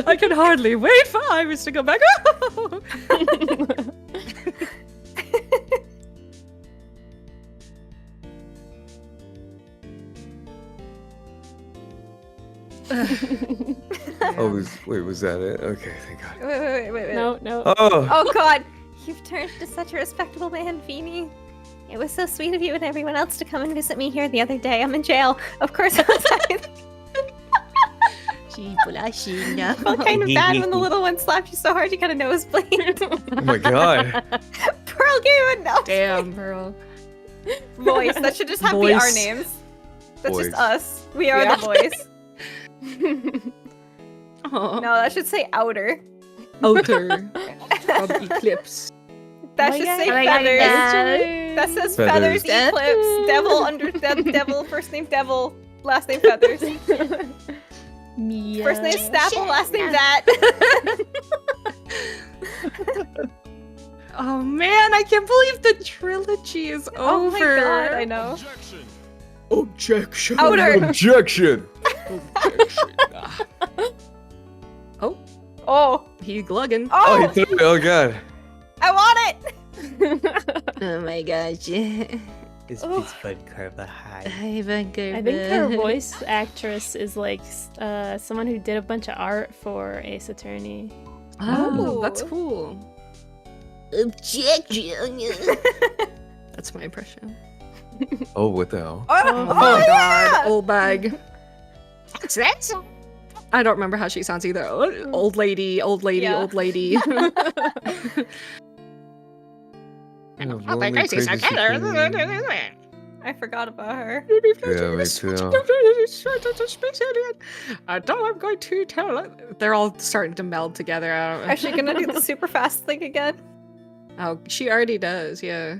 I can hardly wait for Iris to go back. Was that it? Okay, thank God. Wait. no. Oh, Oh god, you've turned into such a respectable man, Feeny. It was so sweet of you and everyone else to come and visit me here the other day. I'm in jail. Of course I was. She blushing. I felt kind of bad when the little one slapped you so hard you got a nosebleed. oh my God. Pearl gave you a nosebleed. Damn, Pearl. Voice. That should just have be our Voice. names. That's Boys. just us. We are the boys. Aw. No, that should say outer. Outer from Eclipse. That Oh should my say God. feathers. That says feathers. Feathers. Eclipse. Devil under devil. First name devil. Last name feathers. Mia. First name Snapple. Last name that. Oh man, I can't believe the trilogy is Oh my over. god, I know. Objection. Outer. Objection. Oh. He glugging. Oh, he Oh. threw it. Oh God. I want it. Oh my gosh. This Oh. is fun, Carva. Hi. I I think her voice actress is like someone who did a bunch of art for Ace Attorney. Oh, Ooh. that's cool. Objection. That's my impression. Oh, what the hell? Oh, Oh, yeah. god, old bag. What's that? I don't remember how she sounds either. Old lady, old lady, Yeah. old lady. Oh, my crazy Crazy together. I forgot about her. Yeah, me too. short of the space alien. No, I'm going to tell it. They're all starting to meld together. I don't know. Is she gonna do the super fast thing again? Oh, she already does, yeah.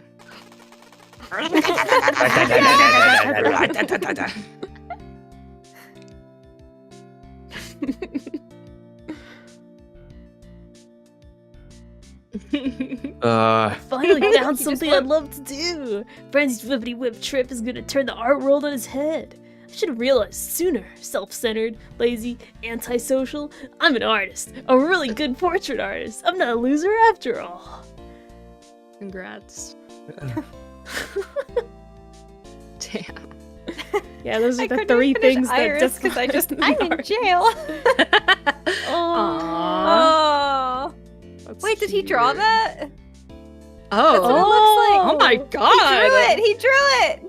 Finally found something I'd love to do. Frenzy's Whippity Whip trip is gonna turn the art world on its head. I should have realized sooner. Self-centered, lazy, antisocial. I'm an artist. A really good portrait artist. I'm not a loser after all. Congrats. Damn. Yeah, those are I the couldn't three even finish things that Iris just because I just I'm in jail. Oh. Wait, did he draw that? Oh. That's what it looks like. Oh my god. He drew it.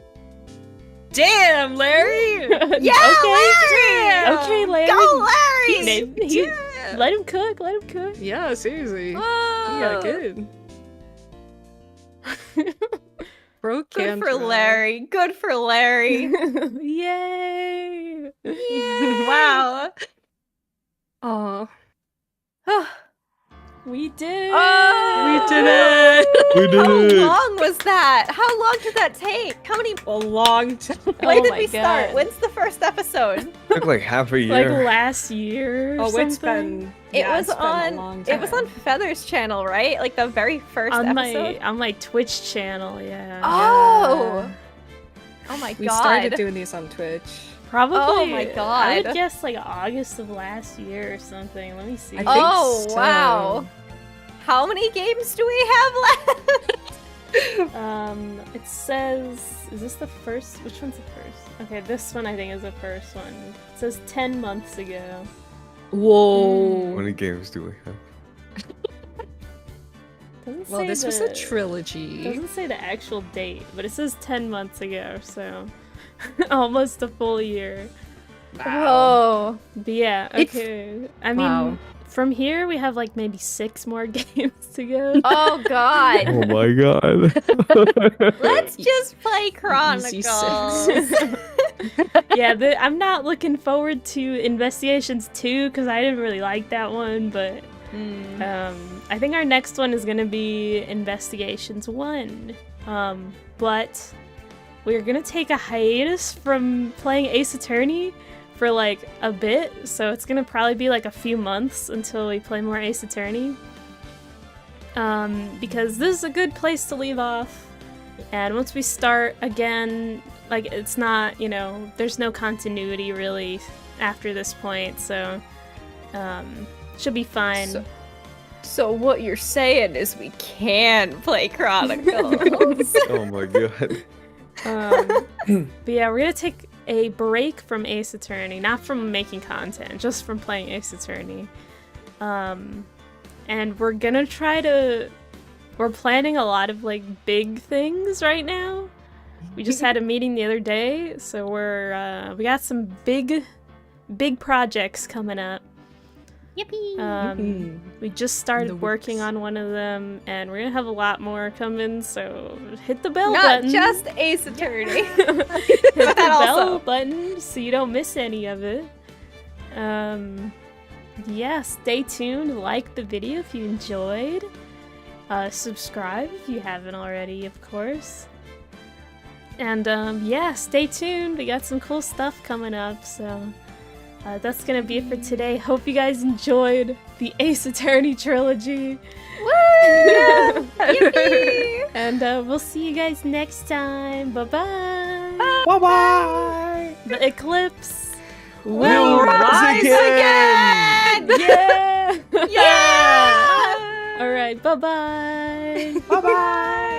Damn, Larry. Yeah, Larry. Okay, Larry. Go, Larry. Let him cook. Let him cook. Yeah, seriously. Whoa. Yeah, good. Broke Good for Larry. Good for Larry. Yay! Yeah. Wow. Oh. We did. We did it. We did How it. long was that? How long did that take? How many? A long time. When did my we start? God. When's the first episode? Took like half a Like year. last year. Or Oh, it's something. been. It yeah, was it's been a on. long It was on time. Feather's channel, right? Like the very first on episode. my Twitch channel. Yeah. Oh. Oh my We god. started doing these on Twitch. Probably. Oh my I God. would guess like August of last year or something. Let me see. I think Oh so. wow. How many games do we have left? It says, is this the first? Which one's the first? Okay, this one I think is the first one. It says 10 months ago. Whoa. How many games do we have? Doesn't Well, say this was a the- trilogy. Doesn't say the actual date, but it says 10 months ago, so almost a full year. Oh. But yeah, It's- okay. I mean, Wow. from here we have like maybe 6 more games to go. Oh god. Oh my god. Let's just play Easy Chronicles. Yeah, I'm not looking forward to Investigations 2 because I didn't really like that one, but I think our next one is gonna be Investigations 1. But we're gonna take a hiatus from playing Ace Attorney for like a bit, so it's gonna probably be like a few months until we play more Ace Attorney. Because this is a good place to leave off, and once we start again, like it's not, you know, there's no continuity really after this point, so should be fine. So what you're saying is we can play Chronicles. Oh my god. But yeah, we're gonna take a break from Ace Attorney, not from making content, just from playing Ace Attorney. And we're gonna we're planning a lot of like big things right now. We just had a meeting the other day, so we got some big projects coming up. Yippee! We just started The working works. on one of them, and we're gonna have a lot more coming, so hit the bell Not button. just Ace Attorney. Hit the that bell also. button so you don't miss any of it. Yeah, stay tuned, like the video if you enjoyed. Subscribe if you haven't already, of course. And yeah, stay tuned, we got some cool stuff coming up, so that's gonna be it for today. Hope you guys enjoyed the Ace Attorney trilogy. Woo! Yippee! And we'll see you guys next time. Bye-bye. Bye-bye. The Eclipse We'll rise again! Yeah! Yeah! All right, bye-bye. Bye-bye.